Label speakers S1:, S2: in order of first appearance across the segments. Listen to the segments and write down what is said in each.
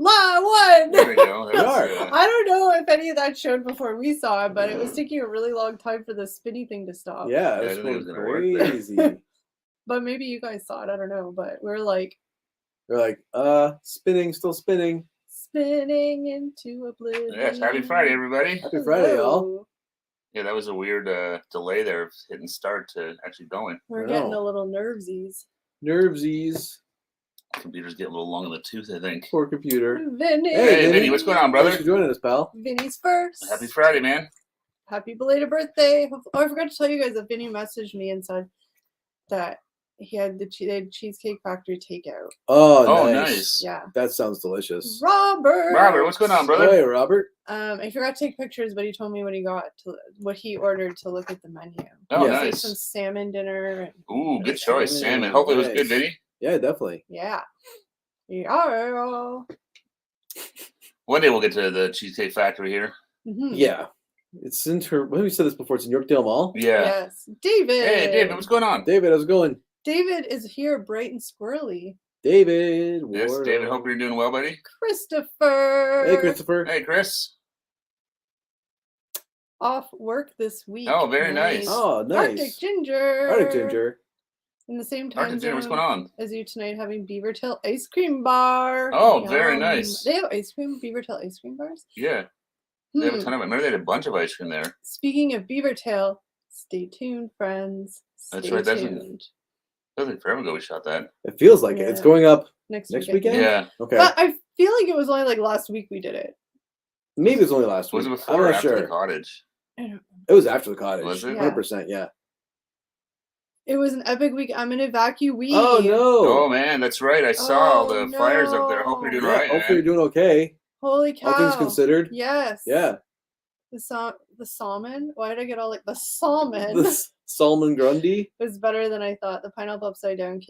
S1: One.
S2: There we go.
S3: We are.
S1: I don't know if any of that showed before we saw it, but it was taking a really long time for the spinny thing to stop.
S3: Yeah,
S2: I
S3: it was
S2: didn't think it was
S3: going
S2: gonna work there.
S3: crazy.
S1: But maybe you guys saw it. I don't know. But we're like
S3: They're like, spinning, still spinning.
S1: spinning into oblivion.
S2: Yes, happy Friday, everybody.
S3: Happy Friday, y'all.
S1: Hello.
S2: Yeah, that was a weird delay there of hitting start to actually going.
S1: We're
S3: I
S1: getting
S3: know.
S1: a little nervesies.
S3: Nervesies.
S2: Computer's getting a little long in the tooth, I think.
S3: Poor computer.
S1: Vinny.
S3: Hey,
S2: Hey, Vinny, what's going on, brother?
S3: Thanks for joining us, pal.
S1: Vinny's first.
S2: Happy Friday, man.
S1: Happy belated birthday. Oh, I forgot to tell you guys that Vinny messaged me and said that he had they had Cheesecake Factory takeout.
S3: Oh,
S2: Oh,
S3: nice.
S2: nice.
S1: Yeah.
S3: That sounds delicious.
S1: Robert,
S2: what's going on, brother?
S3: Hey, Robert.
S1: I forgot to take pictures, but he told me what he ordered to look at the menu.
S2: Oh,
S3: Yeah.
S1: Like
S2: nice.
S1: some salmon dinner.
S2: Ooh, good choice,
S3: Salmon.
S2: salmon. Hopefully it was
S3: Nice.
S2: good, Vinny.
S3: Yeah, definitely.
S1: Yeah. Yeah.
S2: One day we'll get to the Cheesecake Factory here.
S1: Mhm.
S3: Yeah. It's in what have we said this before? It's in Yorkdale Mall.
S2: Yeah.
S1: Yes. David.
S2: Hey, David, what's going on?
S3: David, how's it going?
S1: David is here, bright and squirrely.
S3: David.
S2: Yes,
S3: Ward.
S2: David, hope you're doing well, buddy.
S1: Christopher.
S3: Hey, Christopher.
S2: Hey, Chris.
S1: Off work this week.
S2: Oh, very nice.
S3: Oh, nice.
S1: Arctic Ginger.
S3: Arctic Ginger.
S1: In the same time
S2: Arctic Ginger, what's
S1: zone
S2: going on?
S1: as you tonight, having Beavertail Ice Cream Bar.
S2: Oh, very
S1: Yum.
S2: nice.
S1: They have ice cream, Beavertail ice cream bars.
S2: Yeah, they have a
S1: Hmm.
S2: ton of it. Remember they had a bunch of ice cream there.
S1: Speaking of Beavertail, stay tuned, friends.
S2: That's
S1: Stay
S2: right, that's
S1: tuned.
S2: It was like forever ago we shot that.
S3: It feels like it. It's
S1: Yeah.
S3: going up
S1: Next
S3: next
S1: weekend.
S3: weekend?
S2: Yeah.
S3: Okay.
S1: But I feel like it was only like last week we did it.
S3: Maybe it was only last week.
S2: Was it
S3: I'm
S2: before or
S3: not
S2: after
S3: sure.
S2: the cottage?
S1: I don't know.
S3: It was after the cottage.
S2: Was it?
S3: 100%, yeah.
S1: It was an epic week. I'm an evacuee.
S3: Oh, no.
S2: Oh man, that's right. I saw all
S1: Oh,
S2: the fires up there. Hope you're doing
S1: no.
S2: all right,
S3: Hopefully
S2: man.
S3: you're doing okay.
S1: Holy cow.
S3: All things considered.
S1: Yes.
S3: Yeah.
S1: The salmon. Why did I get all like the salmon?
S3: The Salmon Grundy.
S1: was better than I thought. The pineapple upside down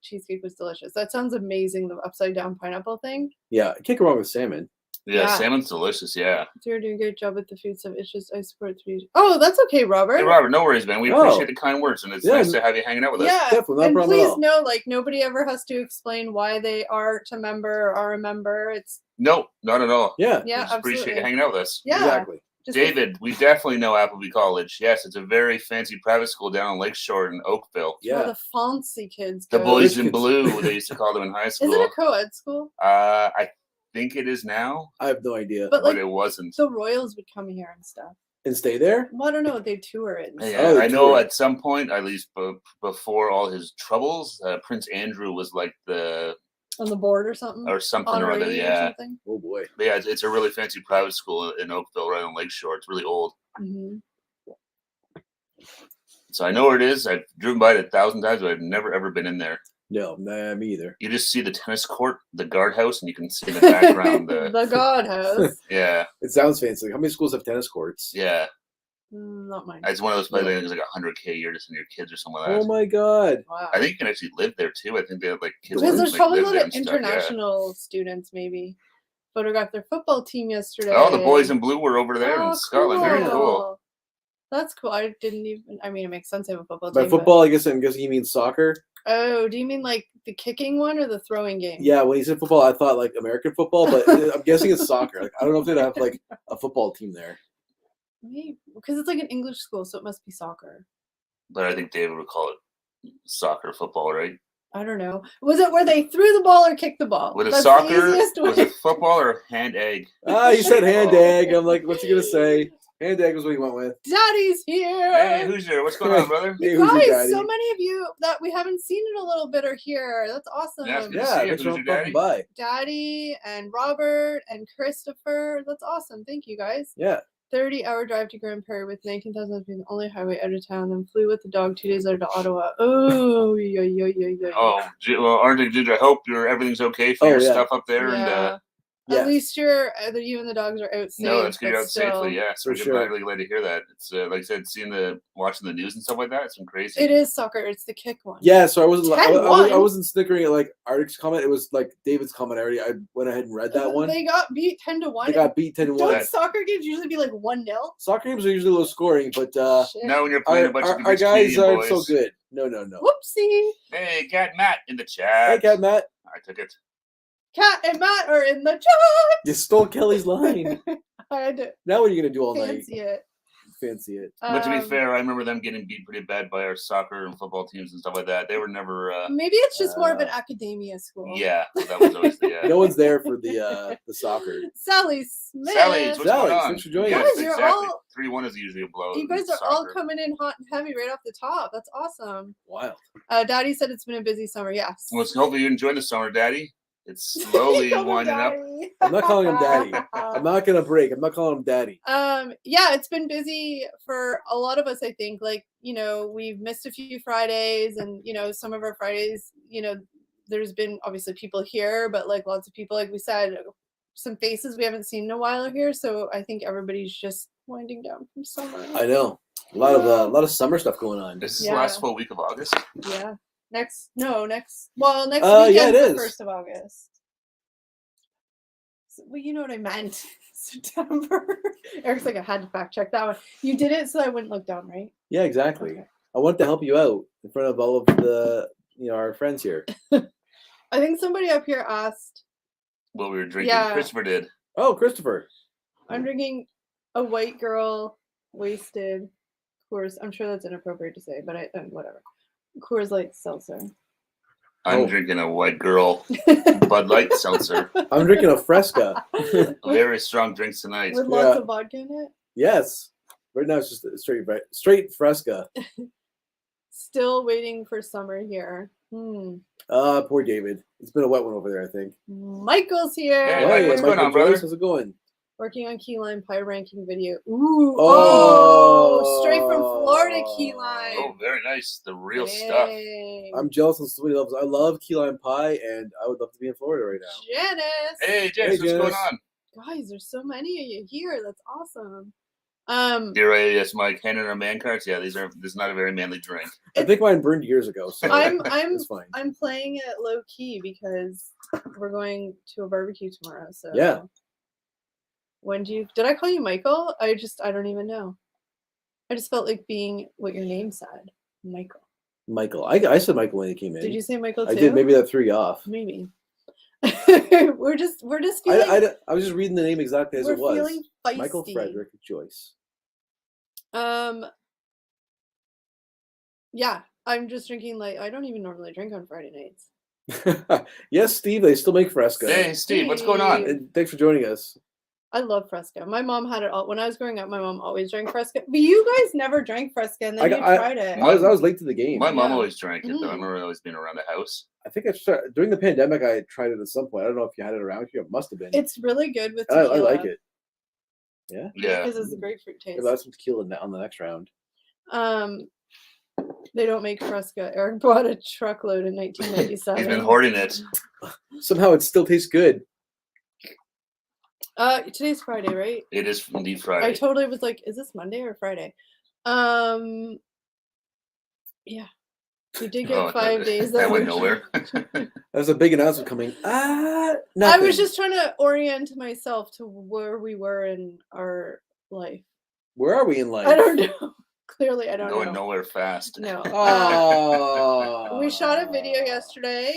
S1: cheesecake was delicious. That sounds amazing. The upside down pineapple thing.
S3: Yeah, can't go wrong with salmon.
S2: Yeah,
S1: Yeah.
S2: salmon's delicious. Yeah.
S1: So you're doing a great job with the food stuff. It's just I support 3. Oh, that's okay, Robert.
S2: Hey, Robert, no worries, man. We
S3: Oh.
S2: appreciate the kind words, and it's
S3: Yeah.
S2: nice to have you hanging out with us.
S1: Yeah,
S3: Definitely, not a
S1: and
S3: problem at
S1: please
S3: all.
S1: know, like nobody ever has to explain why they aren't a member or are a member. It's
S2: No, not at all.
S3: Yeah,
S1: yeah,
S2: We just appreciate
S1: absolutely.
S2: you hanging out with us.
S1: Yeah,
S3: exactly.
S1: just
S2: David, we definitely know Appleby College. Yes, it's a very fancy private school down on Lakeshore in Oakville.
S1: where
S3: Yeah.
S1: the fancy kids
S2: The
S1: go.
S2: boys
S3: Rich
S2: in
S3: kids.
S2: blue, they used to call them in high
S1: Is
S2: school.
S1: it a co-ed school?
S2: I think it is now,
S3: I have no idea.
S1: But
S2: but
S1: like
S2: it wasn't.
S1: the Royals would come here and stuff.
S3: And stay there?
S1: Well, I don't know. They tour it. and
S2: Yeah,
S1: stuff.
S3: Oh,
S2: I know
S3: true.
S2: at some point, at least before all his troubles, Prince Andrew was like
S1: On the board or something.
S2: or something
S1: on
S2: or other.
S1: radio or
S2: Yeah,
S1: something.
S3: Oh boy.
S2: but yeah, it's a really fancy private school in Oakville, right on Lakeshore. It's really old,
S1: Hmm.
S2: so I know where it is. I've driven by it 1,000 times, but I've never ever been in there.
S3: No, nah, me either.
S2: You just see the tennis court, the guardhouse, and you can see in the background
S1: the God House.
S2: yeah,
S3: It sounds fancy. How many schools have tennis courts?
S2: yeah.
S1: Not mine.
S2: It's one of those places. I think it's like $100K a year to send your kids or something like that.
S3: Oh my god.
S1: Wow.
S2: I think you can actually live there too. I think they have like kids.
S1: Because
S2: that,
S1: there's
S2: like,
S1: probably a
S2: live
S1: lot
S2: there
S1: of
S2: and stuff, yeah.
S1: international students, maybe. Photographed their football team yesterday.
S2: Oh, the boys in blue were over there
S1: Oh,
S2: in Scotland. Very cool.
S1: That's cool. I didn't even. I mean, it makes sense. They have a football
S3: By
S1: team. but-
S3: football, I'm guessing you mean soccer?
S1: Oh, do you mean like the kicking one or the throwing game?
S3: Yeah, when you said football, I thought like American football, but I'm guessing it's soccer. Like, I don't know if they'd have like a football team there.
S1: Maybe because it's like an English school, so it must be soccer.
S2: But I think David would call it soccer football, right?
S1: I don't know. Was it where they threw the ball or kicked the ball?
S2: With a
S1: That's the
S2: soccer,
S1: easiest
S2: was
S1: way.
S2: it football or hand egg?
S3: Ah, you said hand egg. I'm like, what's he gonna say? Hand egg was what he went with.
S1: Daddy's here.
S2: Hey, who's there? What's going on, brother?
S3: Hey, who's your
S1: Guys,
S3: daddy?
S1: so many of you that we haven't seen in a little bit are here. That's awesome.
S2: Yeah, it's good to
S3: Yeah,
S2: see you.
S3: thanks
S2: Who's
S3: for
S2: your daddy?
S3: popping by.
S1: Daddy and Robert and Christopher. That's awesome. Thank you guys.
S3: Yeah.
S1: 30-hour drive to Grand Prairie with 19,000 feet, the only highway out of town, then flew with the dog 2 days later to Ottawa. Oh, yeah.
S2: Oh, well, Arctic Ginger, I hope everything's okay for
S3: Oh,
S2: your
S3: yeah.
S2: stuff up there. And
S1: Yeah.
S3: Yeah.
S1: At least you and the dogs are out safe.
S2: no, that's good.
S1: but
S2: You're out
S1: still,
S2: safely. Yeah, so
S3: For
S2: we're
S3: sure.
S2: really glad to hear that. It's like I said, watching the news and stuff like that. It's been crazy.
S1: It is soccer. It's the kick one.
S3: Yeah, so I wasn't I
S1: 10-1.
S3: wasn't snickering at like Arctic's comment. It was like David's comment. I went ahead and read that one.
S1: They got beat 10-1.
S3: They got beat 10-1.
S1: Don't soccer games usually be like 1-0?
S3: Soccer games are usually low scoring, but
S1: Shit.
S2: Now when you're playing
S3: our,
S2: a bunch of
S3: our
S2: rich
S3: guys
S2: Canadian
S3: aren't
S2: boys.
S3: so good. No.
S1: Whoopsie.
S2: Hey, got Matt in the
S3: Hey,
S2: chat.
S3: Cat Matt.
S2: I took it.
S1: Kat and Matt are in the chat.
S3: You stole Kelly's line.
S1: I had to
S3: Now what are you gonna do all night?
S1: fancy it.
S3: Fancy it.
S2: But to be
S1: Um,
S2: fair, I remember them getting beat pretty bad by our soccer and football teams and stuff like that. They were never.
S1: maybe it's just more of an academia school.
S2: Yeah, that was always the.
S3: No one's there for the soccer.
S1: Sally Smith.
S2: Sally's, what's
S3: Sally,
S2: going on?
S3: thanks for joining
S2: Yes,
S1: us. Guys, you're
S2: exactly.
S1: all-
S2: 3-1 is usually a blow.
S1: You
S2: in
S1: guys are all
S2: soccer.
S1: coming in hot and heavy right off the top. That's awesome.
S3: Wild.
S1: Daddy said it's been a busy summer. Yes.
S2: Well, hopefully you enjoy the summer, Daddy. It's slowly
S1: Call him
S2: winding up.
S1: Daddy.
S3: I'm not calling him daddy. I'm not gonna break. I'm not calling him daddy.
S1: Yeah, it's been busy for a lot of us, I think. Like, we've missed a few Fridays, and some of our Fridays, there's been obviously people here, but like lots of people, like we said, some faces we haven't seen in a while are here. So I think everybody's just winding down from summer.
S3: I know. A lot of summer stuff going on.
S2: This is
S1: Yeah.
S2: the last full week of August.
S1: Yeah. Next
S3: yeah,
S1: weekend,
S3: it
S1: the
S3: is.
S1: 1st of August. Well, you know what I meant. September. Eric's like, I had to fact check that one. You did it so I wouldn't look down, right?
S3: Yeah, exactly.
S1: Okay.
S3: I want to help you out in front of all of the our friends here.
S1: I think somebody up here asked,
S2: What we were drinking.
S1: Yeah.
S2: Christopher did.
S3: Oh, Christopher.
S1: I'm drinking a white girl wasted Coors. I'm sure that's inappropriate to say, but whatever. Coors Light seltzer.
S2: I'm
S3: Oh.
S2: drinking a white girl Bud Light seltzer.
S3: I'm drinking a Fresca.
S2: Very strong drinks tonight.
S1: With lots
S3: Yeah.
S1: of vodka in it.
S3: Yes. Right now it's just a straight Fresca.
S1: Still waiting for summer here.
S3: Poor David. It's been a wet one over there, I think.
S1: Michael's here.
S2: Hey, Mike, what's going on, brother?
S3: How's it going?
S1: Working on Keyline Pie ranking video. Ooh.
S3: Oh.
S1: Straight from Florida, Keyline.
S2: Oh, very nice. The real stuff.
S1: Hey.
S3: I'm jealous of somebody else. I love key lime pie, and I would love to be in Florida right now.
S1: Janice.
S2: Hey, Janice, what's
S3: Janice.
S2: going on?
S1: Guys, there's so many of you here. That's awesome.
S2: Dear yes, Mike, handing our man cards. Yeah, this is not a very manly drink.
S3: I think mine burned years ago, so
S1: I'm
S3: it's fine.
S1: I'm playing it low key because we're going to a barbecue tomorrow. So
S3: Yeah.
S1: When did I call you Michael? I don't even know. I just felt like being what your name said, Michael.
S3: Michael. I said Michael when he came in.
S1: Did you say Michael too?
S3: I did. Maybe that threw you off.
S1: Maybe. we're just feeling.
S3: I was just reading the name exactly as
S1: we're
S3: it was.
S1: feeling feisty.
S3: Michael Frederick Joyce.
S1: Yeah, I'm just drinking I don't even normally drink on Friday nights.
S3: Yes, Steve. They still make Fresca.
S2: Hey, Steve, what's going on?
S3: And thanks for joining us.
S1: I love Fresca. My mom had it all when I was growing up. My mom always drank Fresca, but you guys never drank Fresca, and then you tried it.
S3: I was late to the game.
S2: My mom
S1: Yeah.
S2: always drank it, though. I
S1: Mhm.
S2: remember always being around the house.
S3: I think during the pandemic. I tried it at some point. I don't know if you had it around here. It must have been.
S1: It's really good with
S3: I
S1: tequila.
S3: like it. Yeah.
S2: Yeah.
S1: because it's a grapefruit taste.
S3: Maybe I'll have some tequila on the next round.
S1: They don't make Fresca. Eric bought a truckload in
S2: He's
S1: 1997.
S2: been hoarding it.
S3: Somehow it still tastes good.
S1: Today's Friday, right?
S2: It is indeed
S1: I
S2: Friday.
S1: totally was like, is this Monday or Friday? Yeah. We did get 5 days.
S2: That went
S1: were-
S2: nowhere.
S3: There's a big announcement coming.
S1: I
S3: Nothing.
S1: was just trying to orient myself to where we were in our life.
S3: Where are we in life?
S1: I don't know. Clearly, I don't
S2: Going
S1: know.
S2: nowhere fast.
S1: No.
S3: Oh.
S1: We shot a video yesterday.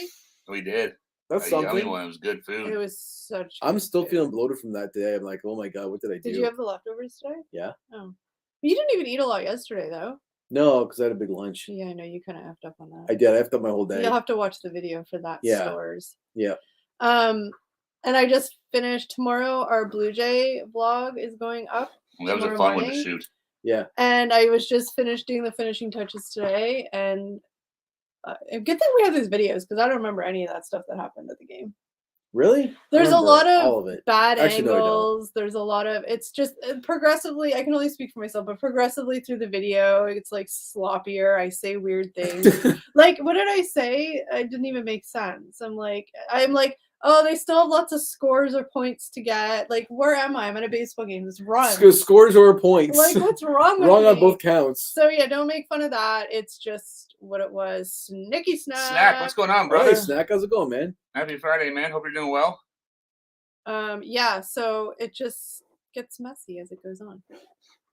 S2: We did.
S3: That's
S2: A yummy
S3: something.
S2: one. It was good
S1: It
S2: food.
S1: was such.
S3: I'm
S1: good
S3: still
S1: food.
S3: feeling bloated from that day. I'm like, oh my god, what did I do?
S1: Did you have the leftovers today?
S3: Yeah.
S1: Oh. You didn't even eat a lot yesterday, though.
S3: No, because I had a big lunch.
S1: Yeah, I know you kind of effed up on that.
S3: I did. I have done my whole day.
S1: You'll have to watch the video for that.
S3: Yeah.
S1: Stores.
S3: Yeah.
S1: And I just finished tomorrow. Our Blue Jay vlog is going up,
S2: That was a
S1: tomorrow
S2: fun one to
S1: morning.
S2: shoot.
S3: Yeah.
S1: and I was just finished doing the finishing touches today. And a good thing we have these videos because I don't remember any of that stuff that happened at the game.
S3: Really? I
S1: There's a
S3: remember
S1: lot
S3: all
S1: of
S3: of it.
S1: bad
S3: Actually, no, I don't.
S1: angles. There's a lot of it's just progressively. I can only speak for myself, but progressively through the video, it's like sloppier. I say weird things. Like, what did I say? It didn't even make sense. I'm like, oh, they still have lots of scores or points to get. Like, where am I? I'm at a baseball game. Just run.
S3: Scores or points.
S1: Like, what's wrong with
S3: Wrong on
S1: me?
S3: both counts.
S1: So yeah, don't make fun of that. It's just what it was. Snicky snack.
S2: Snack, what's going on,
S3: Hey,
S2: brother?
S3: Snack, how's it going, man?
S2: Happy Friday, man. Hope you're doing well.
S1: Yeah. So it just gets messy as it goes on.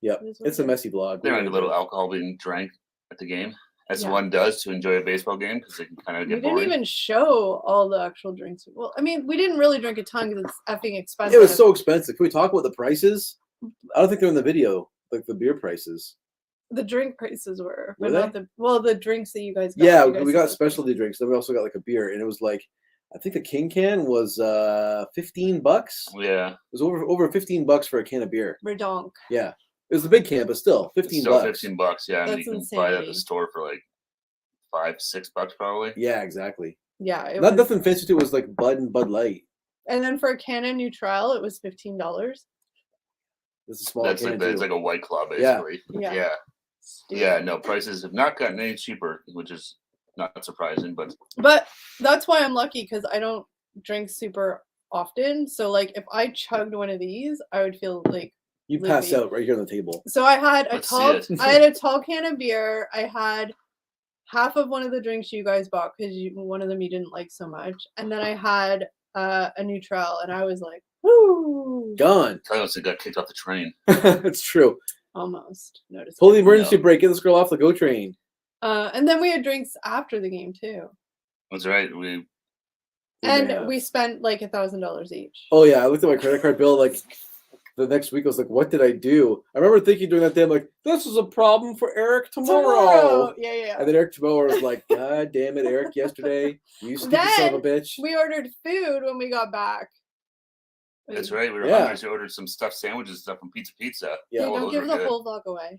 S3: Yep.
S1: It is what
S3: It's
S1: it
S3: a
S1: is.
S3: messy vlog.
S2: There might be a little alcohol being drank at the game. as
S1: Yeah.
S2: one does to enjoy a baseball game because it can kind of
S1: We
S2: get
S1: didn't
S2: boring.
S1: even show all the actual drinks. Well, I mean, we didn't really drink a ton because it's effing expensive.
S3: It was so expensive. Can we talk about the prices? I don't think they're in the video, like the beer prices.
S1: The drink prices were, but
S3: Were
S1: not the drinks that you guys got.
S3: Yeah,
S1: You guys
S3: we
S1: said
S3: got
S1: those
S3: specialty drinks. Then we also got like a beer, and it was like, I think the King can was $15. It
S2: Yeah,
S3: was over $15 for a can of beer.
S1: prices. Redonk.
S3: Yeah, it was a big can, but still
S2: it's
S3: $15.
S2: still $15. Yeah, I mean,
S1: That's
S2: you can buy it at the
S1: insanity.
S2: store for like $5-6 probably.
S3: Yeah, exactly.
S1: Yeah, it
S3: Not
S1: was.
S3: nothing fancy too. It was like Bud and Bud Light.
S1: And then for a can of Neutral, it was $15.
S3: This is a small
S2: That's
S3: can
S2: like
S3: too.
S2: it's like a White Claw
S3: Yeah.
S2: basically.
S1: Yeah.
S2: Yeah.
S1: Stupid.
S2: Yeah, no, prices have not gotten any cheaper, which is not surprising, but
S1: But that's why I'm lucky because I don't drink super often. So like, if I chugged one of these, I would feel like.
S3: You pass
S1: Loopy.
S3: out right here on the table.
S1: So I had a
S2: Let's see
S1: tall.
S2: it.
S1: I had a tall can of beer. I had half of one of the drinks you guys bought because one of them you didn't like so much, and then I had a Neutral, and I was like, woo,
S3: Gone.
S2: I almost got kicked off the train.
S3: It's true.
S1: almost. Noticed.
S3: Pull the emergency brake. Get this girl off the GO train.
S1: And then we had drinks after the game too,
S2: That's right. We
S1: and
S3: Yeah.
S1: we spent like $1,000 each.
S3: Oh yeah, I looked at my credit card bill like the next week. I was like, "What did I do?" I remember thinking during that day, I'm like, "This is a problem for Eric tomorrow."
S1: Yeah.
S3: And then Eric tomorrow was like, "God damn it, Eric! Yesterday, you stupid son of a bitch."
S1: We ordered food when we got back.
S2: that's right. We were
S3: Yeah.
S2: hungry, so we ordered some stuffed sandwiches and stuff from Pizza.
S3: Yeah,
S1: Hey,
S2: Oh,
S1: don't
S2: those
S1: give
S2: were
S1: the
S2: good.
S1: whole vlog away.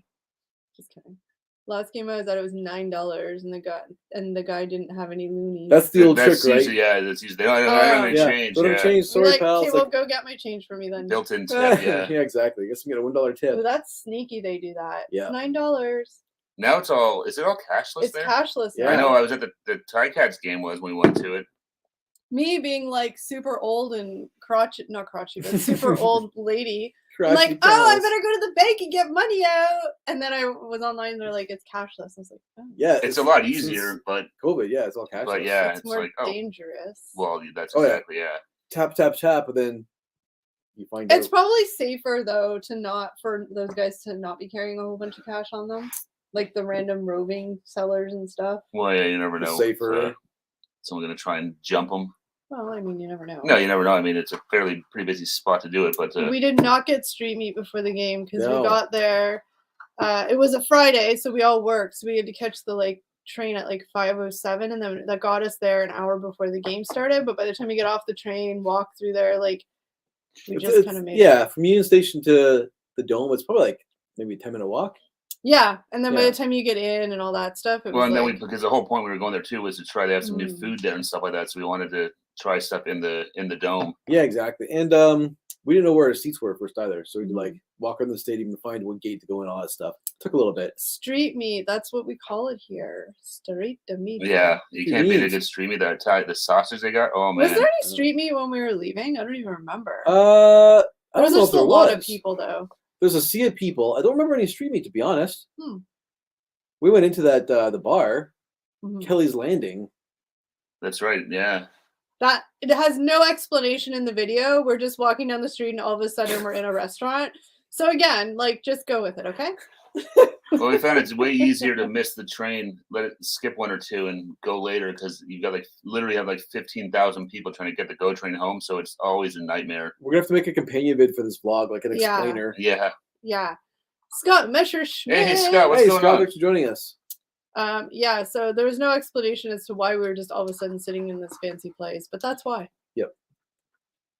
S1: Just kidding. Last game I was at, it was $9, and the guy didn't have any loonies.
S3: That's the old
S2: That's
S3: trick, right?
S2: usually, yeah, that's usually they don't have any
S3: Yeah,
S2: change.
S3: don't have
S2: Yeah.
S3: change.
S1: I'm
S3: Sorry,
S1: like,
S3: pal.
S1: okay,
S3: It's
S1: well,
S3: like,
S1: go get my change for me then.
S2: Built-in tip, yeah.
S3: yeah, exactly. Guess we get a $1 tip.
S1: Oh, that's sneaky. They do that.
S3: Yeah.
S1: It's $9.
S2: Now it's all. Is it all cashless
S1: It's
S2: there?
S1: cashless.
S3: Yeah.
S1: now.
S2: I know. I was at the Ticats game when we went to it.
S1: Me being like super old and not crotchety, but super old lady. I'm
S3: Crotchety
S1: like, oh, I
S3: cows.
S1: better go to the bank and get money out. And then I was online. And they're like, it's cashless. I was like, oh,
S3: Yeah,
S2: It's a lot
S3: since
S2: easier, but
S3: COVID, yeah, it's all cashless.
S2: yeah,
S1: it's
S2: it's
S1: more
S2: like, oh,
S1: dangerous.
S2: well, that's
S3: Oh, yeah.
S2: exactly yeah.
S3: Tap, tap, tap, and then you find
S1: It's
S3: out.
S1: probably safer though for those guys to not be carrying a whole bunch of cash on them, like the random roving sellers and stuff.
S2: Well, yeah, you never
S3: It's
S2: know.
S3: safer.
S2: Someone's gonna try and jump them.
S1: Well, I mean, you never know.
S2: No, you never know. I mean, it's a pretty busy spot to do it, but
S1: We did not get street meat before the game because
S3: No.
S1: we got there. It was a Friday, so we all worked. So we had to catch the train at 5:07, and then that got us there an hour before the game started. But by the time we get off the train, walk through there, we just kind of made it.
S3: Yeah, from Union Station to the Dome, it's probably like maybe a 10-minute walk.
S1: Yeah, and then by
S3: Yeah.
S1: the time you get in and all that stuff, it
S2: well,
S1: was
S2: and then
S1: like,
S2: because the whole point we were going there too was to try to have some new
S1: Mm.
S2: food there and stuff like that. So we wanted to try stuff in the dome.
S3: Yeah, exactly. And we didn't know where our seats were first either, so we'd
S1: Mm-hmm.
S3: like walk around the stadium and find what gate to go and all that stuff. Took a little bit.
S1: street meat. That's what we call it here. Street meat.
S2: Yeah, you
S3: It
S2: can't beat a
S3: means-
S2: good streamy. The sausage they got. Oh man,
S1: Was there any street meat when we were leaving? I don't even remember.
S3: I
S1: there
S3: don't
S1: was
S3: know if
S1: just a
S3: there
S1: lot of
S3: was.
S1: people though.
S3: There's a sea of people. I don't remember any street meat, to be honest.
S1: Hmm.
S3: We went into that the bar,
S1: Mhm.
S3: Kelly's Landing.
S2: that's right. Yeah,
S1: That it has no explanation in the video. We're just walking down the street and all of a sudden we're in a restaurant. So again, just go with it, okay?
S2: well, we found it's way easier to miss the train, let it skip one or two, and go later because you got literally have 15,000 people trying to get the GO train home. So it's always a nightmare.
S3: We're gonna have to make a companion vid for this vlog, like an
S1: Yeah.
S3: explainer.
S2: Yeah.
S1: Yeah. Scott Messerschmidt.
S2: Hey, Scott, what's
S3: Hey,
S2: going
S3: Scott,
S2: on?
S3: thanks for joining us.
S1: Yeah, so there was no explanation as to why we were just all of a sudden sitting in this fancy place, but that's why.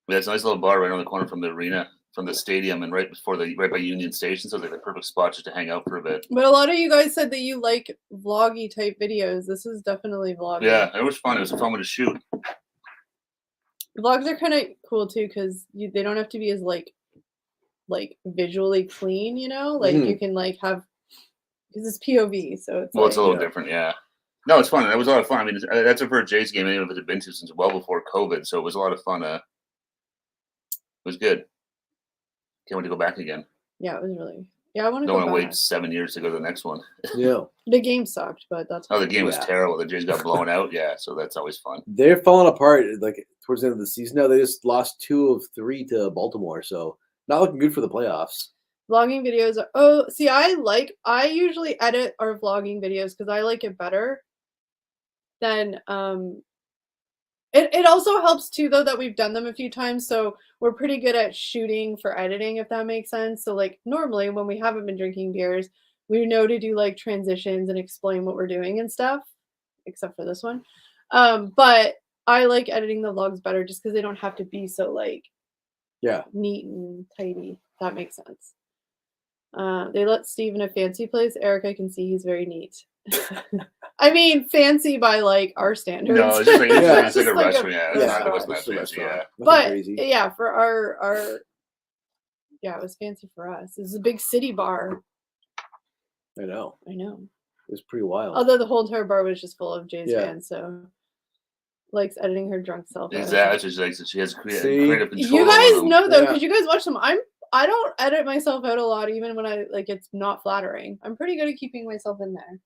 S2: That's a nice little bar right on the corner from the arena, from the stadium, and right by Union Station. So it's like the perfect spot just to hang out for a bit.
S1: But a lot of you guys said that you like vloggy type videos. This is definitely vloggy.
S2: Yeah, it was fun. It was a fun one to shoot.
S1: Vlogs are kind of cool too because they don't have to be as like visually clean,
S3: Mhm.
S1: you can have because it's POV, so it's
S2: Well, it's a little
S3: yeah.
S2: different, yeah. No, it's fun. It was a lot of fun. I mean, that's the first Jays game any of us had been to since well before COVID, so it was a lot of fun. It was good. Can't wait to go back again.
S1: yeah, it was really I want to
S2: Don't
S1: go
S2: want to
S1: back.
S2: wait 7 years to go to the next one.
S3: Yeah,
S1: The game sucked, but that's
S2: Oh, the game was
S3: Yeah.
S2: terrible. The Jays got blown out. Yeah, so that's always fun.
S3: they're falling apart. Like towards the end of the season now, they just lost 2 of 3 to Baltimore, so not looking good for the playoffs.
S1: Vlogging videos are see, I usually edit our vlogging videos because I like it better than it also helps too though that we've done them a few times, so we're pretty good at shooting for editing, if that makes sense. So like normally when we haven't been drinking beers, we know to do like transitions and explain what we're doing and stuff, except for this one. But I like editing the vlogs better just because they don't have to be so like
S3: Yeah.
S1: neat and tidy. That makes sense. They let Steve in a fancy place. Eric, I can see he's very neat. I mean, fancy by like our standards.
S2: No, it's just like,
S3: Yeah.
S2: it's like a
S1: Just like a
S2: restaurant. Yeah,
S3: Yeah.
S2: it wasn't that
S3: Just a
S2: fancy.
S3: restaurant.
S2: Yeah.
S3: Nothing
S1: But
S3: crazy.
S1: yeah, for our yeah, it was fancy for us. It was a big city bar.
S3: I know.
S1: I know.
S3: It was pretty wild.
S1: Although the whole entire bar was just full of Jay's
S3: Yeah.
S1: fans, so likes editing her drunk self. out.
S2: Exactly. She's like, she has creative
S3: See?
S2: control.
S1: You
S2: over
S1: guys
S2: them.
S1: know though,
S3: Yeah.
S1: because you guys watch them. I don't edit myself out a lot, even when I like it's not flattering. I'm pretty good at keeping myself in there.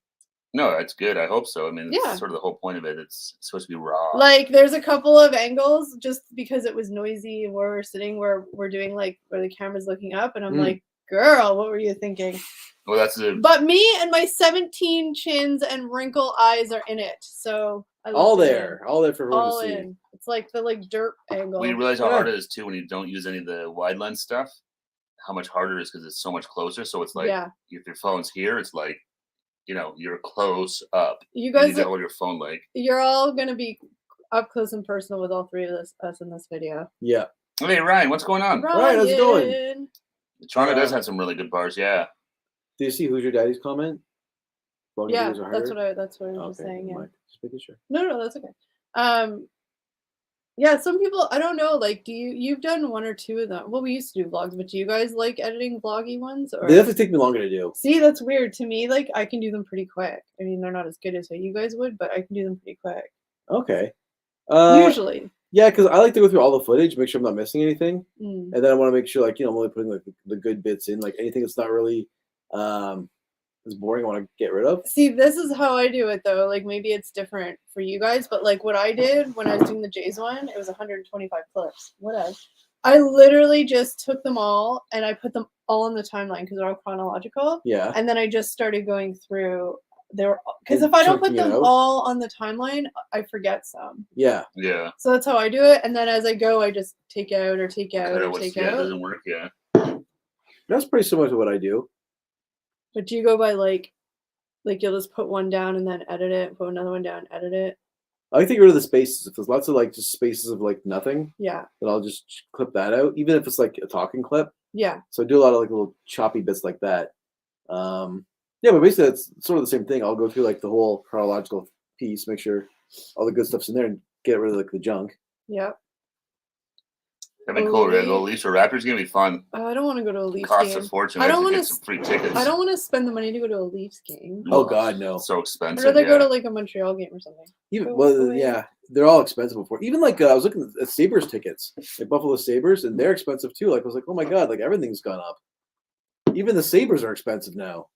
S2: No, that's good. I hope so. I mean, it's
S1: Yeah.
S2: sort of the whole point of it. It's supposed to be raw.
S1: Like there's a couple of angles just because it was noisy and where we're sitting where we're doing like where the camera's looking up and I'm
S3: Mm.
S1: like, girl, what were you thinking?
S2: Well, that's the
S1: But me and my 17 chins and wrinkle eyes are in it. So I
S3: all
S1: left it
S3: there. All there for
S1: in.
S3: everyone
S1: All
S3: to see.
S1: in. It's like the like dirt angle.
S2: well, you realize how
S3: Yeah.
S2: hard it is too when you don't use any of the wide lens stuff. How much harder it is because it's so much closer. So it's like
S1: Yeah.
S2: if your phone's here, it's like you're close up.
S1: You
S2: You
S1: guys
S2: need to hold your phone like.
S1: you're all gonna be up close and personal with all three of us in this video.
S3: Yeah.
S2: Hey Ryan, what's going on?
S3: Ryan, how's it going?
S1: Ryan.
S2: Toronto does
S3: Uh,
S2: have some really good bars. Yeah.
S3: Do you see Who's Your Daddy's comment? Vlogging
S1: Yeah,
S3: videos are harder?
S1: that's what I was just
S3: Okay,
S1: saying.
S3: never
S1: Yeah.
S3: mind. Just making sure.
S1: No, that's okay. Yeah, some people I don't know, like you've done one or two of them. Well, we used to do vlogs, but do you guys like editing vloggy ones or
S3: They definitely take me longer to do.
S1: see that's weird to me, like I can do them pretty quick. I mean they're not as good as what you guys would, but I can do them pretty quick.
S3: Okay.
S1: Usually.
S3: Yeah, because I like to go through all the footage, make sure I'm not missing anything,
S1: Mm.
S3: and then I want to make sure, like, I'm only putting like the good bits in, like anything that's not really as boring. I want to get rid of.
S1: See, this is how I do it though. Like maybe it's different for you guys, but like what I did when I was doing the Jays one, it was 125 clips. Whatever. I literally just took them all and I put them all in the timeline because they're all chronological.
S3: Yeah.
S1: And then I just started going through. They were because
S3: And
S1: if I don't put
S3: chunking it
S1: them
S3: out?
S1: all on the timeline, I forget some.
S3: Yeah.
S2: Yeah.
S1: So that's how I do it. And then as I go, I just take out or take out
S2: Cut
S1: or
S2: out what's-
S1: take
S2: yeah, it
S1: out.
S2: doesn't work. Yeah.
S3: That's pretty similar to what I do.
S1: But do you go by like you'll just put one down and then edit it, put another one down, edit it?
S3: I like to get rid of the spaces. If there's lots of like just spaces of like nothing,
S1: Yeah.
S3: then I'll just clip that out, even if it's like a talking clip.
S1: Yeah.
S3: So I do a lot of like little choppy bits like that. Yeah, but basically that's sort of the same thing. I'll go through like the whole chronological piece, make sure all the good stuff's in there, and get rid of like the junk.
S1: Yep.
S2: That'd be cool. We're gonna go Leafs or Raptors. Gonna be fun.
S1: I don't want to go to a Leafs
S2: Costs
S1: game.
S2: a fortune.
S1: I
S2: I
S1: don't
S2: don't
S1: wanna
S2: get some free tickets.
S1: I don't want to spend the money to go to a Leafs game.
S3: Oh God, no.
S2: So
S1: I'd
S2: expensive.
S1: rather
S2: Yeah.
S1: go to like a Montreal game or something.
S3: Even
S1: Go
S3: well,
S1: away.
S3: yeah, they're all expensive before. Even like I was looking at Sabres tickets, like Buffalo Sabres, and they're expensive too. Like I was like, oh my God, like everything's gone up. Even the Sabres are expensive now.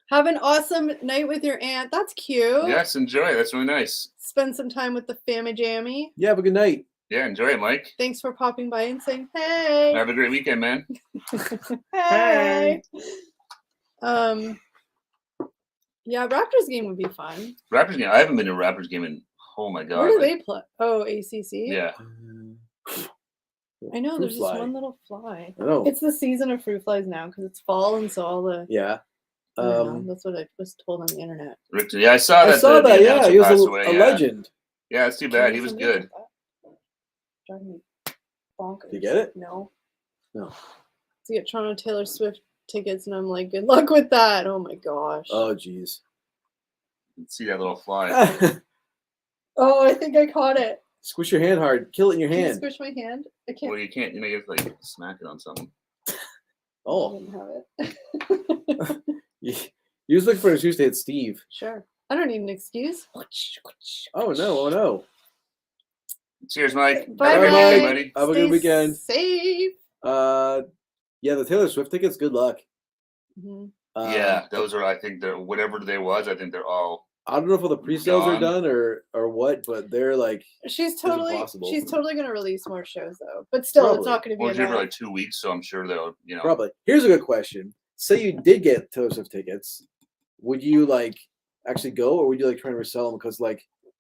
S1: Have an awesome night with your aunt. That's cute.
S2: Yes, enjoy. That's really nice.
S1: Spend some time with the family jammy.
S3: Yeah, have a good night.
S2: Yeah, enjoy it, Mike.
S1: Thanks for popping by and saying hey.
S2: Have a great weekend, man.
S1: Hey. Yeah, Raptors game would be fun.
S2: Raptors game. I haven't been to a Raptors game in oh my god.
S1: Where do
S2: like-
S1: they play? Oh, ACC.
S2: Yeah.
S1: I know.
S3: Fruit
S1: There's
S3: fly.
S1: just one little fly.
S3: I know.
S1: It's the season of fruit flies now because it's fall, and so all the.
S3: Yeah.
S1: I don't know, that's what I was told on the internet.
S2: Rick, yeah, I saw that.
S3: I saw
S2: the
S3: that. Yeah,
S2: announcer
S3: he was
S2: passed
S3: a
S2: away, yeah.
S3: legend.
S2: Yeah, it's too
S1: Can
S2: bad.
S1: you
S2: He was
S1: send me
S2: good.
S1: that? Driving me bonkers.
S3: You get it?
S1: No.
S3: No.
S1: To get Toronto Taylor Swift tickets, and I'm like, good luck with that. Oh my gosh.
S3: Oh, jeez.
S2: See that little fly.
S1: Oh, I think I caught it.
S3: Squish your hand hard. Kill it in your
S1: Can you
S3: hand.
S1: squish my hand? I can't.
S2: Well, you can't. You know, you have to like smack it on something.
S1: I
S3: Oh,
S1: didn't have it.
S3: you was looking for an excuse to hit Steve.
S1: Sure. I don't need an excuse.
S3: Oh no! Oh no!
S2: Cheers, Mike.
S1: Bye,
S2: Have a great
S3: Mike.
S2: weekend, buddy.
S3: Have a good weekend.
S1: Safe.
S3: Yeah, the Taylor Swift tickets. Good luck.
S1: Mhm.
S2: Yeah, those are. I think they're whatever they was. I think they're all
S3: I don't know if all the pre-sales are
S2: Gone.
S3: done or what, but they're like
S1: She's
S3: This is
S1: totally
S3: impossible.
S1: going to release more shows though, but still, it's
S3: Probably.
S1: not going to
S2: Well,
S1: be
S2: it's for
S1: enough.
S2: like 2 weeks, so I'm sure they'll,
S3: probably. Here's a good question. Say you did get Taylor Swift tickets, would you like actually go, or would you like try and resell them because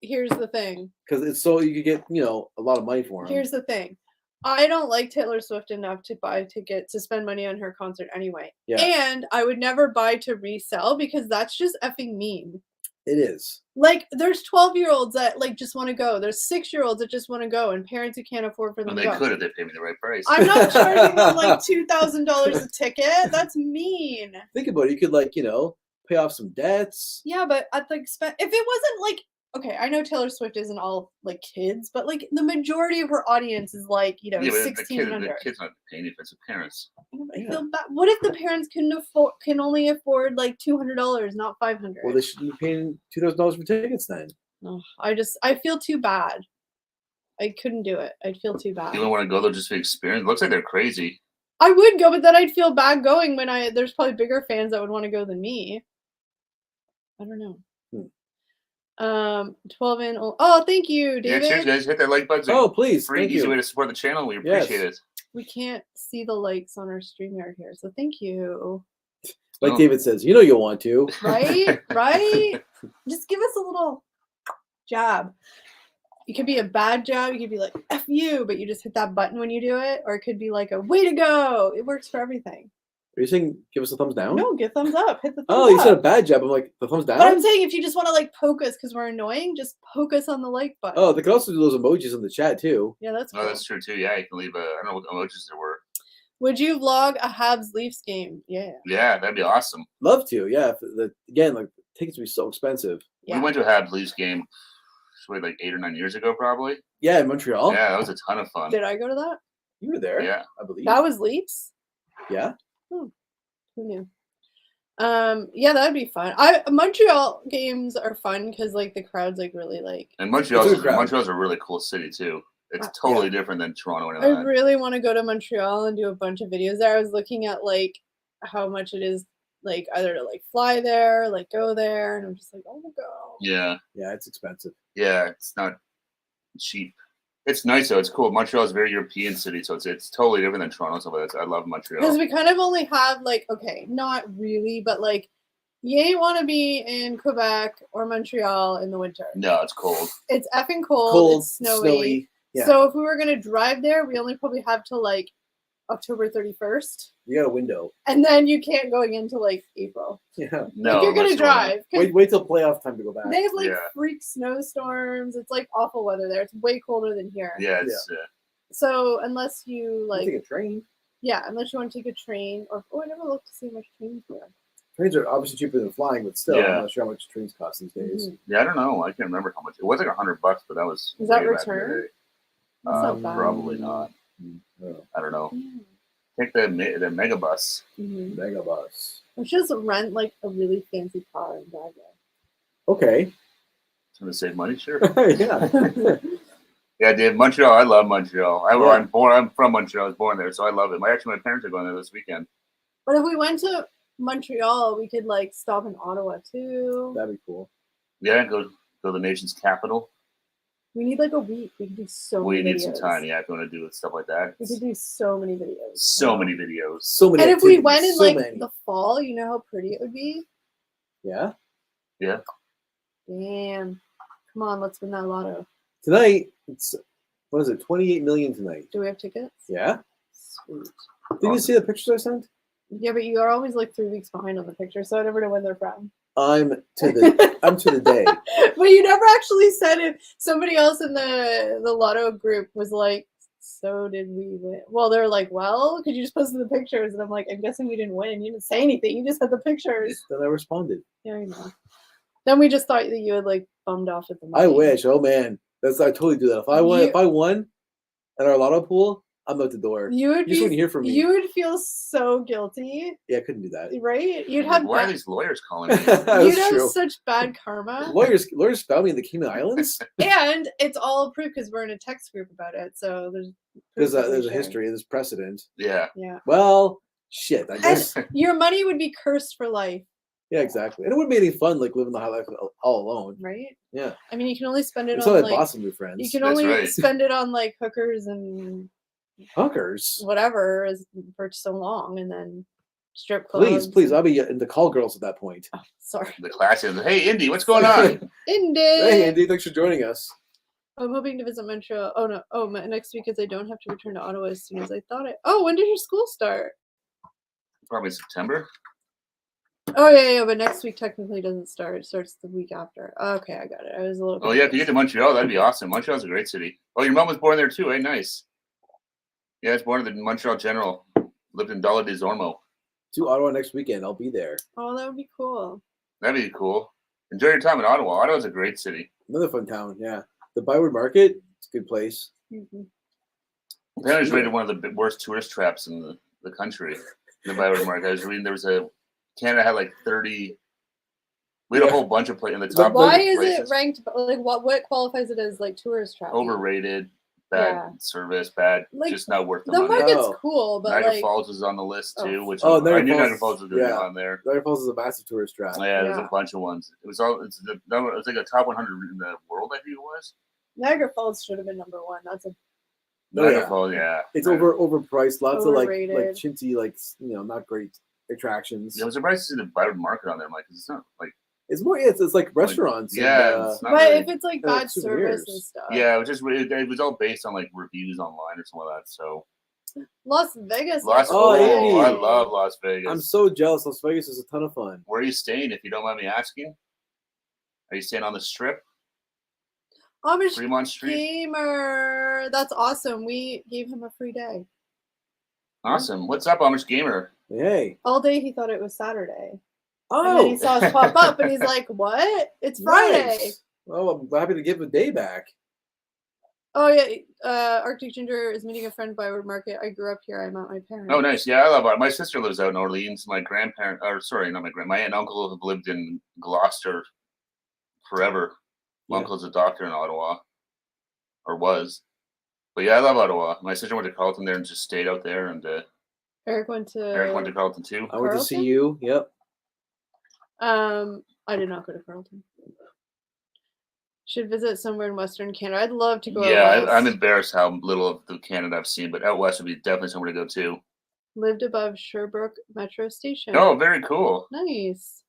S1: Here's the thing.
S3: it's so you could get a lot of money for them.
S1: Here's the thing. I don't like Taylor Swift enough to buy tickets to spend money on her concert anyway.
S3: Yeah.
S1: And I would never buy to resell because that's just effing mean.
S3: It is.
S1: Like there's 12-year-olds that like just want to go. There's 6-year-olds that just want to go, and parents who can't afford for them
S2: Well,
S1: to
S2: they
S1: go.
S2: could if they paid me the right price.
S1: I'm not charging them like $2,000 a ticket. That's mean.
S3: Think about it. You could pay off some debts.
S1: Yeah, but at the expense, if it wasn't like, okay, I know Taylor Swift isn't all like kids, but like the majority of her audience is like,
S2: yeah, but
S1: 16 and
S2: the
S1: under.
S2: kid's not paying if it's the parents.
S1: I feel bad. What if the parents can only afford like $200, not $500?
S3: Well, they should be paying $2,000 for tickets then.
S1: Oh, I feel too bad. I couldn't do it. I'd feel too bad.
S2: You don't want to go there just for the experience. It looks like they're crazy.
S1: I would go, but then I'd feel bad going when there's probably bigger fans that would want to go than me. I don't know. 12 in. Oh, thank you,
S2: Yeah,
S1: David.
S2: cheers, guys. Hit that like button.
S3: Oh, please.
S2: Free,
S3: Thank
S2: easy
S3: you.
S2: way to support the channel. We
S3: Yes.
S2: appreciate it.
S1: We can't see the likes on our StreamYard here, so thank you.
S3: Like
S2: Oh.
S3: David says, you'll want to.
S1: Right? Right? Just give us a little jab. It could be a bad jab. You could be like, F you, but you just hit that button when you do it. Or it could be like a way to go. It works for everything.
S3: Are you saying give us a thumbs down?
S1: No, give thumbs up. Hit the thumbs
S3: Oh,
S1: up.
S3: you said a bad job. I'm like, the thumbs down?
S1: But I'm saying if you just want to like poke us because we're annoying, just poke us on the like button.
S3: Oh, they could also do those emojis in the chat too.
S1: Yeah, that's cool.
S2: Oh, that's true too. Yeah, you can leave I don't know what emojis there were.
S1: Would you vlog a Habs Leafs game? Yeah.
S2: Yeah, that'd be awesome.
S3: Love to, yeah. Again, tickets would be so expensive.
S1: Yeah.
S2: We went to a Habs Leafs game like 8 or 9 years ago, probably.
S3: Yeah, in Montreal.
S2: Yeah, that was a ton of fun.
S1: Did I go to that?
S3: You were there.
S2: Yeah.
S3: I believe.
S1: That was Leafs?
S3: Yeah.
S1: Who knew? Yeah, that'd be fun. Montreal games are fun because like the crowd's like really like.
S2: And
S3: It's a good crowd.
S2: Montreal's a really cool city too. It's totally different than Toronto and
S1: I
S2: all that.
S1: really want to go to Montreal and do a bunch of videos there. I was looking at like how much it is like either to like fly there, like go there, and I'm just like, oh my god.
S2: Yeah.
S3: Yeah, it's expensive.
S2: Yeah, it's not cheap. It's nice though. It's cool. Montreal is a very European city, so it's totally different than Toronto. So I love
S1: Because
S2: Montreal.
S1: we kind of only have like, okay, not really, but like you ain't want to be in Quebec or Montreal in the winter.
S2: No, it's cold.
S1: It's effing cold.
S3: Cold,
S1: It's snowy.
S3: Yeah.
S1: So if we were gonna drive there, we only probably have till like October 31st,
S3: You got a window.
S1: and then you can't go into like April.
S3: Yeah.
S2: No,
S1: if you're gonna
S2: unless you wanna-
S1: drive, 'cause
S3: Wait till playoff time to go back.
S1: they have like
S2: Yeah.
S1: freak snowstorms. It's like awful weather there. It's way colder than here.
S2: Yeah, it's
S1: So unless you
S3: You
S1: like,
S3: take a train.
S1: yeah, unless you want to take a train, or I never looked to see how much trains were.
S3: Trains are obviously cheaper than flying, but still,
S2: Yeah.
S3: I'm not sure how much trains cost these days.
S1: Mhm.
S2: yeah. I don't know. I can't remember how much. It was like $100, but that was.
S1: Is that
S2: way back in the
S1: return?
S2: day.
S1: That's not bad.
S2: Probably not.
S3: Oh,
S2: I don't know.
S1: Yeah.
S2: Take the mega bus.
S1: Mhm.
S3: mega bus.
S1: We should just rent like a really fancy car and drive
S3: Okay.
S2: It's gonna save money, sure.
S3: Yeah.
S1: there.
S2: Yeah, Dave. Montreal. I love Montreal.
S3: Yeah.
S2: I'm from Montreal. I was born there, so I love it. My parents are going there this weekend.
S1: But if we went to Montreal, we could like stop in Ottawa too.
S3: That'd be cool.
S2: Yeah, go to the nation's capital.
S1: We need like a week. We could do so
S2: We
S1: many
S2: need some
S1: videos.
S2: time. Yeah, if you want to do stuff like that.
S1: We could do so many videos.
S2: So many videos.
S3: So many.
S1: And if we
S3: activities,
S1: went in
S3: so
S1: like
S3: many.
S1: the fall, you know how pretty it would be?
S3: Yeah.
S2: Yeah.
S1: Damn. Come on, let's win that lotto.
S3: Tonight, it's what is it? 28 million tonight.
S1: Do we have tickets?
S3: Yeah.
S1: Sweet.
S3: Did you see the pictures I sent?
S1: Yeah, but you are always like 3 weeks behind on the picture, so I never know when they're from.
S3: I'm to the day.
S1: But you never actually said if somebody else in the lotto group was like, so did we win? Well, they're like, well, could you just post the pictures? And I'm like, I'm guessing we didn't win. You didn't say anything. You just had the pictures.
S3: Then I responded.
S1: Yeah, I know. Then we just thought that you had like bummed off at the money.
S3: I wish. Oh man, I totally do that. If I won,
S1: You-
S3: if I won at our lotto pool, I'm out the door.
S1: You would
S3: You just wouldn't
S1: be.
S3: hear from me.
S1: You would feel so guilty,
S3: Yeah, I couldn't do that.
S1: right? You'd have.
S2: Why are
S1: bad-
S2: these lawyers calling me?
S3: That's
S1: You'd have
S3: true.
S1: such bad karma.
S3: Lawyers found me in the Cayman Islands.
S1: And it's all approved because we're in a text group about it. So there's proof that we
S3: There's a
S1: share.
S3: history. There's precedent.
S2: Yeah.
S1: Yeah.
S3: Well, shit. I guess.
S1: Your money would be cursed for life.
S3: Yeah, exactly. And it wouldn't be any fun like living the high life all alone.
S1: right?
S3: Yeah.
S1: I mean, you can only spend it
S3: It's
S1: on
S3: not like
S1: like
S3: Boston new friends.
S1: you can
S2: That's
S1: only
S2: right.
S1: spend it on like hookers and
S3: Hookers.
S1: whatever is for so long, and then strip clubs.
S3: Please,
S1: and-
S3: I'll be into call girls at that point.
S1: Sorry,
S2: The classic. Hey, Indy, what's going on?
S1: Indy.
S3: Hey, Andy, thanks for joining us.
S1: I'm hoping to visit Montreal. Oh no! Oh, next week because I don't have to return to Ottawa as soon as I thought it. Oh, when did your school start?
S2: Probably September.
S1: Oh yeah. But next week technically doesn't start. It starts the week after. Okay, I got it. I was a little.
S2: Oh yeah, if you get to Montreal, that'd be awesome. Montreal's a great city. Oh, your mom was born there too. Hey, nice. Yeah, it's born in the Montreal General. Lived in Dollar des Ormeaux.
S3: To Ottawa next weekend. I'll be there.
S1: Oh, that would be cool.
S2: That'd be cool. Enjoy your time in Ottawa. Ottawa's a great city.
S3: Another fun town. Yeah. The Byward Market. It's a good place.
S1: Mhm.
S2: Apparently, it's rated one of the worst tourist traps in the country. The Byward Market. I was reading Canada had like 30. We had a whole bunch of places in the top.
S1: Why
S2: 30
S1: is
S2: places.
S1: it ranked? Like what qualifies it as like tourist travel?
S2: Overrated, bad
S1: Yeah.
S2: service, bad,
S1: Like,
S2: just not worth the
S1: The
S2: money.
S1: market's
S3: No.
S1: cool, but
S2: Niagara
S1: like
S2: Falls was on the list too,
S1: Oh.
S2: which
S3: Oh,
S2: I
S3: Niagara
S2: knew
S3: Falls,
S2: Niagara Falls was going to be
S3: yeah.
S2: on there.
S3: Niagara Falls is a massive tourist trap.
S2: Yeah, there's
S1: Yeah.
S2: a bunch of ones. It was like a top 100 in the world. I think it was.
S1: Niagara Falls should have been number one. That's a
S3: Oh,
S2: Niagara
S3: yeah.
S2: Falls, yeah.
S3: It's
S2: Niagara-
S3: overpriced. Lots of like
S1: Overrated.
S3: chintzy, like not great attractions.
S2: Yeah, I was surprised to see the Byward Market on there. I'm like, it's not like.
S3: It's more. It's like restaurants.
S2: Yeah,
S3: And,
S2: it's not
S1: but
S2: really-
S1: if it's like
S3: they're like
S1: bad service and
S3: souvenirs.
S1: stuff.
S2: Yeah, it was all based on like reviews online or something like that. So
S1: Las Vegas.
S2: Las
S3: Oh,
S2: Vegas,
S3: Andy.
S2: I love Las Vegas.
S3: I'm so jealous. Las Vegas is a ton of fun.
S2: Where are you staying, if you don't mind me asking? Are you staying on the Strip,
S1: Amish
S2: Fremont Street?
S1: Gamer. That's awesome. We gave him a free day.
S2: Awesome. What's up, Amish Gamer?
S3: Hey.
S1: All day he thought it was Saturday. And then he
S3: Oh.
S1: saw us pop up and he's like, what? It's Friday.
S3: Nice. Oh, I'm happy to give a day back.
S1: Oh yeah. Arctic Ginger is meeting a friend by Byward Market. I grew up here. I met my parents.
S2: Oh, nice. Yeah, I love it. My sister lives out in Orleans. My grandparent, or sorry, not my my aunt and uncle have lived in Gloucester forever. My
S3: Yeah.
S2: uncle's a doctor in Ottawa, or was. But yeah, I love Ottawa. My sister went to Carleton there and just stayed out there, and
S1: Eric went to
S2: Eric went to Carleton too.
S3: I went to see
S1: Carlton?
S3: you. Yep.
S1: I did not go to Carleton. Should visit somewhere in Western Canada. I'd love to go. out
S2: Yeah,
S1: west.
S2: I'm embarrassed how little of the Canada I've seen, but out west would be definitely somewhere to go too.
S1: Lived above Sherbrooke Metro Station.
S2: Oh, very cool.
S1: Nice.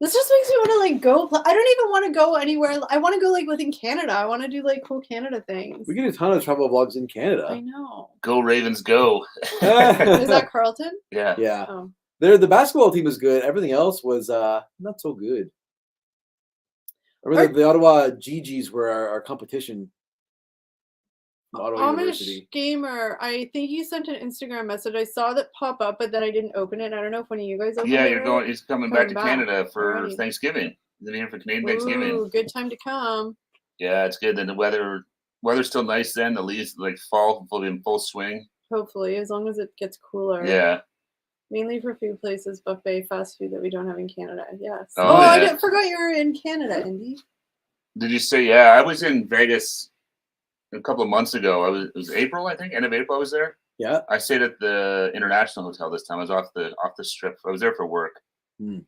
S1: This just makes me want to like go. I don't even want to go anywhere. I want to go like within Canada. I want to do like cool Canada things.
S3: We get a ton of travel vlogs in
S1: I
S3: Canada.
S1: know.
S2: Go Ravens, go!
S1: Is that Carleton?
S2: Yeah.
S3: Yeah.
S1: Oh.
S3: The basketball team was good. Everything else was not so good. I remember the Ottawa GGs were our competition. from Ottawa
S1: Amish
S3: University.
S1: Gamer, I think you sent an Instagram message. I saw that pop up, but then I didn't open it. I don't know if one of you guys opened it.
S2: Yeah, you're
S1: or-
S2: going. He's coming back to
S1: Coming back
S2: Canada for
S1: already.
S2: Thanksgiving. He's in here for Canadian Thanksgiving.
S1: Ooh, good time to come.
S2: Yeah, it's good. Then the weather's still nice. Then the leaves like fall will be in full swing.
S1: Hopefully, as long as it gets cooler.
S2: Yeah.
S1: Mainly for food places, buffet, fast food that we don't have in Canada. Yes.
S2: Oh,
S1: I
S2: yeah.
S1: forgot you were in Canada, Indy.
S2: Did you say? Yeah, I was in Vegas a couple of months ago. It was April, I think, end of April. I was there.
S3: Yeah.
S2: I stayed at the International Hotel this time. I was off the strip. I was there for work.
S3: Hmm.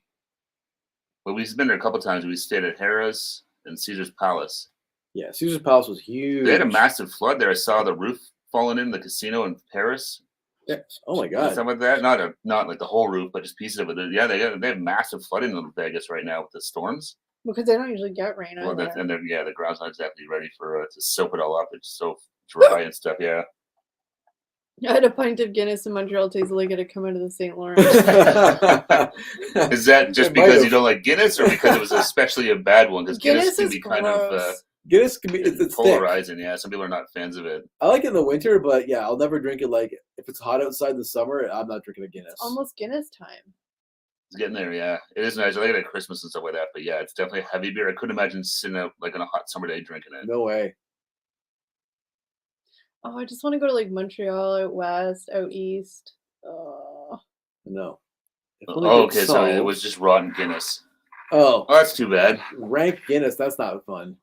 S2: But we've been there a couple times. We stayed at Harrah's and Caesar's Palace.
S3: Yeah. Caesar's Palace was huge.
S2: They had a massive flood there. I saw the roof falling in the casino in Paris.
S3: Yeah. Oh my
S2: And
S3: god.
S2: Something like that. Not like the whole roof, but just pieces of it. Yeah, they have massive flooding in Vegas right now with the storms.
S1: Because they don't usually get rain
S2: Well,
S1: over
S2: that's,
S1: there.
S2: and the ground's not exactly ready for to soak it all up. It's so dry and stuff. Yeah.
S1: I had a pint of Guinness in Montreal. Tastes like it had come out of the St. Lawrence.
S2: Is that just
S3: It might
S2: because you
S3: have.
S2: don't like Guinness, or because it was especially a bad one? Because Guinness
S1: Guinness
S2: can
S1: is
S2: be kind of
S1: gross.
S3: Guinness can be it's thick.
S2: polarizing. Yeah, some people are not fans of it.
S3: I like it in the winter, but yeah, I'll never drink it. Like if it's hot outside in the summer, I'm not drinking a Guinness.
S1: It's almost Guinness time.
S2: It's getting there. Yeah, it is nice. I like it at Christmas and stuff like that. But yeah, it's definitely a heavy beer. I couldn't imagine sitting out like on a hot summer day drinking it.
S3: No way.
S1: Oh, I just want to go to like Montreal, out west, out east. Oh.
S3: No. If only
S2: Oh,
S3: it's
S2: okay. So it
S3: solved.
S2: was just rotten Guinness.
S3: Oh,
S2: Oh, that's too bad.
S3: rank Guinness. That's not fun.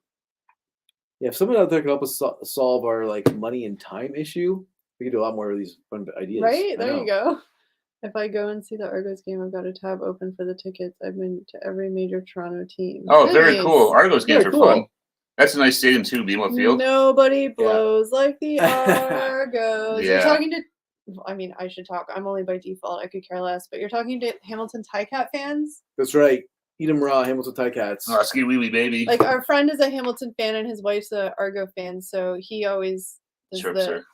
S3: Yeah, if someone out there could help us solve our like money and time issue, we could do a lot more of these fun ideas.
S1: Right?
S3: I
S1: There
S3: know.
S1: you go. If I go and see the Argos game, I've got a tab open for the tickets. I've been to every major Toronto team.
S2: Oh, very
S1: Nice.
S2: cool. Argos games
S3: Very
S2: are
S3: cool.
S2: fun. That's a nice stadium too, BMO Field.
S1: Nobody blows like the Argos. You're
S2: Yeah.
S1: talking to. I mean, I should talk. I'm only by default. I could care less. But you're talking to Hamilton Ticat fans.
S3: That's right. Eat 'em raw, Hamilton Ticats.
S2: Oh, ski wee wee baby.
S1: Like our friend is a Hamilton fan and his wife's a Argo fan, so he always does
S2: Sure,
S1: the.
S2: sir.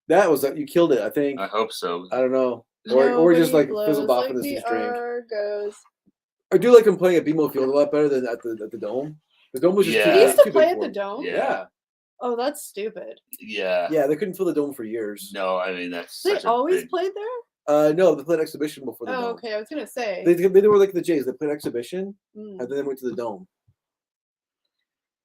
S3: That was you killed it. I think.
S2: I hope so.
S3: I don't know. Or just
S1: Nobody
S3: like fizzled
S1: blows
S3: off
S1: like
S3: in this
S1: the
S3: huge drink.
S1: Argos.
S3: I do like him playing at BMO Field a lot better than at the Dome. The Dome was just
S2: Yeah.
S3: too,
S1: He used to
S3: too
S1: play
S3: big
S1: at
S3: for
S1: the
S3: him.
S1: Dome.
S3: Yeah.
S1: Oh, that's stupid.
S2: Yeah.
S3: Yeah, they couldn't fill the Dome for years.
S2: No, I mean that's
S1: They
S2: such a
S1: always
S2: big...
S1: played there.
S3: No, they played exhibition before the
S1: Oh,
S3: Dome.
S1: okay. I was gonna say.
S3: They were like the Jays. They played exhibition
S1: Mm.
S3: and then they went to the Dome.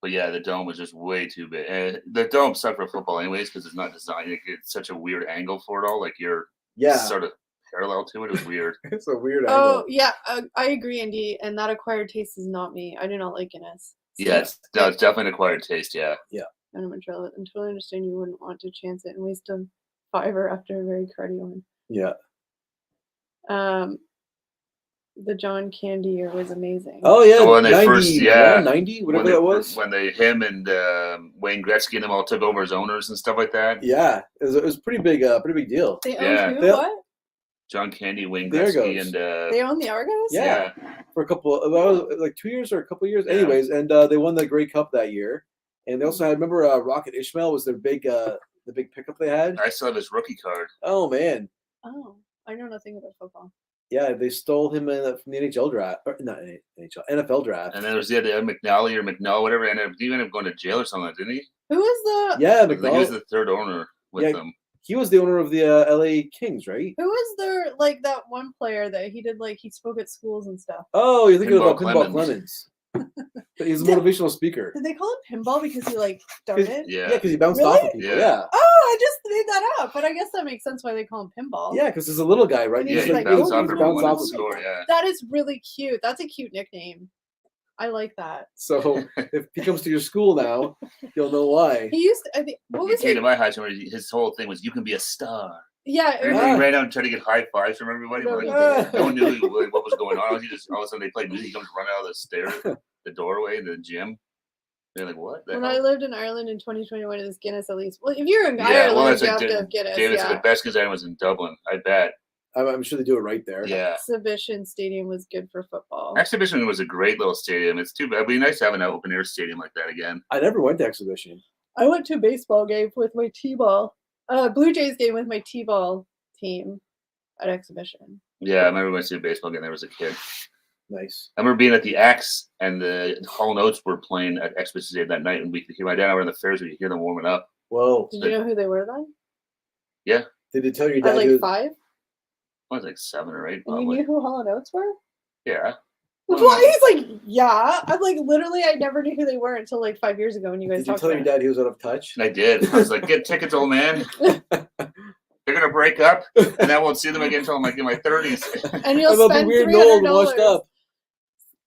S2: But yeah, the dome was just way too big. The dome sucked for football anyways because it's not designed. It's such a weird angle for it all. Like you're
S3: Yeah,
S2: sort of parallel to it. It was weird.
S3: it's a weird
S1: Oh
S3: angle.
S1: yeah, I agree, Andy. And that acquired taste is not me. I do not like Guinness. So,
S2: Yeah, it's definitely an acquired taste. Yeah.
S1: And I'm totally understand you wouldn't want to chance it and waste a $5 after a very cruddy one.
S3: Yeah.
S1: The John Candy year was amazing.
S3: Oh yeah.
S2: Oh, when they
S3: 90,
S2: first, yeah,
S3: 90, whatever
S2: when
S3: that was.
S2: When him and Wayne Gretzky and them all took over as owners and stuff like that.
S3: Yeah, it was pretty big deal.
S1: They own
S2: Yeah.
S1: who?
S3: They-
S1: What?
S2: John Candy, Wayne
S3: There it
S2: Gretzky,
S3: goes.
S2: and
S1: They own the Argos?
S3: Yeah. For a couple, that was like 2 years or a couple years,
S2: Yeah.
S3: anyways. And they won the Grey Cup that year. And they also had, remember, Rocket Ishmael was their big, the big pickup they had.
S2: I still have his rookie card.
S3: Oh man,
S1: Oh, I know nothing about football.
S3: yeah, they stole him from the NHL draft, or not NHL, NFL draft.
S2: And then there was the other McNally or McNall, whatever. And he ended up going to jail or something, didn't he?
S1: Who is the
S3: Yeah,
S2: I think he was
S3: McNall.
S2: the third owner with
S3: Yeah.
S2: them.
S3: He was the owner of the LA Kings, right?
S1: who is their like that one player that he did like he spoke at schools and stuff?
S3: Oh, you're thinking
S2: Pinball
S3: about Pinball
S2: Clemens.
S3: Clemens. He's a motivational speaker.
S1: Did they call it pinball because he like darted?
S2: Yeah.
S3: Yeah, because he bounced
S1: Really?
S3: off of people.
S2: Yeah.
S3: Yeah,
S1: Oh, I just made that up, but I guess that makes sense why they call him pinball.
S3: yeah, because he's a little guy, right?
S1: And
S2: Yeah,
S1: he's
S2: he
S1: like,
S2: bounced
S1: oh,
S2: off
S1: he's
S2: everyone
S3: bounce
S2: and
S3: off of
S2: score.
S3: people.
S2: Yeah.
S1: That is really cute. That's a cute nickname. I like that.
S3: So if he comes to your school now, you'll know why.
S1: He used to, I think what
S2: He
S1: was
S2: came
S1: it?
S2: to my house and his whole thing was, "You can be a star."
S1: Yeah, it
S2: And
S1: was,
S3: Ah.
S2: he ran out and tried to get high fives from everybody.
S1: No,
S2: But
S1: he
S2: like,
S3: didn't.
S2: no one knew what was going on. He just all of a sudden they played music. He comes running out of the stairs, the doorway, the gym. They're like, "What the
S1: when
S2: hell?"
S1: I lived in Ireland in 2021, it was Guinness at least. Well, if you're in
S2: Yeah,
S1: Ireland,
S2: well, that's
S1: you
S2: like
S1: have to have Guinness.
S2: David said
S1: Yeah.
S2: the best Gazette was in Dublin. I bet.
S3: I'm sure they do it right there.
S2: Yeah.
S1: Exhibition Stadium was good for football.
S2: Exhibition was a great little stadium. It's too bad. It'd be nice to have an open air stadium like that again.
S3: I never went to exhibition.
S1: I went to a baseball game with my T-ball, Blue Jays game with my T-ball team at Exhibition.
S2: Yeah, I remember when I went to a baseball game. There was a kid.
S3: Nice.
S2: I remember being at the Axe and the Hall Notes were playing at Exhibition Stadium that night, and we could hear my dad and I were in the Ferris. We could hear them warming up.
S3: Whoa.
S1: Did you know who they were then?
S3: Did they tell your
S1: At
S3: dad?
S1: like
S3: who-
S1: 5?
S2: I was like 7 or 8,
S1: And you
S2: probably.
S1: knew who Hall & Oates were?
S2: Yeah.
S1: Well, he's like, yeah. I'm like, literally, I never knew who they were until like 5 years ago when you guys
S3: Did you
S1: talked
S3: tell your
S1: about it.
S3: dad he was out of touch?
S2: And I did. I was like, "Get tickets, old man. They're gonna break up, and I won't see them again until I'm like in my 30s."
S1: And you'll
S3: I'll be
S1: spend
S3: weird and old and
S1: $300.
S3: washed up.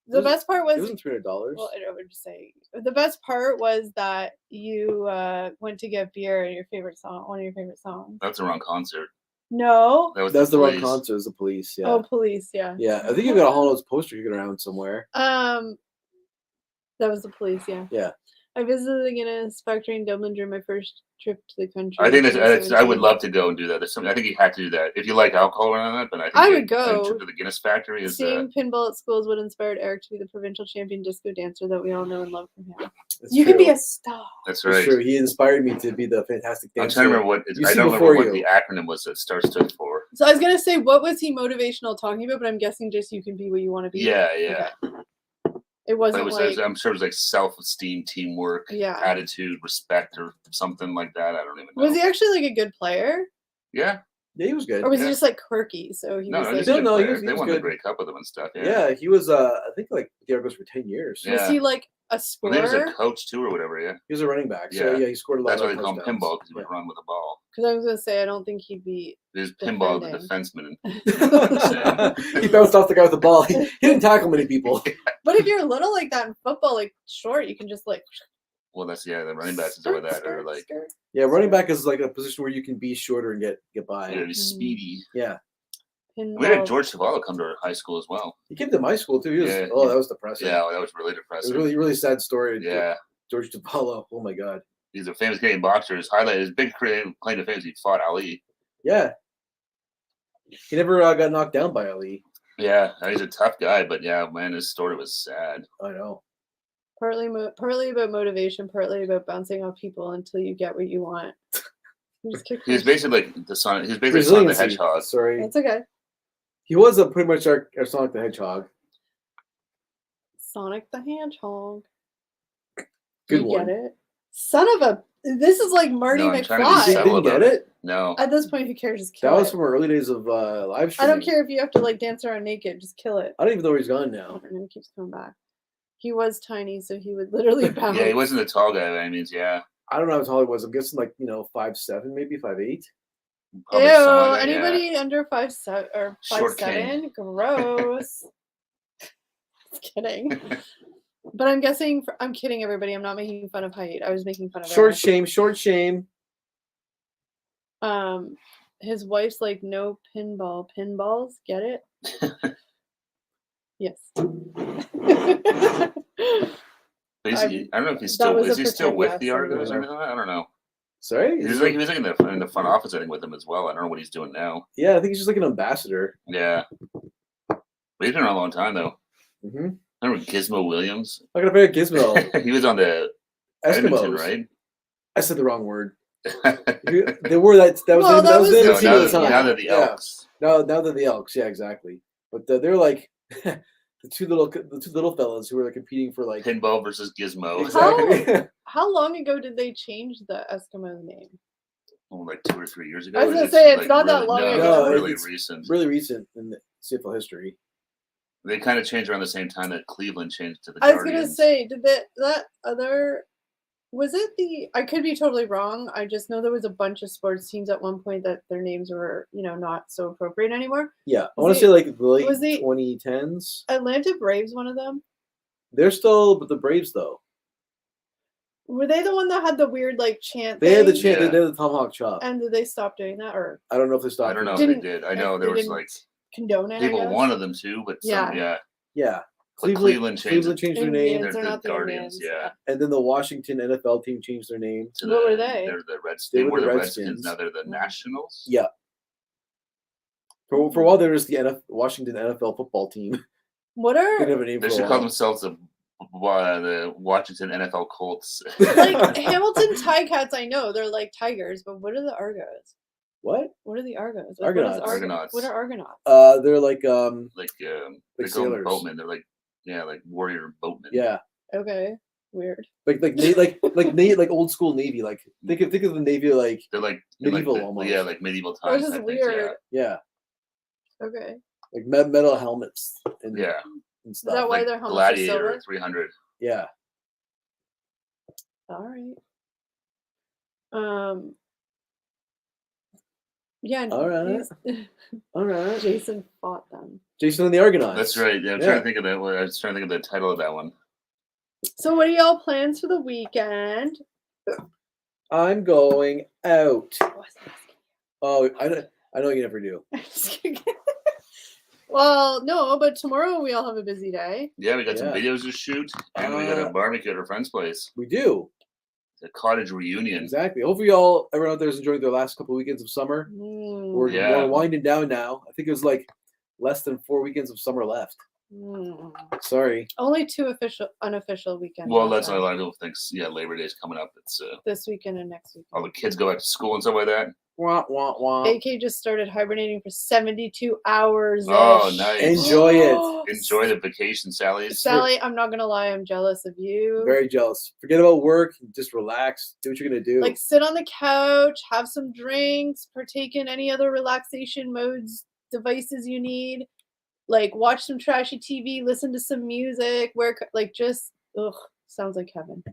S1: The best part
S3: It
S1: was,
S3: wasn't $300.
S1: well, I would just say, the best part was that you went to get beer and your favorite song, one of your favorite songs.
S2: That's the wrong concert.
S1: No.
S2: That was
S3: That's the wrong
S2: Police.
S3: concert. It was the police. Yeah.
S1: Oh, Police, yeah.
S3: Yeah. I think you've got a Hall Notes poster kicking around somewhere.
S1: That was the Police, yeah.
S3: Yeah.
S1: I visited the Guinness factory in Dublin during my first trip to the country.
S2: I think
S1: in
S2: that's I would
S1: 2017.
S2: love to go and do that. There's something, I think you have to do that if you like alcohol or that. But I think
S1: I would
S2: a
S1: go.
S2: trip to the Guinness factory is.
S1: Seeing pinball at schools would inspire Eric to be the provincial champion disco dancer that we all know and love from him.
S3: It's
S1: You can be
S3: true.
S1: a star.
S2: That's
S3: It's
S2: right.
S3: true. He inspired me to be the fantastic
S2: I'm
S3: dancer.
S2: trying to remember what
S3: You
S2: I
S3: see
S2: don't
S3: before
S2: remember what
S3: you.
S2: the acronym was that STAR stood for.
S1: So I was gonna say, what was he motivational talking about? But I'm guessing just you can be what you want to be.
S2: Yeah, yeah.
S1: Okay. It
S2: But
S1: wasn't
S2: it was,
S1: like
S2: I'm sure it was like self-esteem, teamwork,
S1: Yeah.
S2: attitude, respect, or something like that. I don't even know.
S1: was he actually like a good player,
S2: Yeah.
S3: Yeah, he was good.
S1: or was he
S2: Yeah.
S1: just like quirky? So he
S2: No,
S1: was
S2: no,
S1: like,
S2: he's a good
S3: No, he
S2: player.
S3: was- he
S2: They
S3: was
S2: won the
S3: good.
S2: Grey Cup with him and stuff. Yeah.
S3: Yeah, he was. I think like the Argos for 10 years.
S2: Yeah.
S1: was he like a
S2: Well, he was
S1: scorer?
S2: a coach too, or whatever. Yeah.
S3: He was a running back. So
S2: Yeah.
S3: yeah, he scored a lot
S2: That's why
S3: of
S2: they call him
S3: touchdowns.
S2: pinball because he would run with the ball.
S1: Because I was gonna say I don't think he'd be.
S2: There's pinball the
S1: Defending.
S2: defenseman.
S3: He bounced off the guy with the ball. He didn't tackle many people.
S1: But if you're little like that in football, like short, you can just like.
S2: Well, that's the running backs and stuff like that are like
S1: skirt.
S3: Yeah, running back is like a position where you can be shorter and get by.
S2: he's speedy.
S3: Yeah.
S2: We had
S1: pinball.
S2: George Zavala come to our high school as well.
S3: He came to my school too. He was,
S2: Yeah,
S3: that was depressing.
S2: Yeah, that was really
S3: It was
S2: depressing.
S3: really, really sad story.
S2: Yeah,
S3: George DePaulo. Oh my God.
S2: he's a famous Canadian boxer. His highlight, his big claim to fame is he fought Ali.
S3: Yeah. He never got knocked down by Ali.
S2: Yeah, he's a tough guy, but yeah, man, his story was sad.
S3: I know.
S1: Partly about motivation, partly about bouncing off people until you get what you want. You just kick
S2: He was
S1: them.
S2: basically like the Sonic. He was basically Sonic the
S3: Resiliency.
S2: Hedgehog.
S3: Sorry.
S1: That's okay.
S3: He was pretty much our Sonic the Hedgehog.
S1: Sonic the Hedgehog.
S3: Good
S1: You
S3: one.
S1: get it? Son of a. This is like Marty
S2: No, I'm trying to be
S1: McFly.
S3: You
S2: subtle
S3: didn't
S2: about
S3: get it?
S2: No,
S1: At this point, who cares? Just kill
S3: That was
S1: it.
S3: from our early days of live
S1: I
S3: streaming.
S1: don't care if you have to like dance around naked. Just kill it.
S3: I don't even know where he's gone
S1: I
S3: now.
S1: don't know. He keeps coming back. He was tiny, so he would literally bounce.
S2: yeah, he wasn't a tall guy. I mean, yeah,
S3: I don't know how tall he was. I'm guessing 5'7", maybe 5'8".
S2: probably
S1: Ew!
S2: something like that, yeah.
S1: Anybody under 5'7" or
S2: Short
S1: 5'7"? Gross. Just kidding. But I'm guessing. I'm kidding, everybody. I'm not making fun of height. I was making fun of
S3: Short
S1: Eric.
S3: shame. Short shame.
S1: His wife's like, no pinballs. Get it? Yes.
S2: But I don't know if he's
S1: that
S2: still
S1: was
S2: is
S1: a
S2: he still
S1: pretend
S2: with
S1: yes,
S2: the
S1: I
S2: Argos or
S3: don't
S2: anything like that? I don't know.
S3: Sorry.
S2: He was like in the front office, I think, with them as well. I don't know what he's doing now.
S3: Yeah, I think he's just like an ambassador.
S2: Yeah, but he's been around a long time though.
S3: Mm-hmm.
S2: Remember Gizmo Williams?
S3: Look at a very Gizmo.
S2: He was on the Edmonton,
S3: Eskimos.
S2: right?
S3: I said the wrong word.
S2: no,
S3: They were that. That was
S1: Well,
S3: that was
S1: that
S3: the
S1: was
S3: team
S1: the
S3: at the
S1: team,
S3: time.
S2: now they're the
S3: Yeah.
S2: Elks.
S3: Now they're the Elks. Yeah, exactly. But they're like the two little fellas who were like competing for like
S2: Pinball versus Gizmo.
S3: exactly.
S1: How long ago did they change the Eskimo name?
S2: Oh, like 2 or 3 years ago.
S1: I was
S2: Or
S1: gonna
S2: is
S1: say,
S2: it,
S1: it's not that long
S2: no,
S3: ago.
S2: it's really
S3: It's
S2: recent.
S3: really recent in the CFL history.
S2: They kind of changed around the same time that Cleveland changed to the
S1: I was gonna
S2: Guardians.
S1: say, did that other? Was it the? I could be totally wrong. I just know there was a bunch of sports teams at one point that their names were, not so appropriate anymore.
S3: Yeah, I
S1: Was
S3: want to
S1: it-
S3: say like the late
S1: was the-
S3: 2010s.
S1: Atlanta Braves, one of them.
S3: They're still, but the Braves though.
S1: Were they the one that had the weird like chant?
S3: They had the
S1: thing?
S3: chant.
S2: Yeah.
S3: They did the tomahawk chop.
S1: And did they stop doing that or
S3: I don't know if they stopped.
S2: I don't know if
S1: Didn't-
S2: they did. I know
S1: they
S2: there was
S1: didn't
S2: like
S1: condone it? I
S2: people
S1: guess?
S2: wanted them to, but some,
S1: Yeah.
S3: Yeah,
S2: But Cleveland changed it.
S3: changed their
S1: Indians,
S3: name,
S1: they're
S2: They're
S1: not
S2: the
S1: the
S2: Guardians,
S1: Indians,
S2: yeah.
S3: and then the Washington NFL team changed their name.
S2: To
S1: What
S2: the,
S1: were they?
S2: They're the Redskins.
S3: They
S2: They
S3: were
S2: were
S3: the
S2: the
S3: Redskins.
S2: Redskins. Now they're the Nationals.
S3: Yeah. For a while, there was the Washington NFL football team.
S1: What
S3: They
S1: are
S3: didn't have a name
S2: They
S3: for a
S2: should
S3: while.
S2: call themselves the Washington NFL Colts.
S1: like Hamilton Ticats? I know they're like tigers, but what are the Argos?
S3: What?
S1: What are the Argos?
S3: Argonauts.
S1: What is
S2: Argonauts.
S1: What are Argonauts?
S3: They're like
S2: like
S3: Like
S2: they call them
S3: sailors.
S2: boatmen. They're like like warrior boatmen.
S3: yeah,
S1: Okay, weird.
S3: like old school Navy. Like think of the Navy like
S2: They're like
S3: Medieval
S2: like
S3: almost.
S2: Yeah, like medieval
S1: That was
S2: times.
S1: just
S2: type things, yeah.
S1: weird.
S3: yeah,
S1: Okay,
S3: like metal helmets and
S2: Yeah,
S3: and
S1: is
S3: stuff.
S1: that why
S2: like
S1: their helmets are
S2: Gladiator
S1: silver?
S2: 300.
S3: Yeah,
S1: All right. Yeah.
S3: All right. all right.
S1: Jason fought them.
S3: Jason and the Argonauts.
S2: That's right. Yeah, I'm
S3: Yeah.
S2: trying to think of that. I was trying to think of the title of that one.
S1: So, what are y'all plans for the weekend?
S3: I'm going out.
S1: Oh, I was asking.
S3: Oh, I know you never do.
S1: I'm just kidding. Well, no, but tomorrow we all have a busy day.
S2: Yeah, we got some
S3: Yeah.
S2: videos to shoot, and we got a
S3: Uh,
S2: barbecue at our friend's place.
S3: We do.
S2: A cottage reunion.
S3: Exactly. Hopefully, everyone out there is enjoying their last couple weekends of summer. We're
S2: Yeah.
S3: winding down now. I think it was like less than 4 weekends of summer left. Sorry.
S1: Only 2 unofficial weekends.
S2: Well,
S1: left
S2: that's why
S1: then.
S2: a lot of people think. Yeah, Labor Day's coming up. It's
S1: This weekend and next weekend.
S2: all the kids go back to school and stuff like that.
S3: Wah, wah, wah.
S1: AK just started hibernating for 72 hours.
S2: Oh, nice.
S3: Enjoy it.
S2: Enjoy the vacation, Sally's.
S1: Sally, I'm not gonna lie, I'm jealous of you.
S3: Very jealous. Forget about work. Just relax. Do what you're gonna do.
S1: Like sit on the couch, have some drinks, partake in any other relaxation modes, devices you need. Like watch some trashy TV, listen to some music, sounds like heaven.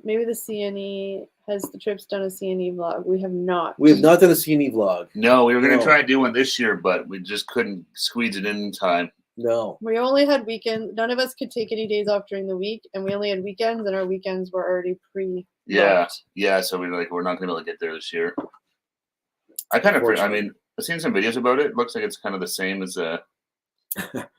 S1: Maybe the CNE has the trips done a CNE vlog. We have not.
S3: We have not done a CNE vlog.
S2: No, we were gonna
S3: No.
S2: try to do one this year, but we just couldn't squeeze it in time.
S3: No.
S1: We only had weekends. None of us could take any days off during the week, and we only had weekends, and our weekends were already
S2: Yeah, yeah. So we're not gonna be able to get there this year. I kind of, I mean, I've seen some videos about it. Looks like it's kind of the same as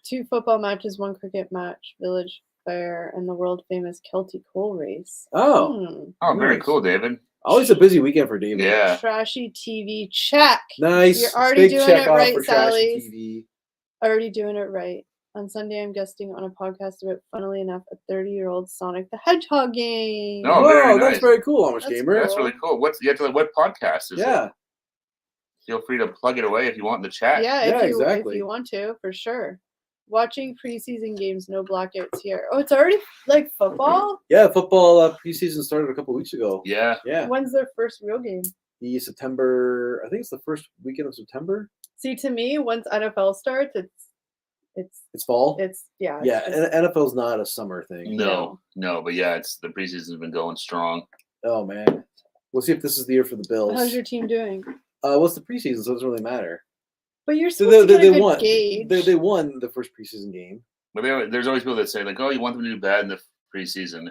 S1: 2 football matches, 1 cricket match, village fair, and the world famous Celtic coal race.
S3: Oh,
S2: Oh, very
S3: Nice.
S2: cool, David.
S3: always a busy weekend for David.
S2: Yeah.
S1: Trashy TV check.
S3: Nice.
S1: You're already
S3: Big
S1: doing
S3: check
S1: it
S3: off
S1: right,
S3: for Trashy
S1: Sally's.
S3: TV.
S1: Already doing it right. On Sunday, I'm guesting on a podcast about, funnily enough, a 30-year-old Sonic the Hedgehog game.
S2: Oh,
S3: Whoa,
S2: very
S3: that's
S2: nice.
S3: very cool, Amish
S1: That's
S3: Gamer.
S2: That's really cool. What podcast is it?
S3: Yeah.
S2: Feel free to plug it away if you want in the chat.
S1: Yeah,
S3: Yeah,
S1: if
S3: exactly.
S1: you want to, for sure. Watching preseason games, no blackouts here. Oh, it's already like football?
S3: Yeah, football preseason started a couple weeks ago.
S2: Yeah.
S3: Yeah.
S1: When's their first real game?
S3: The September, I think it's the first weekend of September.
S1: See, to me, once NFL starts,
S3: It's fall.
S1: yeah. it's
S3: Yeah,
S1: just-
S3: NFL's not a summer thing.
S2: No, but yeah, it's the preseason's been going strong.
S3: Oh man, we'll see if this is the year for the Bills.
S1: How's your team doing?
S3: What's the preseason? So it doesn't really matter.
S1: But you're
S3: So
S1: supposed to get a good
S3: won.
S1: gauge.
S3: They won the first preseason game.
S2: But there's always people that say like, "Oh, you want them to do bad in the preseason."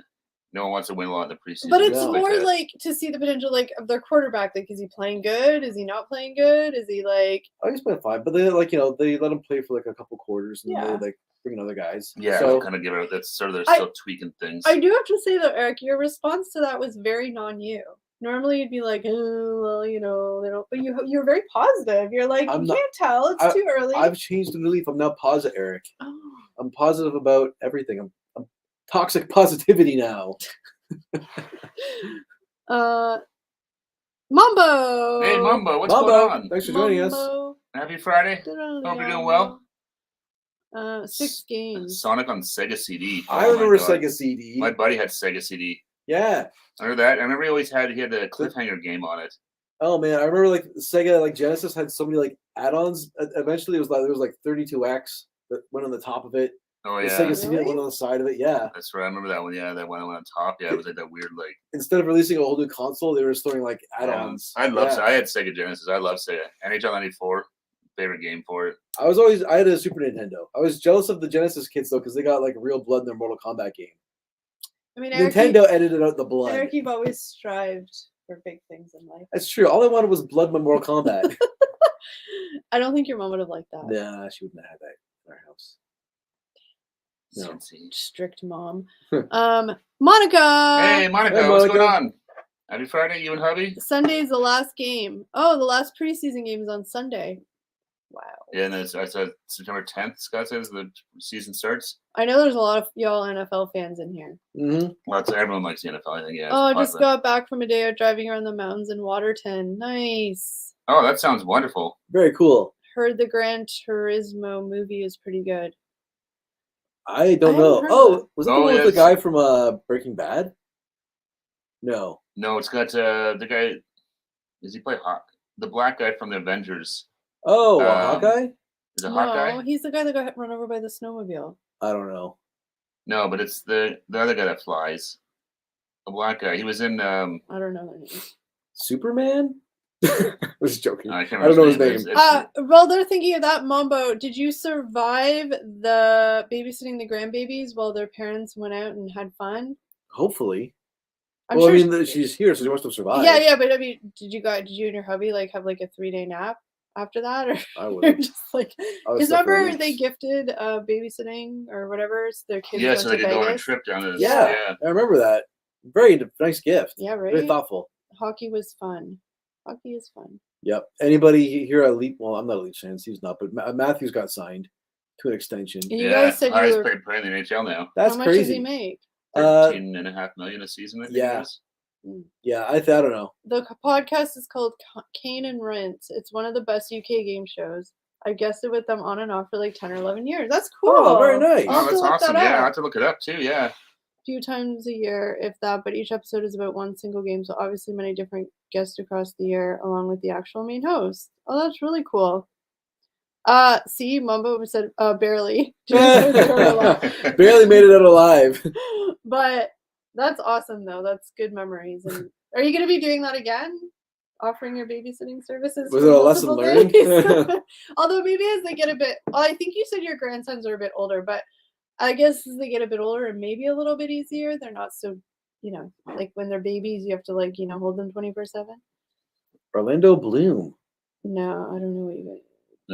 S2: No one wants to win a lot in the preseason.
S1: But it's
S3: Yeah.
S1: more
S2: that.
S1: like to see the potential, like, of their quarterback. Like, is he playing good? Is he not playing good? Is he like?
S3: Oh, he's playing fine, but they they let him play for like a couple quarters and
S1: Yeah.
S3: they like bring in other guys.
S2: Yeah,
S3: So
S2: kind of give it. That's sort of they're
S1: I-
S2: still tweaking things.
S1: I do have to say though, Eric, your response to that was very non-you. Normally, you'd be like, "Oh, well, they don't." But you're very positive. You're like,
S3: I'm
S1: you
S3: not-
S1: can't tell. It's too early.
S3: I've changed the new leaf. I'm now positive, Eric.
S1: Oh.
S3: I'm positive about everything. I'm toxic positivity now.
S1: Mambo.
S2: Hey, Mumbo, what's
S3: Mambo,
S2: going on?
S3: thanks for joining us.
S1: Mambo.
S2: Happy Friday. Hope you're doing well.
S1: 6 games.
S2: Sonic on Sega CD.
S3: I
S2: Oh my
S3: remember
S2: God.
S3: Sega CD.
S2: My buddy had Sega CD.
S3: Yeah.
S2: I remember that. I remember he always he had the cliffhanger game on it.
S3: Oh man, I remember like Sega, like Genesis had so many like add-ons. Eventually, it was like there was like 32X that went on the top of it.
S2: Oh
S3: The
S2: yeah,
S3: Sega CD that
S1: Really?
S3: went on the side of it. Yeah.
S2: that's right. I remember that one. Yeah, that one on top. Yeah, it was like that weird like
S3: Instead of releasing a whole new console, they were just throwing like add-ons.
S2: I love.
S3: Yeah.
S2: I had Sega Genesis. I love Sega. NHL '94, favorite game for it.
S3: I had a Super Nintendo. I was jealous of the Genesis kids though because they got like real blood in their Mortal Kombat game.
S1: I mean, Eric,
S3: Nintendo edited out the blood.
S1: Eric, you've always strived for big things in life.
S3: That's true. All I wanted was blood in my Mortal Kombat.
S1: I don't think your mom would have liked that.
S3: Nah, she wouldn't have had that in our house. No.
S2: Cincy.
S1: Strict mom. Monica.
S2: Hey, Monica,
S3: Hey,
S2: what's
S3: Monica.
S2: going on? Happy Friday, you and hubby.
S1: Sunday's the last game. Oh, the last preseason game is on Sunday. Wow.
S2: Yeah, and I said September 10th. Scott says the season starts.
S1: I know there's a lot of y'all NFL fans in here.
S3: Mm-hmm.
S2: Well, everyone likes the NFL. I think. Yeah. it's
S1: Oh, I just
S2: popular.
S1: got back from a day of driving around the mountains in Waterton. Nice.
S2: Oh, that sounds wonderful.
S3: Very cool.
S1: Heard the Gran Turismo movie is pretty good.
S3: I don't
S1: I
S3: know.
S1: haven't heard
S3: Oh, was that the
S2: Oh,
S3: one with
S2: yes.
S3: the guy from Breaking Bad? No.
S2: No, it's got the guy. Does he play Hawk? The black guy from the Avengers.
S3: Oh,
S2: Um,
S3: Hawkeye?
S2: Is it
S1: No,
S2: Hawkeye?
S1: he's the guy that got run over by the snowmobile.
S3: I don't know.
S2: No, but it's the other guy that flies. The black guy. He was in.
S1: I don't know their name.
S3: Superman? I was just joking.
S2: I can't
S3: I don't know his
S2: remember
S3: name.
S1: While they're thinking of that, Mambo, did you survive the babysitting the grandbabies while their parents went out and had fun?
S3: Hopefully.
S1: I'm
S3: well,
S1: sure
S3: I mean, she's here, so she wants to survive.
S1: Yeah, but I mean, did you and your hubby like have like a 3-day nap after that, or
S3: I
S1: you're
S3: would.
S1: just like?
S3: I was
S1: Because
S3: there for
S1: remember they
S3: weeks.
S1: gifted babysitting or whatever, so their kids
S2: Yeah,
S1: went
S2: so they
S1: to
S2: could go on a
S1: Vegas.
S2: trip down to.
S3: Yeah. I remember that. Very nice gift.
S1: Yeah, right.
S3: Very thoughtful.
S1: Hockey was fun. Hockey is fun.
S3: Yep. Anybody here at Leap? Well, I'm not a Leafs fan. He's not, but Matthews got signed to an extension.
S1: And you
S2: Yeah,
S1: guys said
S2: Harris
S1: you were.
S2: playing in the NHL now.
S3: That's
S1: How much
S3: crazy.
S1: does he make?
S3: Uh,
S2: 13.5 million a season. I think
S3: yeah.
S2: it is.
S3: Yeah, I don't know.
S1: The podcast is called Kane and Rent. It's one of the best UK game shows. I guested with them on and off for like 10 or 11 years. That's cool.
S3: Oh, very nice.
S1: I'll
S2: Oh,
S1: have to
S2: that's
S1: look
S2: awesome.
S1: that
S2: Yeah, I
S1: up.
S2: have to look it up too. Yeah.
S1: A few times a year, if that, but each episode is about one single game, so obviously many different guests across the year, along with the actual main host. Oh, that's really cool. See, Mumbo said barely.
S3: Barely made it out alive.
S1: But that's awesome, though. That's good memories. And are you going to be doing that again? Offering your babysitting services?
S3: Was
S1: for
S3: it a lesson
S1: multiple
S3: learned?
S1: days? Although maybe as they get a bit, well, I think you said your grandsons are a bit older, but I guess as they get a bit older and maybe a little bit easier, they're not so, like when they're babies, you have to hold them 24/7.
S3: Orlando Bloom.
S1: No, I don't know what you got.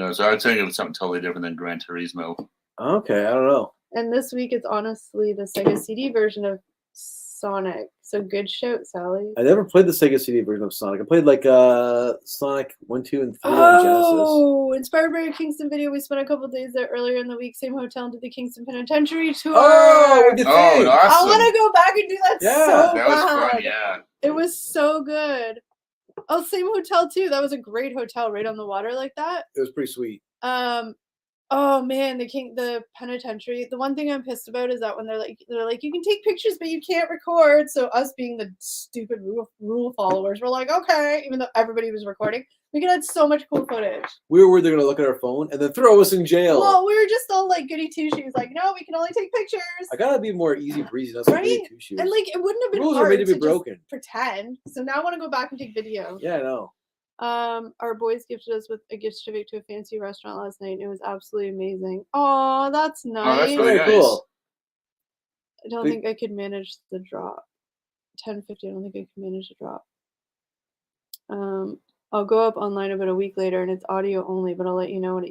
S2: No, so I was thinking of something totally different than Gran Turismo.
S3: Okay, I don't know.
S1: And this week it's honestly the Sega CD version of Sonic. So good shout, Sally.
S3: I never played the Sega CD version of Sonic. I played like Sonic 1, 2, and 3 on Genesis.
S1: Oh, inspired by your Kingston video, we spent a couple days there earlier in the week. Same hotel and did the Kingston Penitentiary tour.
S3: Oh, what do you
S2: Oh,
S3: think?
S2: awesome.
S1: I want to go back and do that
S3: Yeah,
S1: so
S2: That was
S1: bad.
S2: fun, yeah.
S1: It was so good. Oh, same hotel too. That was a great hotel right on the water like that.
S3: It was pretty sweet.
S1: Oh man, the penitentiary. The one thing I'm pissed about is that when they're like you can take pictures but you can't record. So us being the stupid rule followers, we're like, okay, even though everybody was recording, we could have so much cool footage.
S3: We were worried they're gonna look at our phone and then throw us in jail.
S1: Well, we were just all like goody two shoes, like, no, we can only take pictures.
S3: I gotta be more easy breezy. That's right?
S1: Right?
S3: Two shoes.
S1: And like it wouldn't have been
S3: Rules are
S1: hard
S3: made to be
S1: just
S3: broken.
S1: pretend. So now I want to go back and take video.
S3: Yeah, I know.
S1: Our boys gifted us with a gift certificate to a fancy restaurant last night. It was absolutely amazing. Oh, that's nice.
S2: Oh, that's really
S3: Very
S2: nice.
S3: cool.
S1: I don't
S3: Big-
S1: think I could manage the drop. 10:50. I don't think I could manage the drop. I'll go up online about a week later, and it's audio only. But I'll let you know when.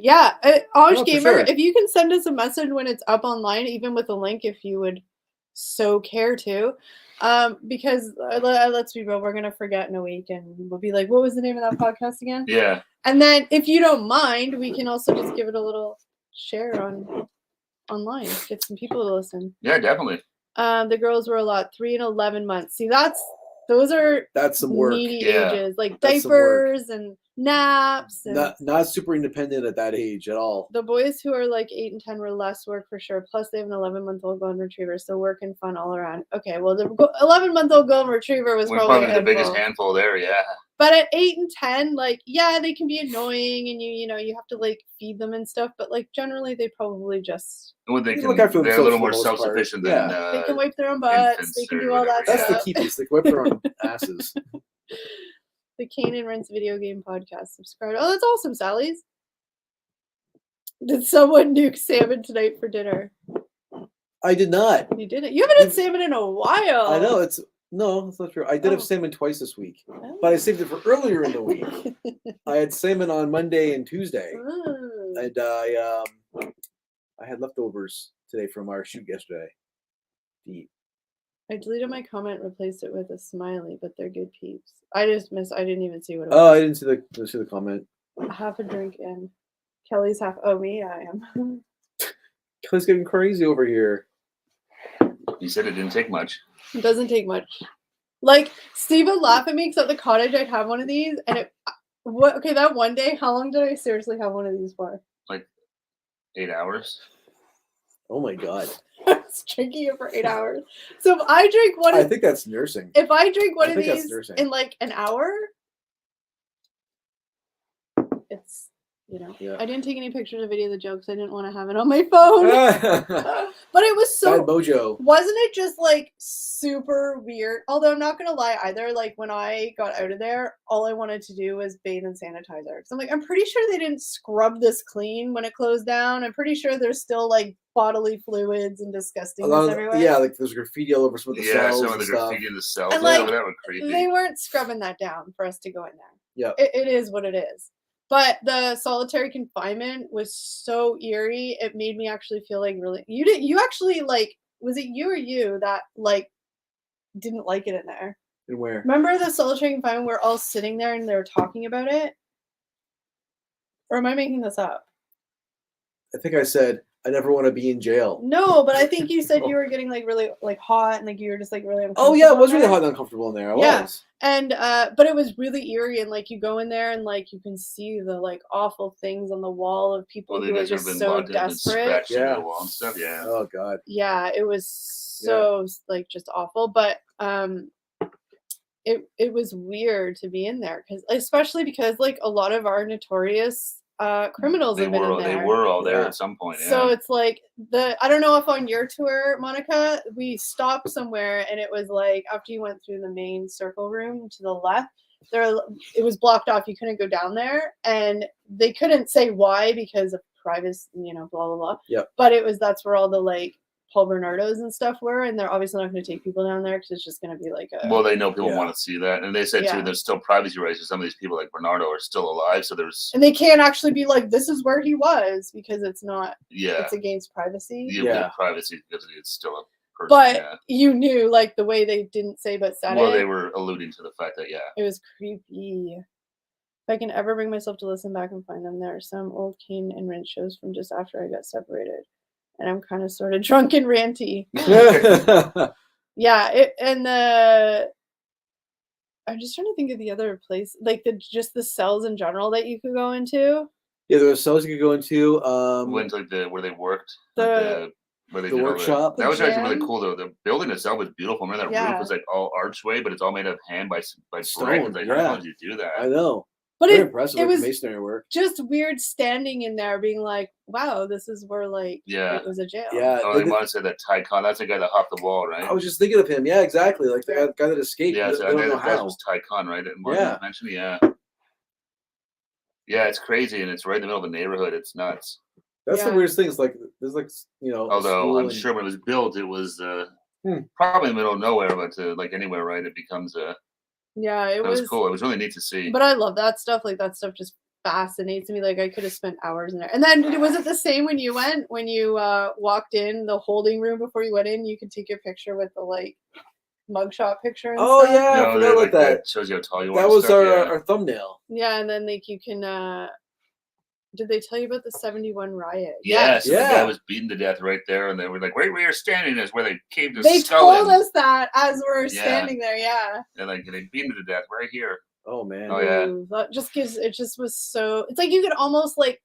S1: Osh
S3: for
S1: Gamer,
S3: sure.
S1: if you can send us a message when it's up online, even with a link, if you would so care to. Because let's be real, we're gonna forget in a week, and we'll be like, "What was the name of that podcast again?"
S2: Yeah.
S1: And then, if you don't mind, we can also just give it a little share online, get some people to listen.
S2: Yeah, definitely.
S1: The girls were a lot, 3 and 11 months. See, those are
S3: That's some work.
S1: needy
S2: Yeah.
S1: ages, like
S3: That's some work.
S1: diapers and naps. And
S3: Not super independent at that age at all.
S1: the boys who are like 8 and 10 were less work for sure. Plus, they have an 11-month-old golden retriever, so work and fun all around. Okay, well, the 11-month-old golden retriever was
S2: We're
S1: probably
S2: probably the biggest
S1: handful.
S2: handful there, yeah.
S1: But at 8 and 10, like, yeah, they can be annoying, and you have to like feed them and stuff. But like generally, they probably just
S2: Well, they
S3: They
S2: can,
S3: look after
S2: they're a little
S3: themselves
S2: more
S3: for the most part.
S2: self-sufficient
S3: Yeah.
S2: than
S1: they can wipe their own butts.
S2: infants
S1: They can
S2: or
S1: do all that
S2: whatever,
S3: That's
S1: stuff.
S3: the key piece. They wipe their own asses.
S1: The Kane and Rents video game podcast. Subscribe. Oh, that's awesome, Sally's. Did someone nuke salmon tonight for dinner?
S3: I did not.
S1: You didn't. You haven't had salmon in a while.
S3: I know it's that's not true. I did have
S1: Oh.
S3: salmon twice this week,
S1: Oh.
S3: but I saved it for earlier in the week. I had salmon on Monday and Tuesday,
S1: Oh.
S3: and I had leftovers today from our shoot yesterday. to eat.
S1: I deleted my comment, replaced it with a smiley, but they're good peeps. I didn't even see what it
S3: Oh, I
S1: was.
S3: didn't see the comment.
S1: Half a drink in. Kelly's half. Oh, me? I am.
S3: Kelly's getting crazy over here.
S2: You said it didn't take much.
S1: It doesn't take much. Like, Steve would laugh at me because at the cottage I'd have one of these, and that one day, how long did I seriously have one of these for?
S2: 8 hours.
S3: Oh my god!
S1: I was drinking it for 8 hours. So if I drink one
S3: I
S1: of
S3: think that's nursing.
S1: if I drink one
S3: I
S1: of
S3: think that's
S1: these
S3: nursing.
S1: in like an hour, it's
S3: Yeah.
S1: I didn't take any pictures or video of the jokes. I didn't want to have it on my phone. But it was
S3: Bad
S1: so
S3: mojo.
S1: wasn't it just like super weird? Although I'm not gonna lie either, like when I got out of there, all I wanted to do was bathe in sanitizer. So I'm like, I'm pretty sure they didn't scrub this clean when it closed down. I'm pretty sure there's still like bodily fluids and
S3: A
S1: disgustingness
S3: lot of,
S1: everywhere.
S3: yeah, like there's graffiti all over some of the
S2: Yeah,
S3: cells
S2: some of
S3: and
S2: the
S3: stuff.
S2: graffiti in the cells.
S1: And,
S2: Yeah,
S1: like,
S2: that was creepy.
S1: They weren't scrubbing that down for us to go in there.
S3: Yeah.
S1: It is what it is. But the solitary confinement was so eerie. It made me actually feel like really. You actually like. Was it you or you that like didn't like it in there?
S3: And where?
S1: Remember the solitary confinement? We're all sitting there and they were talking about it. Or am I making this up?
S3: I think I said I never want to be in jail.
S1: No, but I think you said you were getting like really like hot and like you were just like really uncomfortable.
S3: Oh yeah, it was
S1: in
S3: really
S1: there.
S3: hot and uncomfortable in there. I
S1: Yeah.
S3: was.
S1: And but it was really eerie and like you go in there and like you can see the like awful things on the wall of people
S2: Well, they
S1: who are
S2: guys have
S1: just
S2: been
S1: so
S2: locked in and
S1: desperate.
S2: scratched into
S3: Yeah.
S2: the wall and stuff. Yeah.
S3: Oh god.
S1: Yeah, it was so like just awful. But it was weird to be in there especially because like a lot of our notorious criminals
S2: They
S1: have been in there.
S2: were all there
S3: Yeah.
S2: at some point. Yeah.
S1: So it's like I don't know if on your tour, Monica, we stopped somewhere and it was like after you went through the main circle room to the left, it was blocked off. You couldn't go down there, and they couldn't say why because of privacy, blah blah blah.
S3: Yep.
S1: But that's where all the like Paul Bernardo's and stuff were, and they're obviously not going to take people down there because it's just going to be like a.
S2: Well, they know people
S3: Yeah.
S2: want to see that, and they said
S1: Yeah.
S2: too, there's still privacy rights. So some of these people, like Bernardo, are still alive. So there's
S1: And they can't actually be like, this is where he was because it's not.
S2: yeah,
S1: It's against privacy.
S2: yeah, privacy because it's still a person.
S1: But
S2: yeah.
S1: you knew, like the way they didn't say but said
S2: Well,
S1: it.
S2: they were alluding to the fact that
S1: It was creepy. If I can ever bring myself to listen back and find them, there are some old Kane and Rent shows from just after I got separated, and I'm kind of sort of drunk and ranty. Yeah, I'm just trying to think of the other place, like just the cells in general that you could go into.
S3: Yeah, there were cells you could go into.
S2: went to like where they worked,
S1: The-
S2: where they
S3: the
S2: did all
S3: workshop?
S2: That was actually really
S1: gym?
S2: cool though. The building itself was beautiful. Remember that
S1: Yeah.
S2: roof was like all archway, but it's all made of hand by brick.
S3: Stone,
S2: It's like, how the
S3: yeah.
S2: hell did you do that?
S3: I know.
S1: But
S3: Very
S1: it
S3: impressive,
S1: it
S3: like
S1: was
S3: the masonry work.
S1: just weird standing in there, being like, "Wow, this is where like
S2: Yeah.
S1: it was a jail."
S3: Yeah,
S2: Oh, they want to say that Ty Khan. That's the guy that hopped the wall, right?
S3: I was just thinking of him. Yeah, exactly. Like the guy that escaped.
S2: Yeah,
S3: They
S2: so
S3: don't know
S2: that
S3: how.
S2: was Ty Khan, right? That Martin
S3: Yeah.
S2: mentioned. Yeah. Yeah, it's crazy, and it's right in the middle of a neighborhood. It's nuts.
S3: That's the
S1: Yeah.
S3: weirdest thing. It's like there's like a
S2: Although
S3: school
S2: I'm
S3: and-
S2: sure when it was built, it was
S3: Hmm.
S2: probably in the middle of nowhere, but like anywhere, right? It becomes
S1: Yeah, it
S2: that was cool. It was really neat to see.
S1: But I love that stuff. Like that stuff just fascinates me. Like I could have spent hours in there. And then was it the same when you went? When you walked in the holding room before you went in, you could take your picture with the like mugshot picture and
S3: Oh
S1: stuff.
S3: yeah, I
S2: No,
S3: forgot
S2: they,
S3: about
S2: like,
S3: that.
S2: shows you how tall you are.
S3: That
S2: and
S3: was
S2: stuff, yeah.
S3: our thumbnail.
S1: Yeah, and then like you can did they tell you about the 71 riot?
S2: Yes,
S3: Yeah.
S2: the guy was beaten to death right there, and they were like, "Right where you're standing is where they caved his
S1: They
S2: skull
S1: told
S2: in."
S1: us that as we were
S2: Yeah.
S1: standing there, yeah.
S2: And like they beat him to death right here.
S3: Oh man.
S2: Oh, yeah.
S1: Ooh, that just gives it just was so it's like you could almost like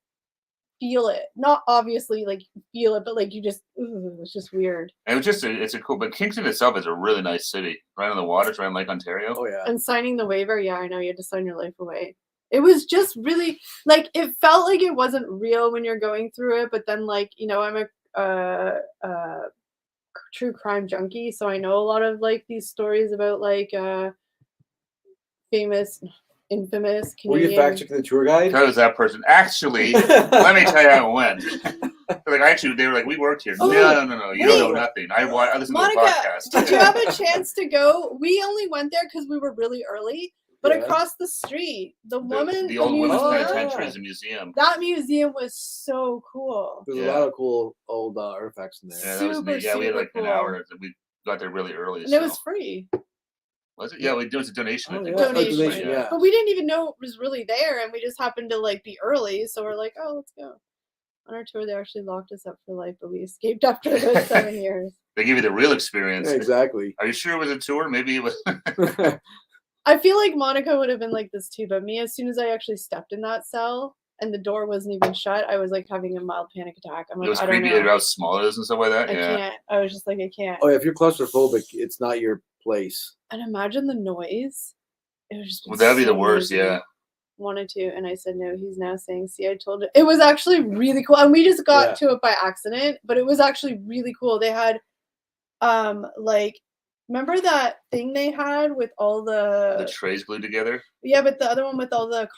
S1: feel it. Not obviously like feel it, but like you just it's just weird.
S2: And it was just it's a cool. But Kingston itself is a really nice city, right on the water, it's right on Lake Ontario.
S3: Oh yeah.
S1: And signing the waiver, yeah, I know you had to sign your life away. It was just really like it felt like it wasn't real when you're going through it, but then like I'm a true crime junkie, so I know a lot of like these stories about like famous, infamous
S3: Were you
S1: Canadian.
S3: fact checking the tour guide?
S2: How was that person? Actually, let me tell you how it went. Like actually, they were like, "We worked here."
S1: Oh,
S2: No. You don't know
S1: wait.
S2: nothing. I listened to
S1: Monica,
S2: a podcast.
S1: did you have a chance to go? We only went there because we were really early, but
S3: Yeah.
S1: across the street, the woman,
S2: the old women's
S3: museum.
S2: penitentiary is a museum.
S1: that museum was so cool.
S3: There's
S2: Yeah.
S3: a lot of cool old artifacts in there.
S2: Yeah, that was
S1: Super,
S2: neat. Yeah, we had
S1: super
S2: like an
S1: cool.
S2: hour. We got there really early.
S1: And it was free.
S2: Was it? Yeah, it was a donation. I
S3: Oh,
S2: think.
S3: yeah.
S1: Donation.
S3: Donation, yeah.
S1: But we didn't even know it was really there, and we just happened to like be early, so we're like, oh, let's go. On our tour, they actually locked us up for life, but we escaped after about 7 years.
S2: They give you the real experience.
S3: Yeah, exactly.
S2: Are you sure it was a tour? Maybe it was.
S1: I feel like Monica would have been like this too, but me, as soon as I actually stepped in that cell and the door wasn't even shut, I was like having a mild panic attack. I'm like,
S2: It was
S1: I don't
S2: creepy
S1: know.
S2: how small it is and stuff like that.
S1: I
S2: Yeah.
S1: can't. I was just like, I can't.
S3: Oh yeah, if you're claustrophobic, it's not your place.
S1: And imagine the noise. It was just.
S2: Well, that'd be the
S1: so
S2: worst.
S1: noisy.
S2: Yeah.
S1: Wanted to, and I said no. He's now saying, "See, I told you." It was actually really cool, and we just got
S3: Yeah.
S1: to it by accident, but it was actually really cool. They had, like, remember that thing they had with all
S2: The trays glued together.
S1: yeah, but the other one with all the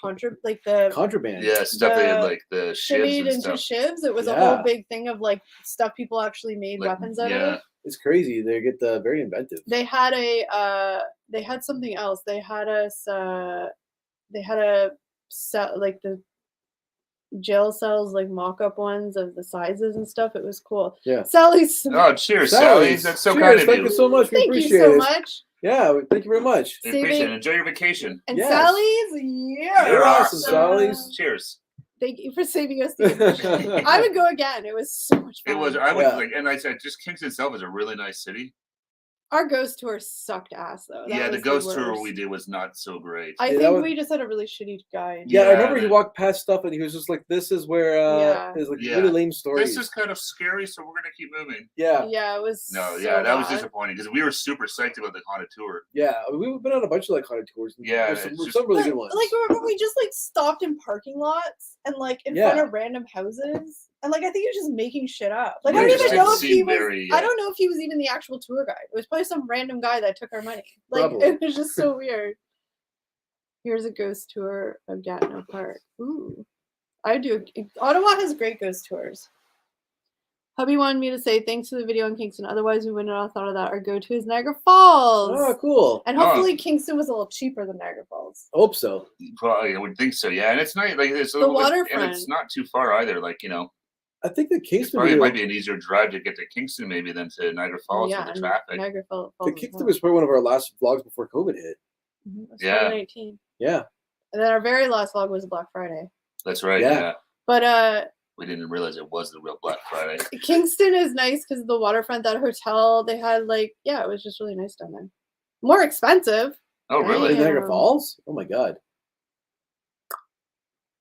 S1: like the
S3: Contraband.
S2: Yeah, stuff they had
S1: The
S2: like the
S1: shimmied
S2: shivs and
S1: into
S2: stuff.
S1: shivs. It was a
S3: Yeah.
S1: whole big thing of like stuff people actually made
S2: Like,
S1: weapons out
S2: yeah.
S1: of.
S3: It's crazy. They get very inventive.
S1: They had they had something else. They had us they had a set like the jail cells, like mock-up ones of the sizes and stuff. It was cool.
S3: Yeah.
S1: Sally's
S2: Oh, cheers, Sally. That's so
S3: Cheers,
S2: kind of
S3: thank
S2: you.
S3: you so much. We
S1: thank you
S3: appreciate
S1: so
S3: it.
S1: much.
S3: Yeah, thank you very much.
S2: We appreciate
S1: Saving-
S2: it. Enjoy your vacation.
S1: And
S3: Yes.
S1: Sally's, yeah.
S3: You're
S2: awesome,
S3: Sally's.
S2: Cheers.
S1: Thank you for saving us the admission. I would go again. It was so much fun.
S2: It was. I would
S3: Yeah.
S2: like, and I said, just Kingston itself is a really nice city.
S1: Our ghost tour sucked ass though. That
S2: Yeah, the
S1: was
S2: ghost tour
S1: worst.
S2: we did was not so great.
S1: I
S3: Yeah, that
S1: think
S3: was-
S1: we just had a really shitty guide.
S3: Yeah, I
S2: Yeah,
S3: remember he
S2: the-
S3: walked past stuff and he was just like, "This is where
S1: Yeah.
S3: there's like
S2: Yeah.
S3: really lame stories."
S2: This is kind of scary, so we're gonna keep moving.
S3: Yeah,
S1: Yeah, it was.
S2: No,
S1: so
S2: yeah, that was
S1: bad.
S2: disappointing because we were super psyched about the haunted tour.
S3: yeah. We've been on a bunch of like haunted tours. and
S2: Yeah,
S3: there's
S2: it's
S3: some,
S2: just-
S3: some really
S1: But,
S3: good ones.
S1: like, remember we just like stopped in parking lots and like in front
S3: Yeah.
S1: of random houses, and like I think he was just making shit up. Like
S2: Yeah,
S1: I
S2: it
S1: don't
S2: just
S1: even know
S2: didn't
S1: if he
S2: seem
S1: was.
S2: very,
S1: I don't know if he was even the actual tour guide. It was probably some random guy that took our money. Like
S3: Probably.
S1: it was just so weird. Here's a ghost tour of Gatineau Park. Ooh, I do. Ottawa has great ghost tours. Hubby wanted me to say thanks for the video in Kingston. Otherwise, we wouldn't have thought of that. Our go-to is Niagara Falls.
S3: Oh, cool.
S1: And hopefully Kingston was a little cheaper than Niagara Falls.
S3: Hope so.
S2: Probably, I would think so. Yeah, and it's nice. Like it's a
S1: The
S2: little, and
S1: waterfront.
S2: it's not too far either. Like
S3: I think the Kingston
S2: probably
S3: video,
S2: might be an easier drive to get to Kingston maybe than to Niagara Falls
S1: yeah,
S2: with the traffic.
S1: Niagara Falls.
S3: the Kingston was probably one of our last vlogs before COVID hit.
S2: Yeah.
S1: 2019.
S3: Yeah.
S1: And then our very last vlog was Black Friday.
S2: That's right.
S3: Yeah.
S2: Yeah.
S1: But
S2: We didn't realize it was the real Black Friday.
S1: Kingston is nice because the waterfront, that hotel, they had like, yeah, it was just really nice down there. More expensive.
S2: Oh, really?
S3: In Niagara
S1: Damn.
S3: Falls? Oh my god.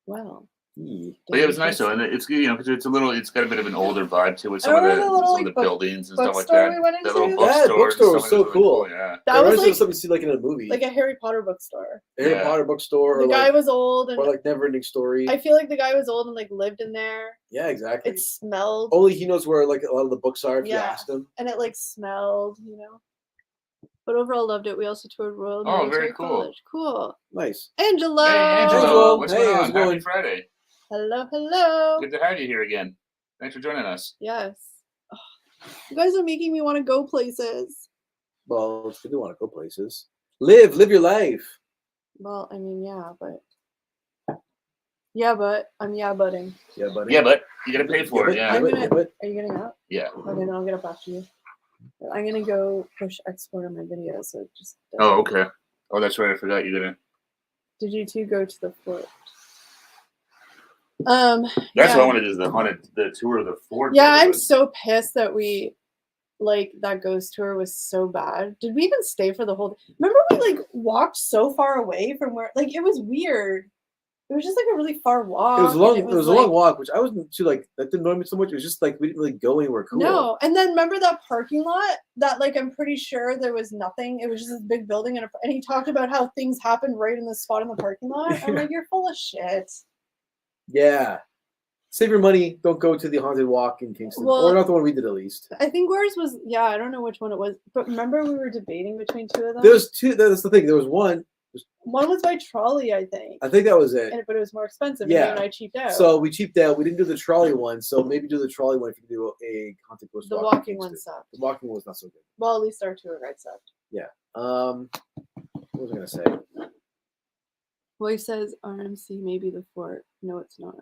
S1: Well.
S3: Eee.
S2: But yeah, it was nice though, and it's because it's a little, it's got a bit of an older vibe to it. Some
S1: I
S2: of the
S1: remember the little,
S2: some of
S1: like,
S2: the buildings and stuff like
S1: bookstore
S2: that.
S1: we went
S2: That little
S1: into?
S3: Yeah, the
S2: bookstore.
S3: bookstore was
S2: and
S3: so
S2: stuff really
S3: cool.
S2: Yeah.
S1: That was like,
S3: something you see like in a movie.
S1: like a Harry Potter bookstore.
S3: Harry
S2: Yeah.
S3: Potter bookstore,
S1: The
S3: or
S1: guy
S3: like,
S1: was old, and
S3: or like Never Ending Story.
S1: I feel like the guy was old and like lived in there.
S3: Yeah, exactly.
S1: It smelled,
S3: Only he knows where like a lot of the books are if you
S1: Yeah.
S3: asked him.
S1: and it like smelled, But overall, loved it. We also toured Royal
S2: Oh, very
S1: Military
S2: cool.
S1: College. Cool.
S3: Nice.
S1: Angela.
S2: Hey, Angelo,
S3: Angelo.
S2: what's
S3: Hey,
S2: going
S3: how's
S2: on?
S3: it going?
S2: Happy Friday.
S1: Hello, hello.
S2: Good to have you here again. Thanks for joining us.
S1: Yes. Oh, you guys are making me want to go places.
S3: Well, if you do want to go places, live your life.
S1: Well, I mean, yeah, but I'm butting.
S3: Yeah, buddy.
S2: Yeah, but you gotta pay for it.
S3: Yeah,
S2: Yeah.
S3: but- yeah, but-
S1: Are you getting up?
S2: Yeah.
S1: Okay, then I'll get up after you. I'm gonna go push export on my video, so it just.
S2: Oh, okay. Oh, that's right. I forgot you gonna.
S1: Did you two go to the fort?
S2: That's
S1: yeah.
S2: what I wanted. Is the tour of the fort.
S1: Yeah,
S2: there,
S1: I'm
S2: but-
S1: so pissed that that ghost tour was so bad. Did we even stay for the whole? Remember we like walked so far away from where it was weird. It was just like a really far walk.
S3: It was long.
S1: and
S3: It was a long walk, which I wasn't too like. That didn't annoy me so much. It was just like we didn't really go anywhere cool.
S1: No, and then remember that parking lot that like I'm pretty sure there was nothing. It was just this big building, and he talked about how things happened right in the spot in the parking lot. I'm like, you're full of shit.
S3: Yeah. Save your money. Don't go to the haunted walk in Kingston,
S1: Well-
S3: or not the one we did at least.
S1: I think ours was I don't know which one it was, but remember we were debating between two of them.
S3: There was two. That's the thing. There was one.
S1: One was by trolley, I think,
S3: I think that was it.
S1: but it was more expensive.
S3: Yeah.
S1: and you and I cheaped out.
S3: So we cheaped out. We didn't do the trolley one. So maybe do the trolley one if you can do a haunted ghost
S1: the
S3: walk in
S1: walking one
S3: Kingston.
S1: sucked.
S3: The walking one was not so good.
S1: Well, at least our tour guide sucked.
S3: What was I gonna say?
S1: Well, he says RMC may be the fort. No, it's not.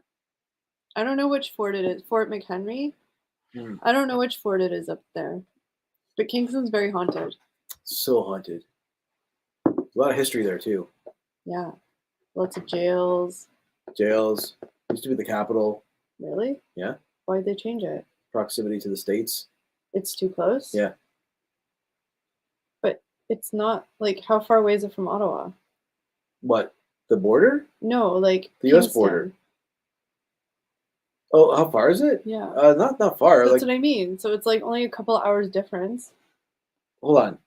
S1: I don't know which fort it is. Fort McHenry?
S3: Hmm.
S1: I don't know which fort it is up there. But Kingston's very haunted.
S3: So haunted. A lot of history there too.
S1: Yeah. Lots of jails.
S3: Jails used to be the capital.
S1: Really?
S3: Yeah.
S1: Why'd they change it?
S3: Proximity to the states.
S1: It's too close?
S3: Yeah.
S1: But it's not, like, how far away is it from Ottawa?
S3: What? The border?
S1: No, like
S3: The US
S1: Kingston.
S3: border. Oh, how far is it?
S1: Yeah.
S3: Not far.
S1: That's
S3: Like,
S1: what I mean. So it's like only a couple hours difference.
S3: hold on.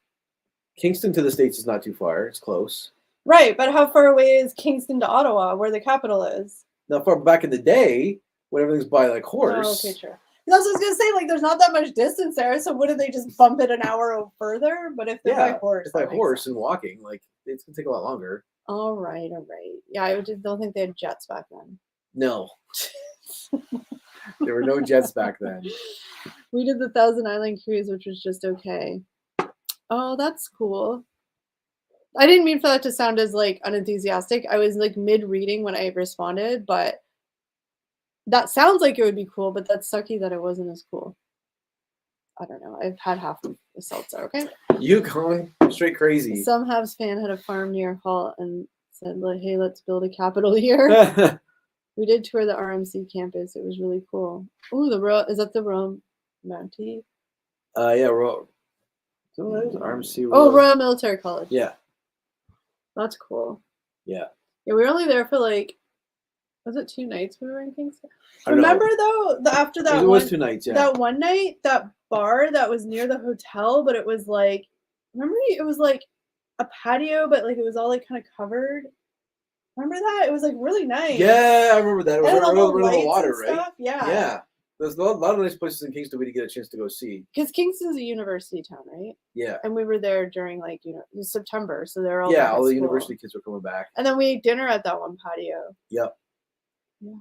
S3: Kingston to the states is not too far. It's close.
S1: Right, but how far away is Kingston to Ottawa, where the capital is?
S3: Not far back in the day when everything's by like horse.
S1: Oh, okay, sure. That's what I was gonna say. Like, there's not that much distance there, so wouldn't they just bump it an hour further? But if they're by horse,
S3: If by
S1: that makes
S3: horse
S1: sense.
S3: and walking, like it's gonna take a lot longer.
S1: All right. Yeah, I just don't think they had jets back then.
S3: No. There were no jets back then.
S1: We did the Thousand Island cruise, which was just okay. Oh, that's cool. I didn't mean for that to sound as like unenthusiastic. I was like mid reading when I responded, but that sounds like it would be cool, but that's sucky that it wasn't as cool. I don't know. I've had half of the seltzer, okay?
S3: Yukon, straight crazy.
S1: Some Habs fan had a farm near Hull and said, like, hey, let's build a capital here. We did tour the RMC campus. It was really cool. Ooh, is that the Royal Mountie?
S3: Yeah, Royal. So that is RMC.
S1: Oh, Royal Military College.
S3: Yeah.
S1: That's cool.
S3: Yeah.
S1: Yeah, we were only there for like, was it 2 nights we were in Kingston?
S3: I don't know.
S1: Remember though, after that
S3: It was
S1: one,
S3: 2 nights, yeah.
S1: that one night, that bar that was near the hotel, but it was like, remember it was like a patio, but like it was all like kind of covered. Remember that? It was like really nice.
S3: Yeah, I remember that. It was
S1: And all
S3: right
S1: the
S3: over the
S1: lights
S3: water,
S1: and
S3: right?
S1: stuff. Yeah.
S3: Yeah. There's a lot of nice places in Kingston we didn't get a chance to go see.
S1: Because Kingston's a university town, right?
S3: Yeah.
S1: And we were there during like, it was September, so they're all
S3: Yeah,
S1: back at
S3: all the
S1: school.
S3: university kids were coming back.
S1: And then we ate dinner at that one patio.
S3: Yep.
S1: Yeah.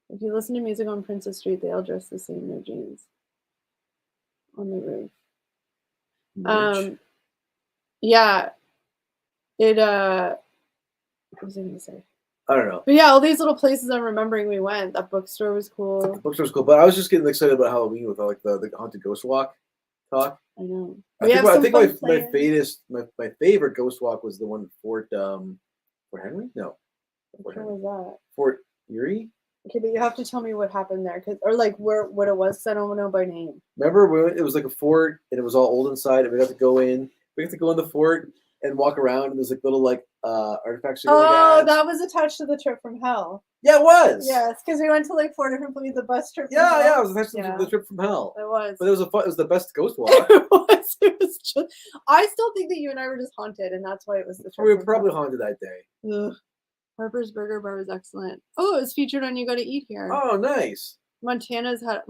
S1: If you listen to music on Princess Street, they all dress the same in their jeans on the roof.
S3: Merch.
S1: Yeah. What was I gonna say?
S3: I don't know.
S1: But yeah, all these little places I'm remembering we went. That bookstore was cool.
S3: Bookstore's cool, but I was just getting excited about Halloween with like the haunted ghost walk talk.
S1: I know.
S3: I
S1: We have some
S3: think
S1: fun
S3: my
S1: plans.
S3: favorite ghost walk was the one in Fort Henry? No.
S1: Which one was that?
S3: Fort Erie?
S1: Okay, but you have to tell me what happened there, or like what it was, 'cause I don't know by name.
S3: Remember when it was like a fort and it was all old inside and we got to go in. We got to go in the fort and walk around and there's like little like artifacts. to go
S1: Oh,
S3: like
S1: that was attached to the trip from hell.
S3: Yeah, it was.
S1: Yes, because we went to like 4 different places. The bus trip. From
S3: Yeah,
S1: hell.
S3: yeah, it was attached
S1: Yeah.
S3: to the trip from hell.
S1: It was.
S3: But it was it was the best ghost walk.
S1: It was. It was just. I still think that you and I were just haunted, and that's why it was the trip.
S3: We were
S1: from
S3: probably
S1: hell.
S3: haunted that day.
S1: Ugh. Harper's Burger Bar was excellent. Oh, it was featured on You Gotta Eat Here.
S3: Oh, nice.
S1: Montana's had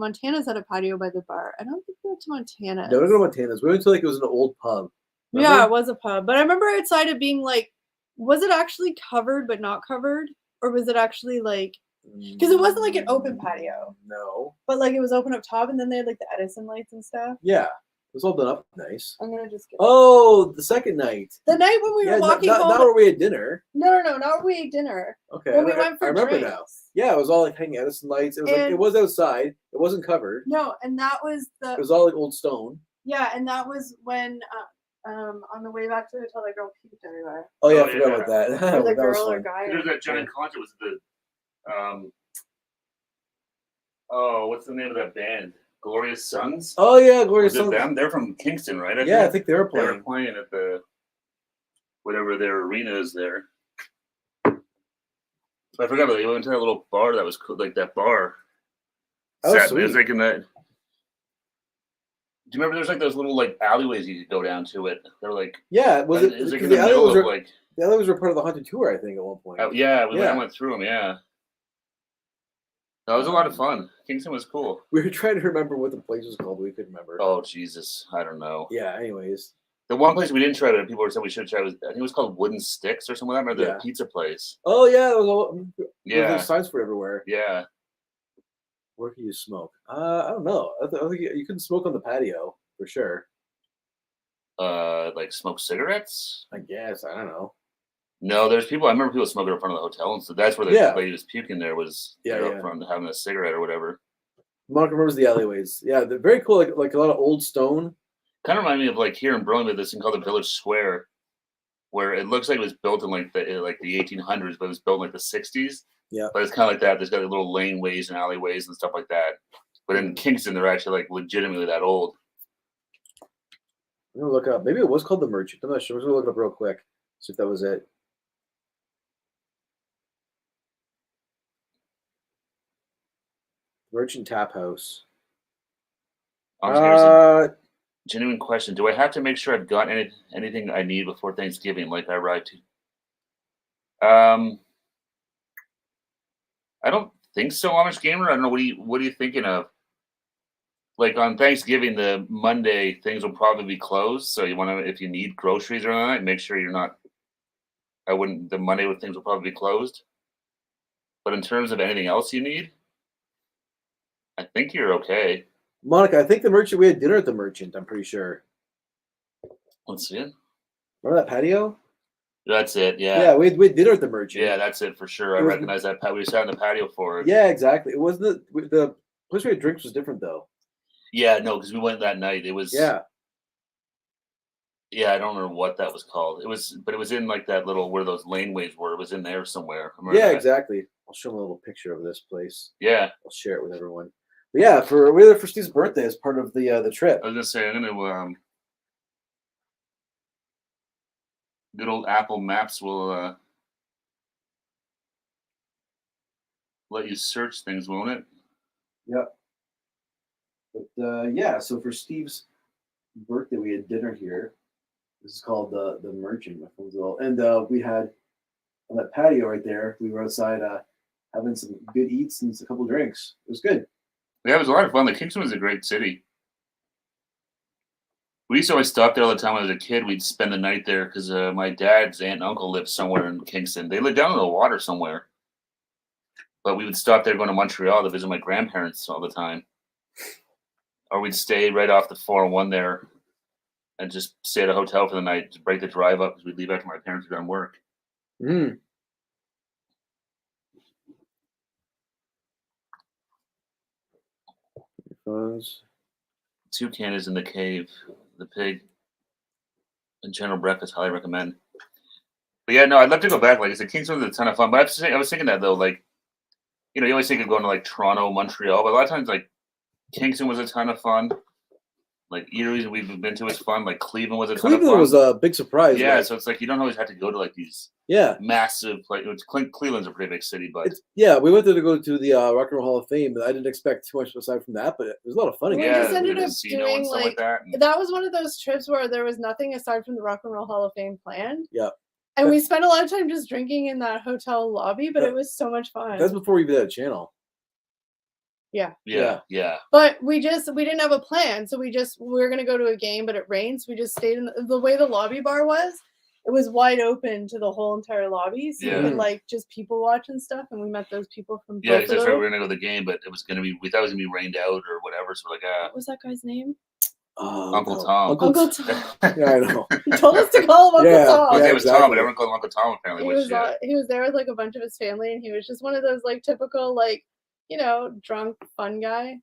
S1: a patio by the bar. I don't think we went to Montana's.
S3: No, we didn't go to Montana's. We went to like it was an old pub.
S1: Yeah,
S3: Remember?
S1: it was a pub. But I remember outside it being like, was it actually covered but not covered? Or was it actually like, because it wasn't like an open patio,
S3: No.
S1: but like it was open up top and then they had like the Edison lights and stuff.
S3: Yeah. It was all done up nice.
S1: I'm going to just get
S3: Oh, the second night.
S1: the night when we
S3: Yeah,
S1: were walking
S3: not
S1: home.
S3: where we had dinner.
S1: No, not where we ate dinner.
S3: Okay.
S1: When we went for
S3: I remember
S1: drinks.
S3: now. Yeah, it was all like hanging Edison lights. It was like it
S1: And-
S3: was outside. It wasn't covered.
S1: No, and that was
S3: It was all like old stone.
S1: yeah, and that was when on the way back to the hotel, the girl puked everywhere.
S3: Oh yeah,
S2: Oh,
S3: I forgot
S2: yeah.
S3: about that.
S1: Or
S3: that
S1: the
S3: was
S1: girl or
S3: fun.
S1: guy.
S2: There's that giant concert was the what's the name of that band? Glorious Sons?
S3: Oh yeah, Glorious
S2: Was it
S3: Sons.
S2: them? They're from Kingston, right?
S3: Yeah, I think they were
S2: they were
S3: playing.
S2: playing at the whatever their arena is there. I forgot about it. We went to that little bar that was cool, like that bar.
S3: Oh,
S2: It was
S3: sweet.
S2: like in that. Do you remember there's like those little like alleyways you could go down to it? They're like
S3: Yeah, was it?
S2: it was like
S3: 'cause
S2: in the middle
S3: alleyways
S2: of
S3: were,
S2: like
S3: the alleyways were part of the haunted tour, I think, at one point.
S2: yeah,
S3: Yeah.
S2: I went through them. Yeah, that was a lot of fun. Kingston was cool.
S3: We were trying to remember what the place was called, but we couldn't remember.
S2: Oh Jesus, I don't know.
S3: Yeah. Anyways,
S2: The one place we didn't try that people were saying we should try was I think it was called Wooden Sticks or something like that. Remember
S3: Yeah.
S2: the pizza place?
S3: oh yeah, there was all.
S2: Yeah,
S3: There's signs for everywhere.
S2: yeah.
S3: Where can you smoke? I don't know. I think you couldn't smoke on the patio for sure.
S2: Like smoke cigarettes?
S3: I guess I don't know.
S2: No, there's people. I remember people smoking in front of the hotel, and so that's where the
S3: Yeah.
S2: lady was puking. There was
S3: Yeah,
S2: up
S3: yeah.
S2: front having a cigarette or whatever.
S3: Monica remembers the alleyways. Yeah, they're very cool. Like a lot of old stone.
S2: Kind of remind me of like here in Burlington, this thing called the Village Square, where it looks like it was built in like the 1800s, but it was built in like the 60s.
S3: Yeah.
S2: But it's kind of like that. There's got like, little laneways and alleyways and stuff like that. But in Kingston, they're actually like legitimately that old.
S3: I'm gonna look up. Maybe it was called the Merchant. I'm not sure. I'm gonna look it up real quick. See if that was it. Merchant Tap House.
S2: Honestly, there's a genuine question: do I have to make sure I've got anything I need before Thanksgiving, like I arrive to? I don't think so, Amish Gamer. I don't know. What are you thinking of? Like on Thanksgiving, the Monday things will probably be closed. So you want to, if you need groceries or anything, make sure you're not. I wouldn't. The Monday with things will probably be closed. But in terms of anything else you need, I think you're okay.
S3: Monica, I think the Merchant. We had dinner at the Merchant. I'm pretty sure.
S2: Let's see it.
S3: Remember that patio?
S2: That's it.
S3: Yeah,
S2: Yeah.
S3: we had dinner at the Merchant.
S2: Yeah, that's it for sure. I
S3: It was-
S2: recognize that. We sat on the patio for it.
S3: Yeah, exactly. It wasn't the place we had drinks was different though.
S2: Yeah, no, because we went that night. It was.
S3: Yeah.
S2: Yeah, I don't remember what that was called. It was, but it was in like that little where those laneways were. It was in there somewhere. I remember
S3: Yeah,
S2: that.
S3: exactly. I'll show them a little picture of this place.
S2: Yeah,
S3: I'll share it with everyone. But yeah, we're there for Steve's birthday as part of the trip.
S2: I was gonna say I'm gonna good old Apple Maps will let you search things, won't it?
S3: Yep. But yeah, so for Steve's birthday, we had dinner here. This is called the Merchant. My phone's all, and we had on that patio right there. We were outside having some good eats and a couple drinks. It was good.
S2: Yeah, it was a lot of fun. The Kingston was a great city. We used to always stop there all the time when I was a kid. We'd spend the night there because my dad's aunt and uncle lived somewhere in Kingston. They lived down in the water somewhere. But we would stop there going to Montreal to visit my grandparents all the time. Or we'd stay right off the 401 there and just stay at a hotel for the night to break the drive up because we'd leave after my parents were done work.
S4: Mm. Phones.
S2: Toucan is in the cave, the pig, and General Breakfast. Highly recommend. But yeah, no, I'd love to go back. Like I said, Kingston was a ton of fun. But I was thinking that though, like, you know, you always think of going to like Toronto, Montreal, but a lot of times like Kingston was a ton of fun. Like Erie, we've been to is fun. Like Cleveland was a ton of
S4: Cleveland
S2: fun.
S4: was a big surprise.
S2: Yeah,
S4: like,
S2: so it's like you don't always have to go to like these
S4: yeah.
S2: massive Cleveland's a pretty big city, but
S4: Yeah, we went there to go to the Rock and Roll Hall of Fame, but I didn't expect too much aside from that. But it was a lot of fun.
S1: We
S4: Again.
S1: just ended
S2: the
S1: up
S2: casino
S1: doing,
S2: and stuff like that. And
S1: that was one of those trips where there was nothing aside from the Rock and Roll Hall of Fame planned.
S4: Yeah.
S1: And we spent a lot of time just drinking in that hotel lobby, but it was so much fun.
S4: That's before we did that channel.
S2: yeah.
S1: But we didn't have a plan, so we were gonna go to a game, but it rained, so we just stayed in the way the lobby bar was. It was wide open to the whole entire lobby, so
S2: Yeah.
S1: you could like just people watch and stuff. And we met those people from
S2: Yeah, because that's where we
S1: Buffalo.
S2: were gonna go to the game, but it was gonna be we thought it was gonna be rained out or whatever. So we're like,
S1: What was that guy's name?
S2: Uncle Tom.
S1: Uncle Tom.
S4: Yeah, I know.
S1: He told us to call him Uncle
S4: Yeah.
S1: Tom.
S2: His
S4: Yeah,
S2: name was Tom,
S4: exactly.
S2: but everyone called him Uncle Tom apparently.
S1: He was there with like a bunch of his family, and he was just one of those like typical like, you know, drunk fun guy.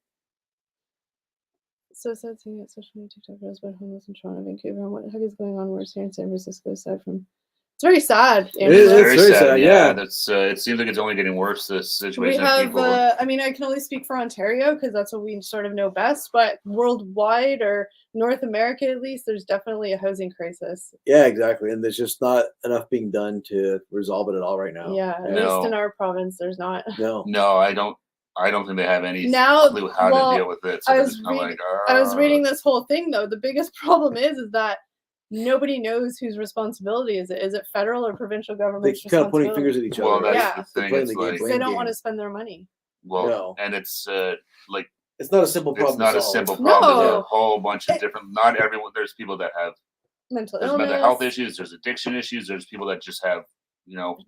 S1: So sad seeing that social media TikTok knows about homeless in Toronto, Vancouver, and what the heck is going on worse here in San Francisco aside from it's very sad.
S4: It is.
S1: Angela.
S4: It's very sad, yeah.
S2: That's it seems like it's only getting worse. This
S1: We
S2: situation.
S1: have
S2: People,
S1: I mean, I can only speak for Ontario because that's what we sort of know best, but worldwide or North America at least, there's definitely a housing crisis.
S4: Yeah, exactly. And there's just not enough being done to resolve it at all right now.
S1: Yeah, at
S2: No.
S1: least in our province there's not.
S4: No.
S2: no, I don't think they have any
S1: Now-
S2: clue how
S1: well,
S2: to deal with it. So
S1: I
S2: they're
S1: was
S2: just kinda
S1: reading-
S2: like,
S1: I was reading this whole thing though. The biggest problem is that nobody knows whose responsibility is it. Is it federal or provincial
S4: They
S1: government's
S4: keep kind of pointing
S1: responsibility?
S4: fingers at each
S2: Well,
S4: other.
S2: that's
S1: Yeah.
S2: the
S4: They're
S2: thing.
S4: playing
S2: It's
S4: the game,
S2: like,
S4: playing
S1: They don't
S4: game.
S1: want to spend their money.
S2: well,
S4: No.
S2: and it's like
S4: It's not a simple problem.
S2: it's not
S4: to
S2: a
S4: solve.
S2: simple problem. There's
S1: No.
S2: a whole bunch of different. Not everyone. There's people that have
S1: Mental
S2: there's
S1: illness,
S2: mental health issues. There's addiction issues. There's people that just have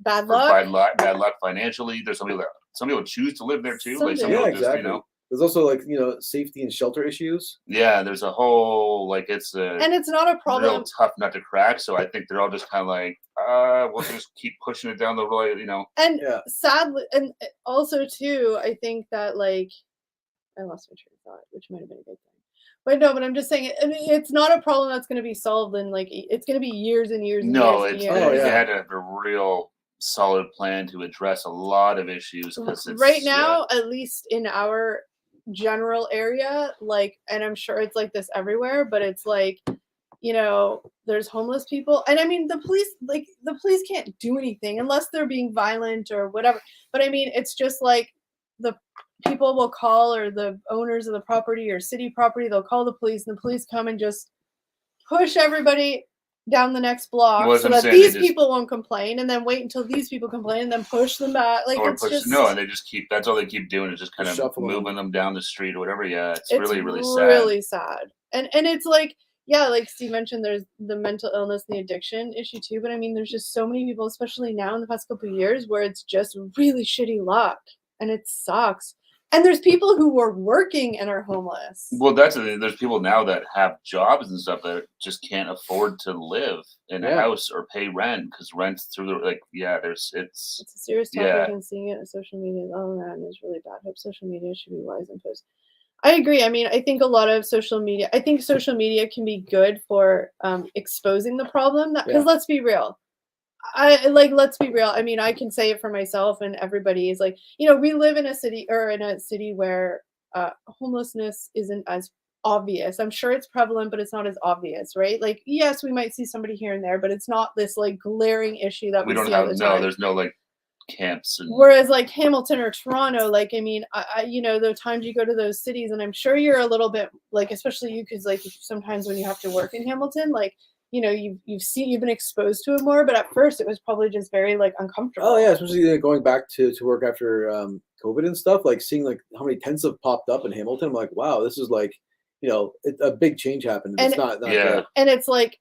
S1: bad
S2: for
S1: luck.
S2: bad luck financially. There's some people choose to live there too.
S1: Some
S2: Like some
S1: do.
S2: people
S4: Yeah,
S2: just
S4: exactly. There's also like safety and shelter issues.
S2: yeah. There's a whole like it's a
S1: And it's not a
S2: real
S1: problem.
S2: tough nut to crack. So I think they're all just kind of like, we'll just keep pushing it down the road.
S1: And
S4: Yeah.
S1: sadly, and also too, I think that like I lost my train of thought, which might have been a good thing. But no, but I'm just saying, I mean, it's not a problem that's going to be solved in like it's going to be years and years. And
S2: No,
S1: years
S2: it's
S1: and years.
S4: Oh, yeah.
S2: they had to have a real solid plan to address a lot of issues because it's
S1: Right now, at least in our general area, like, and I'm sure it's like this everywhere, but it's like, there's homeless people, and I mean the police can't do anything unless they're being violent or whatever. But I mean, it's just like the people will call, or the owners of the property or city property, they'll call the police, and the police come and just push everybody down the next block
S2: Well,
S1: so
S2: that's what I'm
S1: that
S2: saying, they
S1: these
S2: just-
S1: people won't complain, and then wait until these people complain and then push them back. Like
S2: or
S1: it's
S2: push
S1: just
S2: no, and they just keep. That's all they keep doing is just kind of
S4: Shuffle them.
S2: moving them down the street or whatever. Yeah, it's
S1: it's
S2: really really sad.
S1: really sad. And it's like, yeah, like Steve mentioned, there's the mental illness and the addiction issue too. But I mean, there's just so many people, especially now in the past couple of years, where it's just really shitty luck, and it sucks. And there's people who were working and are homeless.
S2: Well, that's the thing. There's people now that have jobs and stuff that just can't afford to live in a
S4: Yeah.
S2: house or pay rent because rent's through the it's
S1: It's a serious topic,
S2: Yeah.
S1: and seeing it on social media all around is really bad. I hope social media should be wise and post. I agree. I mean, I think a lot of social media. I think social media can be good for exposing the problem. Because let's be real. Let's be real. I mean, I can say it for myself, and everybody is like, we live in a city where homelessness isn't as obvious. I'm sure it's prevalent, but it's not as obvious, right? Like, yes, we might see somebody here and there, but it's not this like glaring issue that
S2: we don't
S1: see all
S2: have
S1: the time.
S2: there's no like camps and
S1: Whereas like Hamilton or Toronto, like, I mean, the times you go to those cities, and I'm sure you're a little bit like, especially you, because like sometimes when you have to work in Hamilton, like, you've been exposed to it more, but at first it was probably just very like uncomfortable.
S4: Oh yeah, especially going back to work after COVID and stuff, like seeing like how many tents have popped up in Hamilton. I'm like, wow, this is like, a big change happened. It's
S1: And-
S4: not
S2: Yeah.
S4: good.
S1: And it's like,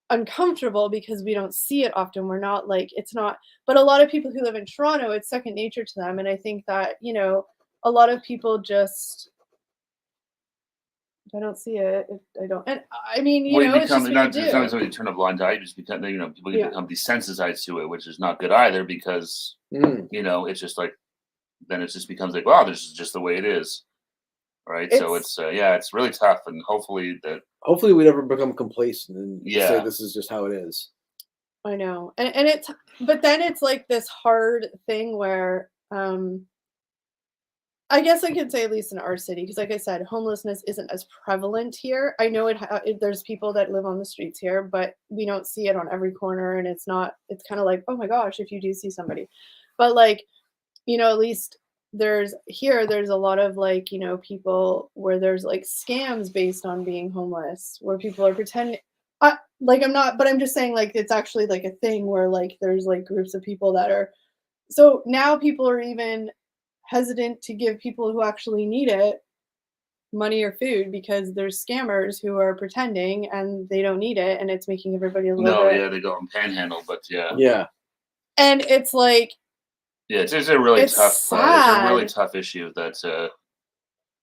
S1: uncomfortable because we don't see it often. We're not like, it's not, but a lot of people who live in Toronto, it's second nature to them. And I think that, you know, a lot of people just, if I don't see it, I don't, and I mean, you
S2: Well,
S1: know,
S2: you
S1: it's just
S2: become
S1: what
S2: not
S1: you
S2: it's not
S1: do.
S2: somebody turn a blind eye. You just become, you know, people
S1: Yeah.
S2: become desensitized to it, which is not good either because
S4: Mm.
S2: you know it's just like then it just becomes like, wow, this is just the way it is, right? So
S1: It's,
S2: yeah, it's really tough, and hopefully that
S4: Hopefully, we never become complacent and say
S2: Yeah.
S4: this is just how it is.
S1: I know. And it's, but then it's like this hard thing where, I guess I could say at least in our city, because like I said, homelessness isn't as prevalent here. I know there's people that live on the streets here, but we don't see it on every corner, and it's not. It's kind of like, oh my gosh, if you do see somebody, but like, you know, at least there's a lot of like, you know, people where there's like scams based on being homeless, where people are pretending. Like I'm not, but I'm just saying like it's actually like a thing where like there's like groups of people that are. So now people are even hesitant to give people who actually need it money or food because there's scammers who are pretending and they don't need it, and it's making everybody a little
S2: no,
S1: bit.
S2: yeah, they go on panhandle, but yeah,
S4: Yeah.
S1: And it's like,
S2: yeah, it's a really
S1: it's
S2: tough, it's a really
S1: sad.
S2: tough issue that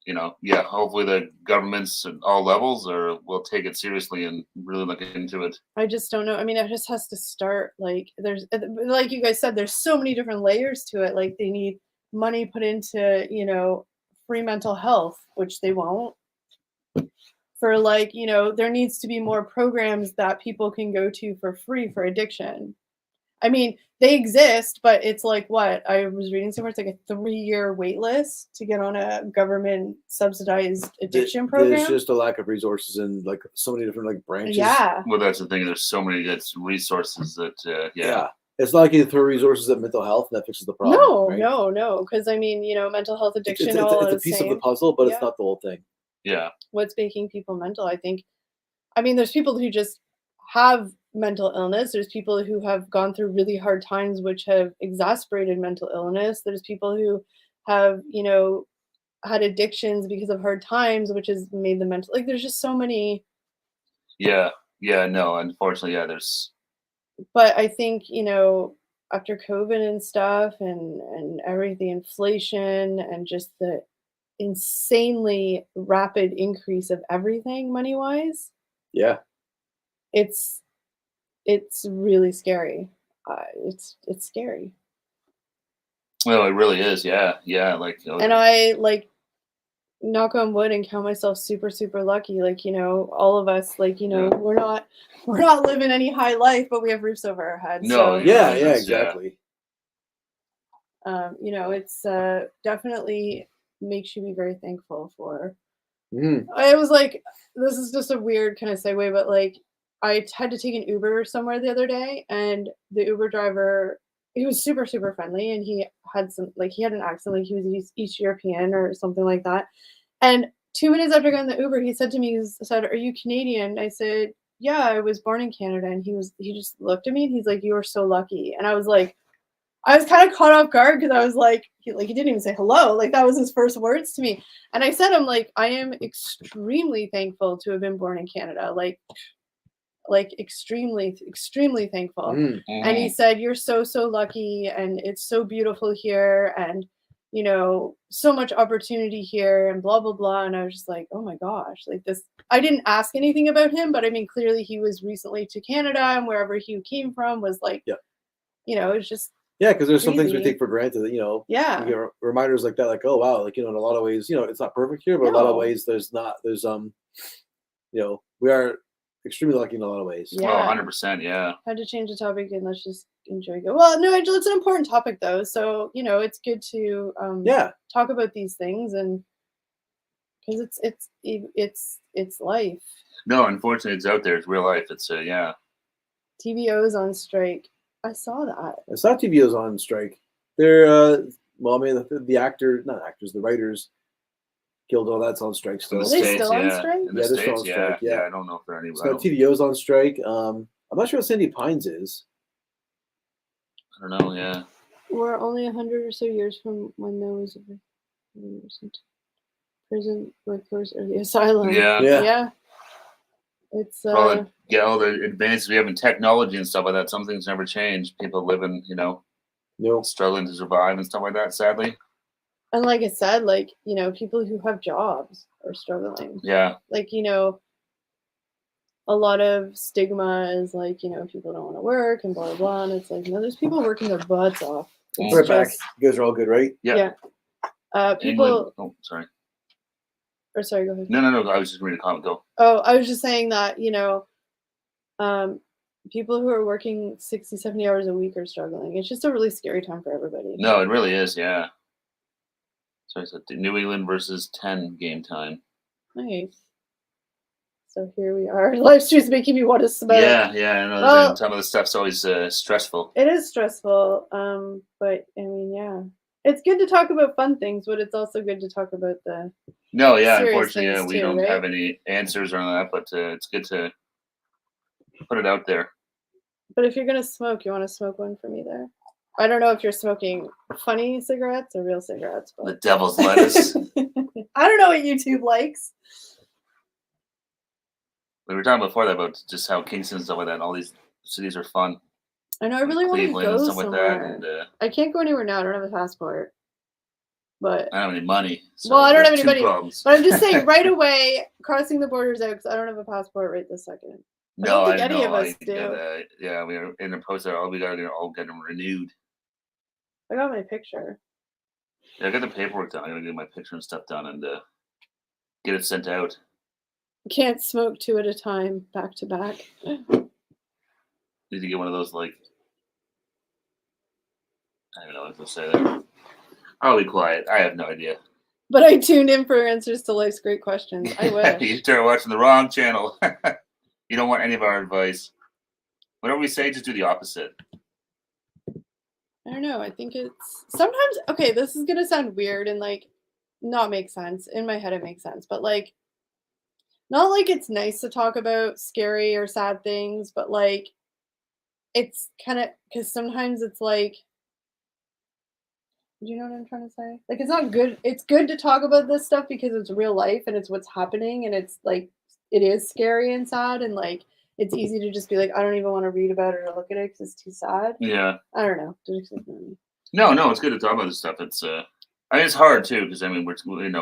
S2: you know, yeah, hopefully the governments at all levels will take it seriously and really look into it.
S1: I just don't know. I mean, it just has to start like there's like you guys said, there's so many different layers to it. Like they need money put into, you know, free mental health, which they won't. For like, you know, there needs to be more programs that people can go to for free for addiction. I mean, they exist, but it's like what I was reading somewhere. It's like a 3-year wait list to get on a government subsidized addiction
S4: There's
S1: program.
S4: just a lack of resources in like so many different like branches.
S1: Yeah.
S2: Well, that's the thing. There's so many resources that yeah.
S4: It's not like you throw resources at mental health and that fixes the problem.
S1: No,
S4: right?
S1: no. Because I mean, you know, mental health addiction,
S4: It's
S1: all
S4: a
S1: the
S4: piece of
S1: same.
S4: the puzzle, but
S1: Yeah.
S4: it's not the whole thing.
S2: Yeah.
S1: What's making people mental? I think. I mean, there's people who just have mental illness. There's people who have gone through really hard times, which have exacerbated mental illness. There's people who have, you know, had addictions because of hard times, which has made them mental. Like, there's just so many.
S2: Yeah. Yeah. No, unfortunately, yeah, there's
S1: But I think, you know, after COVID and stuff, and everything, inflation, and just the insanely rapid increase of everything money wise,
S4: Yeah.
S1: it's really scary. It's scary.
S2: well, it really is. Yeah. Yeah. Like
S1: And I like, knock on wood, and count myself super super lucky. Like, you know, all of us, like, you know,
S2: Yeah.
S1: we're not living any high life, but we have roofs over our heads.
S2: No,
S1: So,
S2: yeah.
S4: Yeah,
S2: That's-
S4: exactly.
S1: you know, it's definitely makes you be very thankful for.
S4: Mhm.
S1: I was like, this is just a weird kind of segue, but like, I had to take an Uber somewhere the other day, and the Uber driver, he was super, super friendly, and he had he had an accent, like he was East European or something like that. And 2 minutes after getting the Uber, he said to me, he said, "Are you Canadian?" I said, "Yeah, I was born in Canada." And he just looked at me, and he's like, "You are so lucky." And I was like, I was kind of caught off guard because I was like, he didn't even say hello. Like that was his first words to me. And I said, I'm like, I am extremely thankful to have been born in Canada. Like extremely, extremely thankful.
S4: Mhm.
S1: And he said, "You're so, so lucky, and it's so beautiful here, and you know, so much opportunity here, and blah blah blah." And I was just like, oh my gosh, like this. I didn't ask anything about him, but I mean, clearly he was recently to Canada, and wherever he came from was like,
S4: Yep.
S1: you know, it's just
S4: Yeah, because there's some things we
S1: crazy.
S4: take for granted that, you know,
S1: Yeah.
S4: you get reminders like that, like, oh wow, like, you know, in a lot of ways, you know, it's not perfect here, but in a lot of
S1: No.
S4: ways there's you know, we are extremely lucky in a lot of ways.
S1: Yeah.
S2: Oh, 100%. Yeah.
S1: Had to change the topic, and let's just enjoy it. Well, no, Angela, it's an important topic though, so you know, it's good to
S4: Yeah.
S1: talk about these things, and because it's life.
S2: No, unfortunately, it's out there. It's real life. It's yeah.
S1: TVO's on strike. I saw that.
S4: I saw TVO's on strike. They're well, I mean, the writers Guild, all that's on strike
S2: In
S4: still.
S2: the
S1: Are they
S2: States,
S1: still on
S2: yeah.
S1: strike?
S2: In the
S4: Yeah, they're still
S2: States,
S4: on
S2: yeah.
S4: strike, yeah.
S2: I don't know if there are any.
S4: So TVO's on strike. I'm not sure what Sandy Pines is.
S2: I don't know. Yeah.
S1: We're only 100 or so years from when there was a prison workforce or the asylum.
S2: Yeah.
S4: Yeah.
S1: Yeah. It's
S2: For all the advances we have in technology and stuff like that, some things never change. People living,
S4: No.
S2: struggling to survive and stuff like that, sadly.
S1: and like I said, like, people who have jobs are struggling.
S2: Yeah.
S1: Like, a lot of stigma is like, people don't want to work and blah blah blah. And it's like, no, there's people working their butts off. It's
S4: Right back.
S1: just
S4: You guys are all good, right?
S2: Yeah.
S1: people.
S2: England. Oh, sorry.
S1: Or sorry, go ahead.
S2: No. I was just reading a comment. Go.
S1: Oh, I was just saying that, people who are working 60, 70 hours a week are struggling. It's just a really scary time for everybody.
S2: No, it really is. Yeah. Sorry, so New England versus 10 game time.
S1: Nice. So here we are. Live stream's making me want to smoke.
S2: Yeah. I know.
S1: Well-
S2: some of the stuff's always stressful.
S1: It is stressful. But I mean, yeah. It's good to talk about fun things, but it's also good to talk about the
S2: No, yeah.
S1: serious
S2: Unfortunately,
S1: things
S2: we
S1: too,
S2: don't
S1: right?
S2: have any answers on that, but it's good to put it out there.
S1: But if you're gonna smoke, you want to smoke one for me there. I don't know if you're smoking funny cigarettes or real cigarettes,
S2: The
S1: but
S2: devil's lettuce.
S1: I don't know what YouTube likes.
S2: We were talking before that about just how Kingston and stuff like that, and all these cities are fun.
S1: I know I really want to
S2: Cleveland
S1: go
S2: and stuff
S1: somewhere.
S2: like that. And
S1: I can't go anywhere now. I don't have a passport. But
S2: I don't have any money. So
S1: Well, I don't
S2: there's
S1: have
S2: two
S1: any money,
S2: problems.
S1: but I'm just saying right away, crossing the borders out because I don't have a passport right this second. I don't think any of us do.
S2: Yeah, we are in the process. We got to all get them renewed.
S1: I got my picture.
S2: Yeah, I got the paperwork done. I got to get my picture and stuff done and get it sent out.
S1: Can't smoke two at a time, back to back.
S2: Need to get one of those like I don't know what to say there. I'll be quiet. I have no idea.
S1: But I tuned in for answers to life's great questions. I wish.
S2: You started watching the wrong channel. You don't want any of our advice. Whatever we say, just do the opposite.
S1: I don't know. I think it's sometimes okay. This is gonna sound weird and like not make sense. In my head, it makes sense, but like not like it's nice to talk about scary or sad things, but like it's kind of because sometimes it's like, do you know what I'm trying to say? Like it's not good. It's good to talk about this stuff because it's real life and it's what's happening and it's like it is scary and sad and like it's easy to just be like I don't even want to read about it or look at it because it's too sad.
S2: Yeah.
S1: I don't know. Just ignore me.
S2: No, it's good to talk about this stuff. It's I mean, it's hard too because I mean we're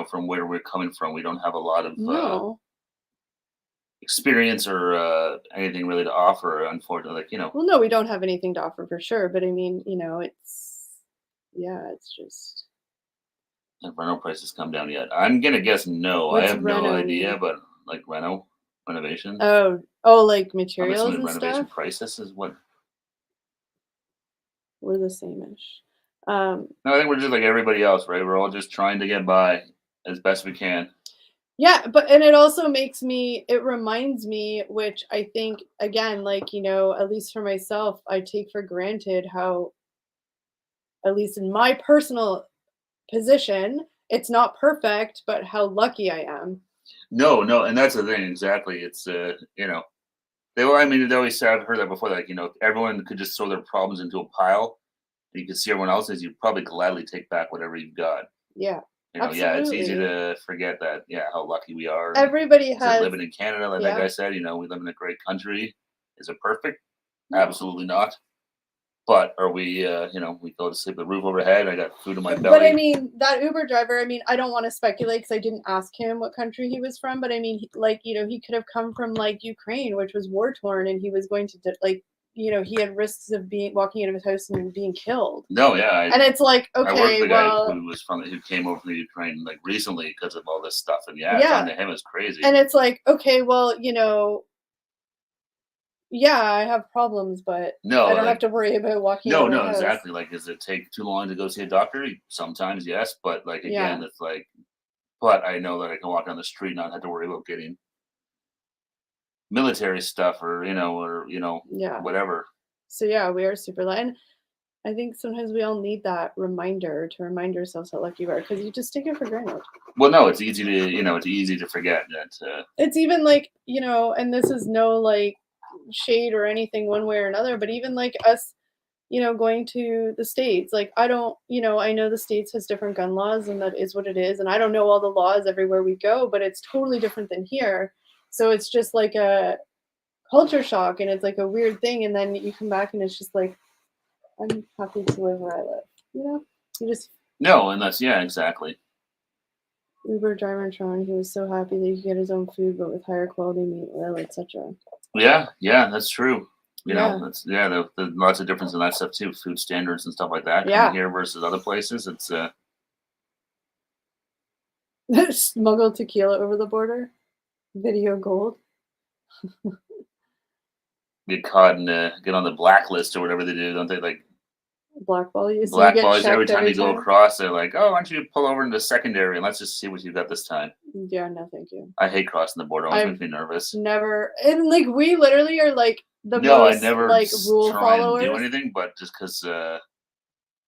S2: from where we're coming from, we don't have a lot of
S1: No.
S2: experience or anything really to offer. Unfortunately,
S1: Well, no, we don't have anything to offer for sure. But I mean, it's just.
S2: have rental prices come down yet? I'm gonna guess no.
S1: What's
S2: I have
S1: reno
S2: no idea,
S1: mean?
S2: but like renovation.
S1: Oh, like
S2: How much
S1: materials
S2: some of
S1: and
S2: the renovation
S1: stuff.
S2: prices is what?
S1: We're the same-ish.
S2: No, I think we're just like everybody else, right? We're all just trying to get by as best we can.
S1: Yeah, and it also it reminds me, which I think, again, like, at least for myself, I take for granted how, at least in my personal position, it's not perfect, but how lucky I am.
S2: No, and that's the thing exactly. It's they always say I've heard that before. Like if everyone could just throw their problems into a pile, and you could see everyone else's, you'd probably gladly take back whatever you've got.
S1: Yeah.
S2: Yeah, it's easy
S1: Absolutely.
S2: to forget that. Yeah, how lucky we are.
S1: Everybody
S2: Is it
S1: has.
S2: living in Canada, like that
S1: yeah.
S2: guy said, we live in a great country. Is it perfect?
S1: No.
S2: Absolutely not. But are we, we go to sleep with a roof overhead. I got food in my belly.
S1: But I mean, that Uber driver, I don't want to speculate because I didn't ask him what country he was from. But I mean, he could have come from like Ukraine, which was war torn, and he was going to he had risks of walking out of his house and being killed.
S2: No, yeah.
S1: And it's like,
S2: I worked
S1: okay,
S2: with a guy
S1: well,
S2: who came over from the Ukraine like recently because of all this stuff, and
S1: Yeah.
S2: talking to him is crazy.
S1: and it's like, okay, well, yeah, I have problems, but
S2: no,
S1: I don't have to worry about walking out of my house.
S2: exactly. Like, does it take too long to go see a doctor? Sometimes, yes, but like again,
S1: Yeah.
S2: it's like, but I know that I can walk down the street and not have to worry about getting military stuff or
S1: Yeah.
S2: whatever.
S1: So yeah, we are super lucky. And I think sometimes we all need that reminder to remind ourselves how lucky we are because you just take it for granted.
S2: Well, no, it's easy to forget that.
S1: It's even like, and this is no like shade or anything one way or another, but even like us, going to the States, like I don't, I know the States has different gun laws and that is what it is. And I don't know all the laws everywhere we go, but it's totally different than here. So it's just like a culture shock, and it's like a weird thing. And then you come back, and it's just like, I'm happy to live where I live. You know, you just
S2: No, and that's yeah, exactly.
S1: Uber driver in Toronto. He was so happy that he could get his own food, but with higher quality meat, oil, etc.
S2: Yeah, that's true. You
S1: Yeah.
S2: know, that's the lots of difference in that stuff too. Food standards and stuff like that
S1: Yeah.
S2: coming here versus other places. It's
S1: Smuggle tequila over the border. Video gold.
S2: get caught and get on the blacklist or whatever they do, don't they? Like
S1: Blackball you. So you
S2: blackballs
S1: get
S2: every
S1: checked
S2: time you go
S1: time?
S2: across. They're like, oh, why don't you pull over into secondary and let's just see what you got this time.
S1: Yeah, no, thank you.
S2: I hate crossing the border. It always
S1: I've
S2: makes me nervous.
S1: Never, and like we literally are like the
S2: No,
S1: most
S2: I never
S1: like rule
S2: try
S1: followers.
S2: and do anything, but just because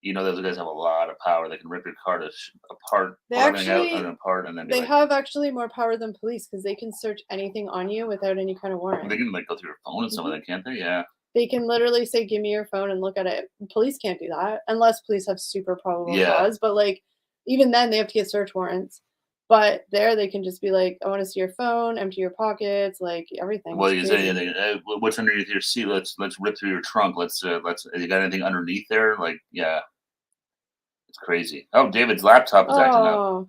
S2: you know those guys have a lot of power. They can rip your car apart,
S1: They
S2: pull everything out
S1: actually-
S2: and apart, and then be
S1: They
S2: like,
S1: have actually more power than police because they can search anything on you without any kind of warrant.
S2: they can like go through your phone and some of that, can't they? Yeah.
S1: They can literally say, "Give me your phone," and look at it. Police can't do that unless police have super probable
S2: Yeah.
S1: cause. But like, even then, they have to get search warrants. But there, they can just be like, "I want to see your phone, empty your pockets, like everything."
S2: Well,
S1: It's
S2: you say
S1: crazy.
S2: anything. What's underneath your seat? Let's rip through your trunk. Let's. You got anything underneath there? Like, yeah, it's crazy. Oh, David's laptop is acting up.
S1: Oh,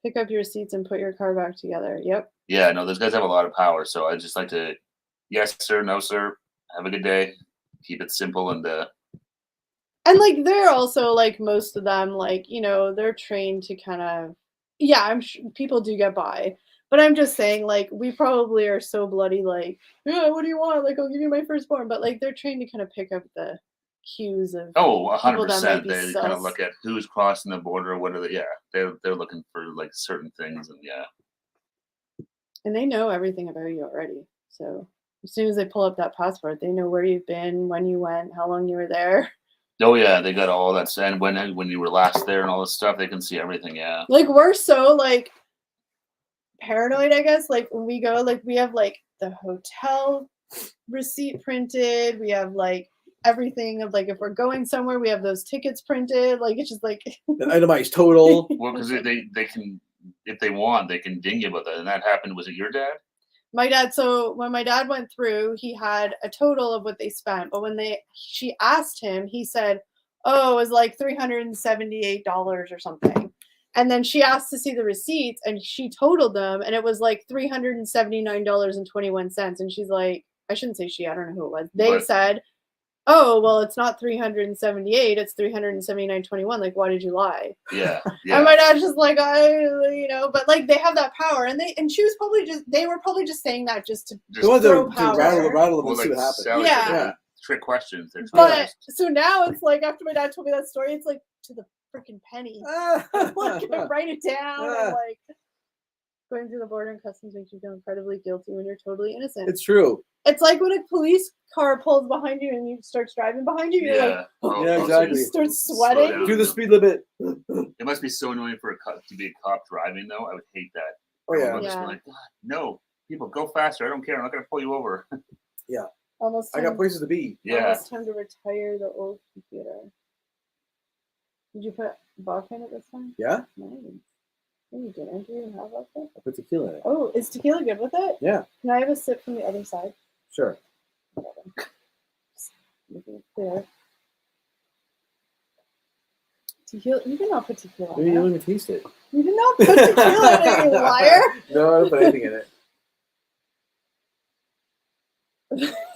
S1: pick up your seats and put your car back together. Yep.
S2: Yeah, no, those guys have a lot of power. So I just like to, yes sir, no sir. Have a good day. Keep it simple and
S1: And like they're also like most of them, like, you know, they're trained to kind of, yeah, I'm sure people do get by. But I'm just saying, like, we probably are so bloody, like, yeah, what do you want? Like, I'll give you my firstborn. But like they're trained to kind of pick up the cues of
S2: oh,
S1: people that might
S2: 100%.
S1: be
S2: They kind of
S1: sus.
S2: look at who's crossing the border. What are they? Yeah, they're looking for like certain things, and yeah.
S1: And they know everything about you already. So as soon as they pull up that passport, they know where you've been, when you went, how long you were there.
S2: Oh yeah, they got all that. And when you were last there and all this stuff, they can see everything. Yeah.
S1: Like we're so like paranoid, I guess. Like when we go, like we have like the hotel receipt printed. We have like everything of like if we're going somewhere, we have those tickets printed. Like it's just like
S4: An itemized total.
S2: Well, because they can, if they want, they can ding you about that. And that happened. Was it your dad?
S1: my dad. So when my dad went through, he had a total of what they spent. But when she asked him, he said, "Oh, it was like $378 or something." And then she asked to see the receipts, and she totaled them, and it was like $379.21. And she's like, I shouldn't say she, I don't know who it was. They
S2: But-
S1: said, "Oh, well, it's not 378, it's 379.21. Like, why did you lie?"
S2: Yeah.
S1: And
S2: Yeah.
S1: my dad's just like, but like they have that power, and she was probably they were probably just saying that just to.
S4: They want
S1: throw
S4: to
S1: power.
S4: rattle them
S2: Well,
S4: and see
S2: like
S4: what happens.
S2: Sally
S1: Yeah.
S2: said,
S4: Yeah.
S2: trick questions. They're
S1: But
S2: trying to-
S1: so now it's like after my dad told me that story, it's like to the freaking penny. Like I write it down and like going through the border and customs makes you feel incredibly guilty when you're totally innocent.
S4: It's true.
S1: It's like when a police car pulls behind you and you starts driving behind you, you're like,
S2: yeah. Oh,
S4: Yeah,
S2: so
S4: exactly.
S1: you
S2: you
S1: start
S2: slow
S1: sweating.
S2: down.
S4: Do the speed limit.
S2: It must be so annoying for a cop to be a cop driving, though. I would hate that.
S4: Oh
S2: I
S4: yeah.
S2: would just be
S1: Yeah.
S2: like, God, no, people go faster. I don't care. I'm not going to pull you over.
S1: Almost
S4: I got
S1: time,
S4: places to be.
S2: Yeah.
S1: almost time to retire the old computer. Did you put vodka in it this time?
S4: Yeah.
S1: Nice. Oh, you didn't. Do you even have vodka?
S4: I put tequila in it.
S1: Oh, is tequila good with it?
S4: Yeah.
S1: Can I have a sip from the other side?
S4: Sure.
S1: Just making it clear. Tequila. You did not put tequila
S4: Maybe
S1: in
S4: you
S1: it.
S4: don't even taste it.
S1: You did not put tequila in it, you liar.
S4: No, I don't put anything in it.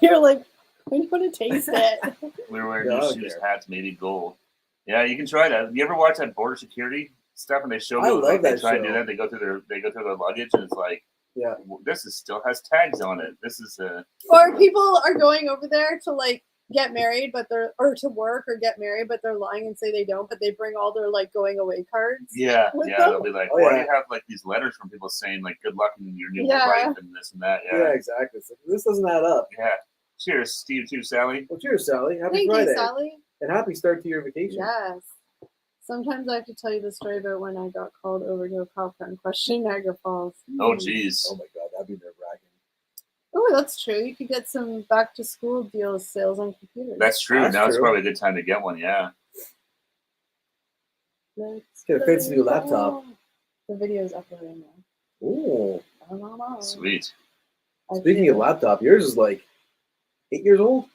S1: You're like, I just want to taste it.
S2: We were wearing
S4: Yeah, I
S2: new
S4: don't
S2: shoes,
S4: care.
S2: hats, maybe gold. Yeah, you can try that. You ever watch that border security stuff and they show
S4: I
S2: people
S4: love
S2: like, they
S4: that
S2: try and do
S4: show.
S2: that? They go through their luggage and it's like,
S4: Yeah.
S2: this is still has tags on it. This is
S1: Or people are going over there to like get married, or to work or get married, but they're lying and say they don't, but they bring all their like going away cards.
S2: yeah.
S1: With them?
S2: They'll be like,
S4: Oh,
S2: why do
S4: yeah.
S2: you have like these letters from people saying like good luck in your new
S1: Yeah.
S2: life and this and that?
S4: Yeah,
S2: Yeah.
S4: exactly. So this doesn't add up.
S2: Yeah. Cheers, Steve too, Sally.
S4: Well, cheers, Sally. Happy
S1: Thank
S4: Friday.
S1: you, Sally.
S4: And happy start to your vacation.
S1: Yes. Sometimes I have to tell you the story about when I got called over to a cop car in question, Niagara Falls.
S2: Oh geez.
S4: Oh my God, that'd be nerve wracking.
S1: Oh, that's true. You could get some back to school deals sales on computers.
S2: That's true.
S4: That's
S2: Now it's
S4: true.
S2: probably a good time to get one, yeah.
S1: Let's
S4: Get a fancy new
S1: go.
S4: laptop.
S1: The video's up there right now.
S4: Ooh.
S2: Sweet.
S4: Speaking of laptop, yours is like 8 years old.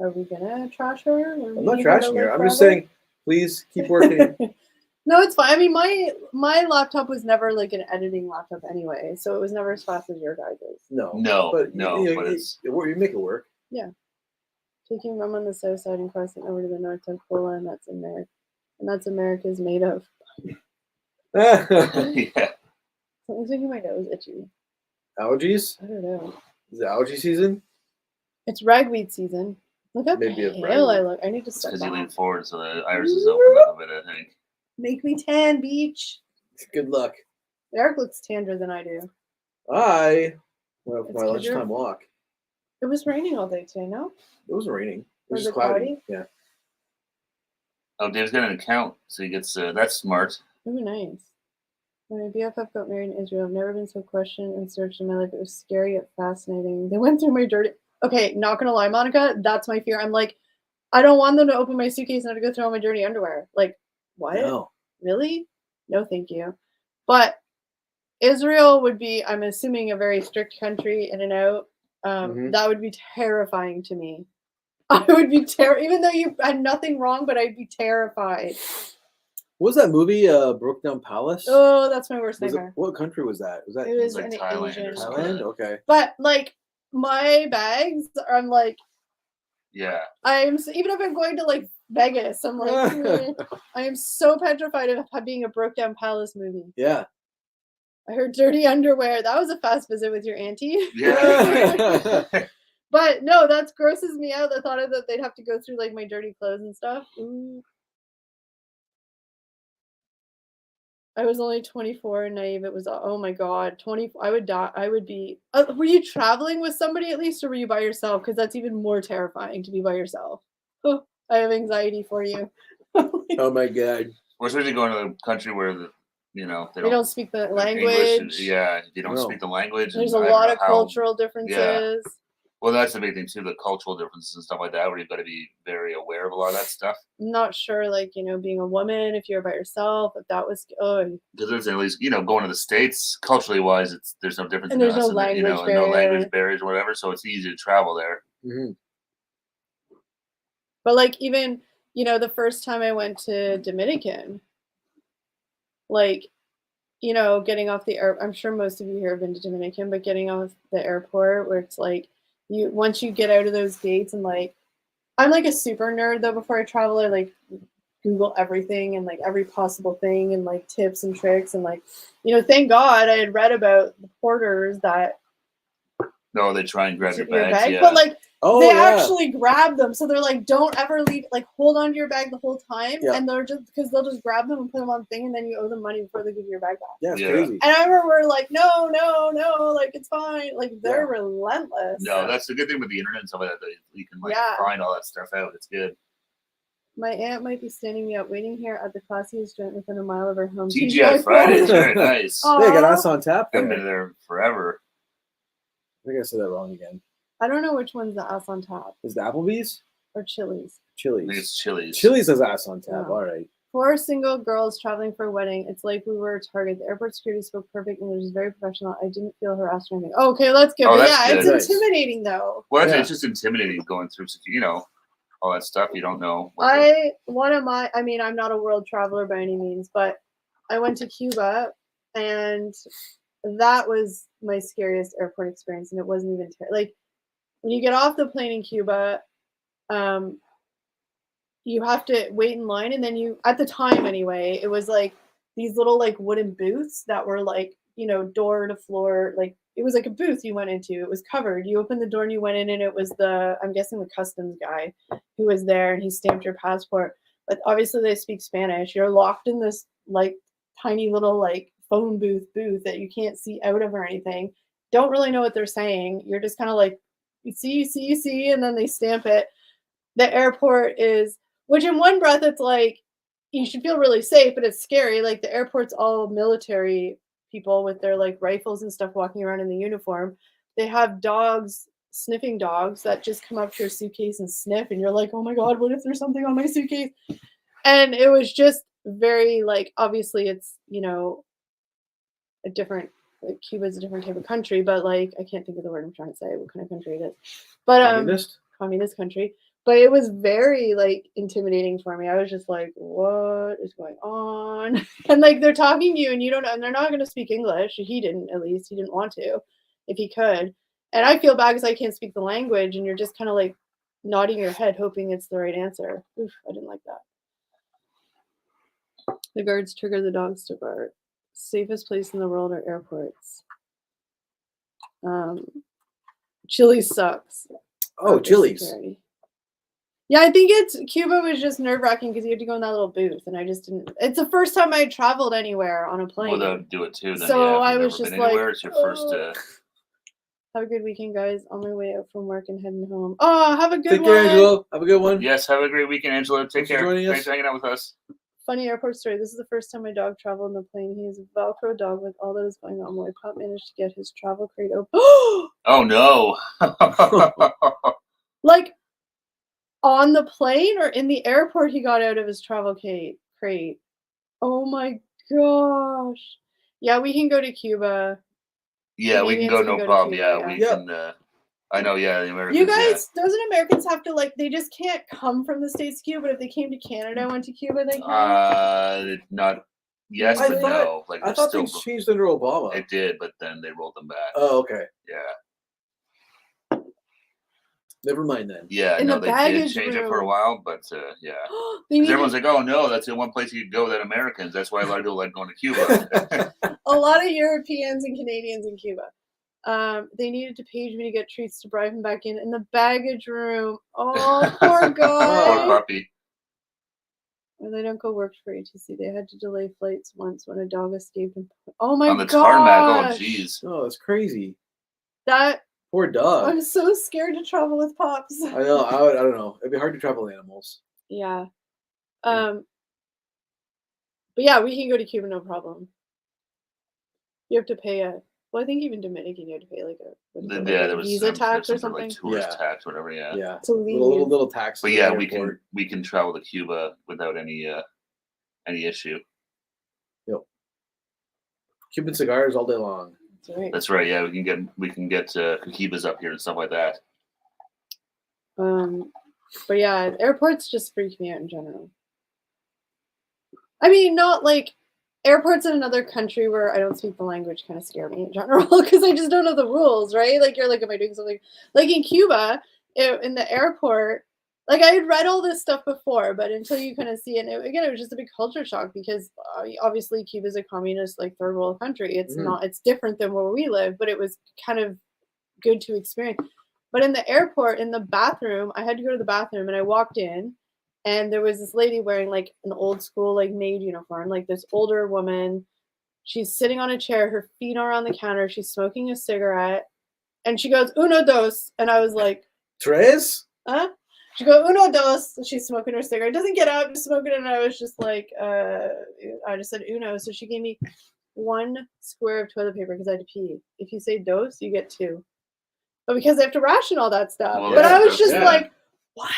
S1: Are we gonna trash her?
S4: I'm not trashing her. I'm just saying, please keep working.
S1: No, it's fine. I mean, my laptop was never like an editing laptop anyway, so it was never as fast as your guys's.
S2: No,
S4: but
S2: it's
S4: you make it work.
S1: Taking mom on the south side and crossing over to the north side, Cola, and that's America. And that's America's made of.
S2: yeah.
S1: Something's making my nose itchy.
S4: Allergies?
S1: I don't know.
S4: Is it allergy season?
S1: It's ragweed season. Look how
S4: Maybe it's
S1: pale I
S4: ragweed.
S1: look. I need to step
S2: Because you lean
S1: back.
S2: forward, so the irises open up a bit. I think.
S1: Make me tan, beach.
S4: Good luck.
S1: Eric looks tanner than I do.
S4: I went out for
S1: It's
S4: my
S1: 'cause you're-
S4: lunchtime walk.
S1: It was raining all day today, no?
S4: It wasn't raining. It was
S1: Was
S4: just
S1: it
S4: cloudy.
S1: cloudy?
S4: Yeah.
S2: Oh, Dave's got an account, so he gets. That's smart.
S1: Ooh, nice. When my BFF got married in Israel, I've never been so questioned and searched in my life. It was scary yet fascinating. They went through my dirty. Okay, not gonna lie, Monica, that's my fear. I'm like, I don't want them to open my suitcase and have to go through all my dirty underwear. Like, what?
S4: No.
S1: Really? No, thank you. But Israel would be, I'm assuming, a very strict country in and out.
S4: Mhm.
S1: That would be terrifying to me. I would be even though you had nothing wrong, but I'd be terrified.
S4: What was that movie, Broke Down Palace?
S1: Oh, that's my worst
S4: Was it,
S1: nightmare.
S4: what country was that? Was that
S1: It was
S2: like
S1: an
S2: Thailand or
S1: Asian.
S2: something.
S4: Thailand? Okay.
S1: But like my bags, I'm like,
S2: Yeah.
S1: even if I'm going to like Vegas, I'm like, I am so petrified of being a Broke Down Palace movie.
S4: Yeah.
S1: I heard dirty underwear. That was a fast visit with your auntie.
S2: Yeah.
S1: But no, that grosses me out. The thought of that they'd have to go through like my dirty clothes and stuff. Ooh. I was only 24 and naive. It was, oh my God, 20. I would die. I would be. Were you traveling with somebody at least, or were you by yourself? Because that's even more terrifying to be by yourself. Oh, I have anxiety for you.
S4: Oh my God.
S2: We're especially going to a country where they
S1: don't speak the
S2: English
S1: language.
S2: and- yeah, if you don't
S4: No.
S2: speak the language.
S1: There's
S2: and
S1: a
S2: I don't
S1: lot
S2: know
S1: of
S2: how-
S1: cultural differences.
S2: Well, that's the big thing too, the cultural differences and stuff like that, where you've got to be very aware of a lot of that stuff.
S1: I'm not sure, like, being a woman, if you're by yourself, if that was, oh,
S2: Because there's at least, going to the States, culturally wise, there's no difference.
S1: And
S2: in
S1: there's
S2: us
S1: no
S2: and,
S1: language
S2: and no
S1: barrier.
S2: language barriers or whatever, so it's easy to travel there.
S4: Mm-hmm.
S1: but like even, the first time I went to Dominican, like, getting off the air, I'm sure most of you here have been to Dominican, but getting off the airport where it's like, once you get out of those gates and like, I'm like a super nerd though, before I travel, I like Google everything and like every possible thing and like tips and tricks and like, thank God I had read about the porters that
S2: No, they try and grab your
S1: your
S2: bags.
S1: bag,
S2: Yeah.
S1: but like
S4: Oh,
S1: they
S4: yeah.
S1: actually grab them, so they're like, don't ever leave, like hold on to your bag the whole time,
S4: Yeah.
S1: and they're just because they'll just grab them and put them on the thing, and then you owe them money before they give you your bag back.
S4: Yeah, it's
S2: Yeah.
S4: crazy.
S1: And I remember we're like, no, like it's fine, like they're relentless.
S2: No, that's the good thing with the internet and stuff like that. You can like
S1: Yeah.
S2: find all that stuff out. It's good.
S1: My aunt might be standing me up waiting here at the classiest joint within a mile of her home.
S2: TGI Fridays, very nice.
S1: Oh.
S4: They got us on tap
S2: I've
S4: there.
S2: been there forever.
S4: I think I said that wrong again.
S1: I don't know which one's the ass on top
S4: Is it Applebee's?
S1: or Chili's.
S2: I think
S4: Chili's.
S2: it's Chili's.
S4: Chili's has ass on tap.
S1: Yeah.
S4: All right.
S1: 4 single girls traveling for a wedding. It's like we were a Target. The airport security spoke perfect English. Is very professional. I didn't feel harassed or anything. Oh, okay, that's good.
S2: Oh,
S1: But
S2: that's
S1: yeah,
S2: good.
S1: it's intimidating though.
S2: Well,
S4: Yeah.
S2: it's just intimidating going through, all that stuff. You don't know.
S1: I'm not a world traveler by any means, but I went to Cuba, and that was my scariest airport experience, and it wasn't even like when you get off the plane in Cuba, you have to wait in line, and then at the time anyway, it was like these little like wooden booths that were like, door to floor, like it was like a booth you went into. It was covered. You opened the door and you went in, and it was I'm guessing the customs guy who was there, and he stamped your passport. But obviously they speak Spanish. You're locked in this like tiny little like phone booth that you can't see out of or anything. Don't really know what they're saying. You're just kind of like, you see, and then they stamp it. The airport is, which in one breath it's like you should feel really safe, but it's scary. Like the airport's all military people with their like rifles and stuff walking around in the uniform. They have dogs, sniffing dogs that just come up to your suitcase and sniff, and you're like, oh my God, what if there's something on my suitcase? And it was just very like, obviously it's, a different like Cuba's a different type of country, but like I can't think of the word I'm trying to say, what kind of country it is. But communist country. But it was very like intimidating for me. I was just like, what is going on? And like they're talking to you and you don't know, and they're not gonna speak English. He didn't, at least he didn't want to, if he could. And I feel bad because I can't speak the language, and you're just kind of like nodding your head, hoping it's the right answer. Oof, I didn't like that. The guards trigger the dogs to bark. Safest place in the world are airports. Chile sucks.
S4: Oh,
S1: Okay,
S4: Chili's.
S1: security. Yeah, I think Cuba was just nerve wracking because you had to go in that little booth, and I just didn't. It's the first time I traveled anywhere on a plane.
S2: Well, they'll do it too. Then,
S1: So
S2: yeah, if
S1: I
S2: you've
S1: was
S2: never
S1: just
S2: been anywhere,
S1: like,
S2: it's your first.
S1: Have a good weekend, guys. On my way out from work and heading home. Oh, have a good
S4: Take
S1: one.
S4: care, Angelo. Have a good one.
S2: Yes, have a great weekend, Angela. Take
S4: Thanks for
S2: care.
S4: joining us.
S2: Thanks for hanging out with us.
S1: Funny airport story. This is the first time my dog traveled on the plane. He is a Velcro dog with all that is going on. My pup managed to get his travel crate open.
S2: Oh no!
S1: Like on the plane or in the airport, he got out of his travel crate. Oh my gosh. Yeah, we can go to Cuba.
S2: Yeah, we can go,
S1: Canadians
S2: no
S1: can go to
S2: problem.
S1: Cuba,
S2: Yeah,
S1: yeah.
S2: we
S4: Yep.
S2: can. I know. Yeah, the Americans.
S1: You guys, doesn't Americans have to like? They just can't come from the States to Cuba. But if they came to Canada and went to Cuba, they can.
S2: Not. Yes,
S1: I
S2: but
S1: thought-
S2: no. Like
S4: I
S2: they're
S4: thought
S2: still.
S4: things changed under Obama.
S2: It did, but then they rolled them back.
S4: Oh, okay.
S2: Yeah.
S4: Never mind then.
S2: Yeah,
S1: In
S2: no,
S1: the
S2: they did
S1: baggage
S2: change it for a
S1: room.
S2: while, but yeah.
S1: They
S2: 'Cause
S1: needed,
S2: everyone's like, "Oh no, that's the one place you could go without Americans." That's why a lot of people like going to Cuba.
S1: a lot of Europeans and Canadians in Cuba. They needed to page me to get treats to bribe him back in the baggage room. Oh, poor
S2: Poor
S1: guy.
S2: puppy.
S1: When they don't go work for ATC, they had to delay flights once when a dog escaped. Oh my
S2: On the
S1: gosh.
S2: tarmac. Oh, jeez.
S4: Oh, that's crazy.
S1: That
S4: Poor dog.
S1: I'm so scared to travel with pups.
S4: I know. I don't know. It'd be hard to travel with animals.
S1: Yeah. But yeah, we can go to Cuba, no problem. You have to pay well, I think even Dominican, you have to pay like a
S2: There was
S1: visa tax or something.
S2: like tourist
S4: Yeah.
S2: tax, whatever. Yeah.
S4: Yeah.
S1: To leave.
S4: Little tax.
S2: But
S4: at
S2: yeah,
S4: the
S2: we
S4: airport.
S2: can travel to Cuba without any issue.
S4: Cuban cigars all day long.
S1: That's right.
S2: That's right. Yeah, we can get Coquibas up here and stuff like that.
S1: But yeah, airports just freak me out in general. I mean, not like airports in another country where I don't speak the language kind of scare me in general because I just don't know the rules, right? Like you're like, am I doing something? Like in Cuba, in the airport, like I had read all this stuff before, but until you kind of see it, and again, it was just a big culture shock because obviously Cuba's a communist, like third world country. It's not, it's different than where we live, but it was kind of good to experience. But in the airport, in the bathroom, I had to go to the bathroom and I walked in and there was this lady wearing like an old school, like maid uniform, like this older woman. She's sitting on a chair, her feet are on the counter. She's smoking a cigarette and she goes, uno, dos. And I was like,
S4: Tres?
S1: huh? She goes, uno, dos. So she's smoking her cigarette. Doesn't get up, just smoking it. And I was just like, I just said uno. So she gave me 1 square of toilet paper because I had to pee. If you say dos, you get 2. But because I have to ration all that stuff.
S2: Well,
S1: but I was
S2: that's
S1: just
S2: good.
S1: like, what?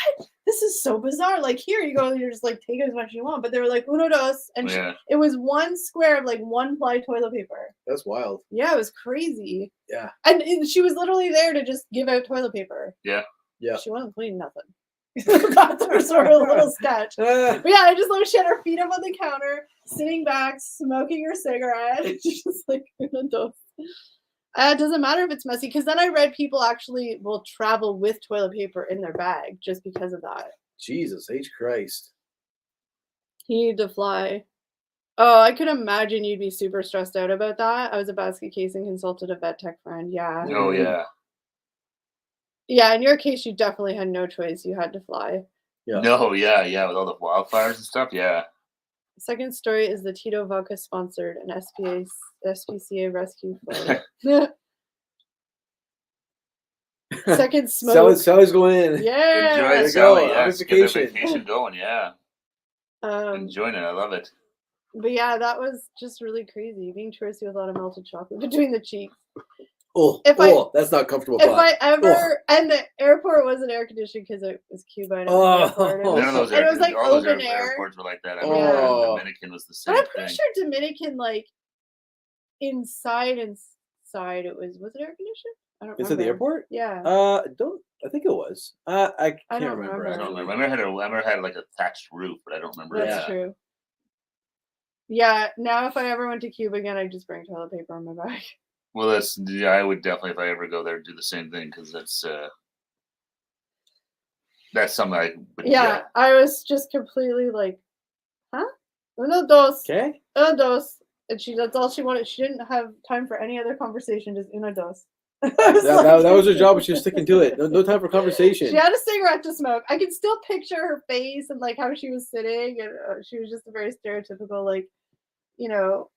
S1: This is so bizarre. Like here you go, you're just like take as much as you want. But they were like uno, dos. And
S2: Yeah.
S1: it was 1 square of like 1-ply toilet paper.
S4: That's wild.
S1: Yeah, it was crazy.
S4: Yeah.
S1: And she was literally there to just give out toilet paper.
S2: Yeah.
S4: Yeah.
S1: She wasn't cleaning nothing. The bathrooms were a little sketch.
S4: Ah,
S1: But yeah, I just love she had her feet up on the counter, sitting back, smoking her cigarette. Just like uno, dos. It doesn't matter if it's messy because then I read people actually will travel with toilet paper in their bag just because of that.
S4: Jesus H. Christ.
S1: You need to fly. Oh, I could imagine you'd be super stressed out about that. I was a basket case and consulted a vet tech friend. Yeah.
S2: Oh yeah.
S1: Yeah, in your case, you definitely had no choice. You had to fly.
S4: Yeah.
S2: No, yeah, with all the wildfires and stuff. Yeah.
S1: Second story is the Tito Vodka sponsored an SPCA rescue flight. Second smoke.
S4: Sally's going in.
S1: Yeah.
S2: Enjoy
S4: There
S2: it,
S4: you
S2: Sally.
S4: go,
S2: Yes,
S4: on
S2: get the
S4: vacation.
S2: vacation going. Yeah. Enjoying it. I love it.
S1: But yeah, that was just really crazy. Being touristy with a lot of melted chocolate between the cheeks.
S4: Oh,
S1: If
S4: that's not comfortable.
S1: If
S4: thought.
S1: I ever, and the airport wasn't air conditioned because it was Cuba. And it was an airport.
S4: Oh.
S2: None of those
S1: And it was like
S2: all those
S1: open air.
S2: airports were like that. I
S4: Oh.
S2: remember Dominican was the same
S1: But I'm pretty
S2: thing.
S1: sure Dominican, like, inside it was it air conditioned? I don't
S4: Inside the
S1: remember.
S4: airport?
S1: Yeah.
S4: I think it was. I can't
S1: don't
S4: remember.
S2: I don't
S1: remember.
S2: remember. I remember had like a thatched roof, but I don't remember.
S1: That's
S2: that.
S1: true. Yeah, now if I ever went to Cuba again, I'd just bring toilet paper on my bag.
S2: Well, I would definitely, if I ever go there, do the same thing because that's something I would.
S1: Yeah, I was just completely like, huh? Uno, dos.
S4: Okay.
S1: Uno, dos. And that's all she wanted. She didn't have time for any other conversation, just uno, dos.
S4: That was her job, but she was sticking to it. No time for conversation.
S1: She had a cigarette to smoke. I can still picture her face and like how she was sitting, and she was just a very stereotypical, like, you know,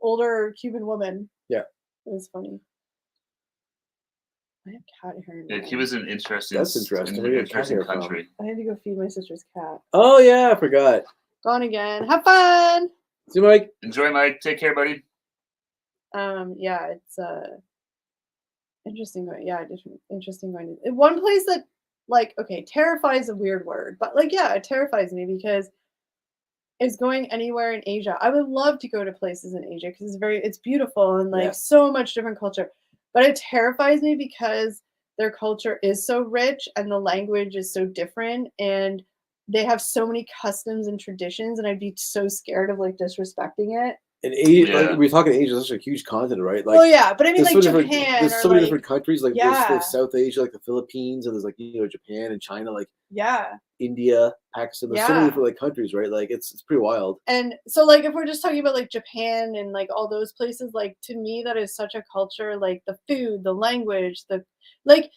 S1: older Cuban woman.
S4: Yeah,
S1: it was funny. I have cat hair.
S2: Yeah, Cuba's an interesting.
S4: That's interesting. Where do you get cat
S2: interesting
S4: hair from?
S2: country.
S1: I had to go feed my sister's cat.
S4: Oh yeah, I forgot.
S1: Gone again. Have fun.
S4: See you, Mike.
S2: Enjoy, Mike. Take care, buddy.
S1: Yeah, it's interesting going. Yeah, interesting going to one place that, like, okay, terrifies is a weird word, but like, yeah, it terrifies me because it's going anywhere in Asia. I would love to go to places in Asia because it's beautiful and like
S4: Yeah.
S1: so much different culture. But it terrifies me because their culture is so rich and the language is so different and they have so many customs and traditions, and I'd be so scared of like disrespecting it.
S4: In Asia,
S2: Yeah.
S4: like we're talking Asia, it's such a huge continent, right? Like,
S1: Well, yeah, but I mean,
S4: there's
S1: like
S4: so different-
S1: Japan.
S4: There's
S1: or,
S4: so many
S1: like,
S4: different countries, like
S1: Yeah.
S4: there's South Asia, like the Philippines, and there's like Japan and China, like
S1: Yeah.
S4: India, Pakistan. There's so many
S1: Yeah.
S4: different like countries, right? Like it's pretty wild.
S1: And so, like, if we're just talking about like Japan and like all those places, like to me, that is such a culture. Like the food, the language, the like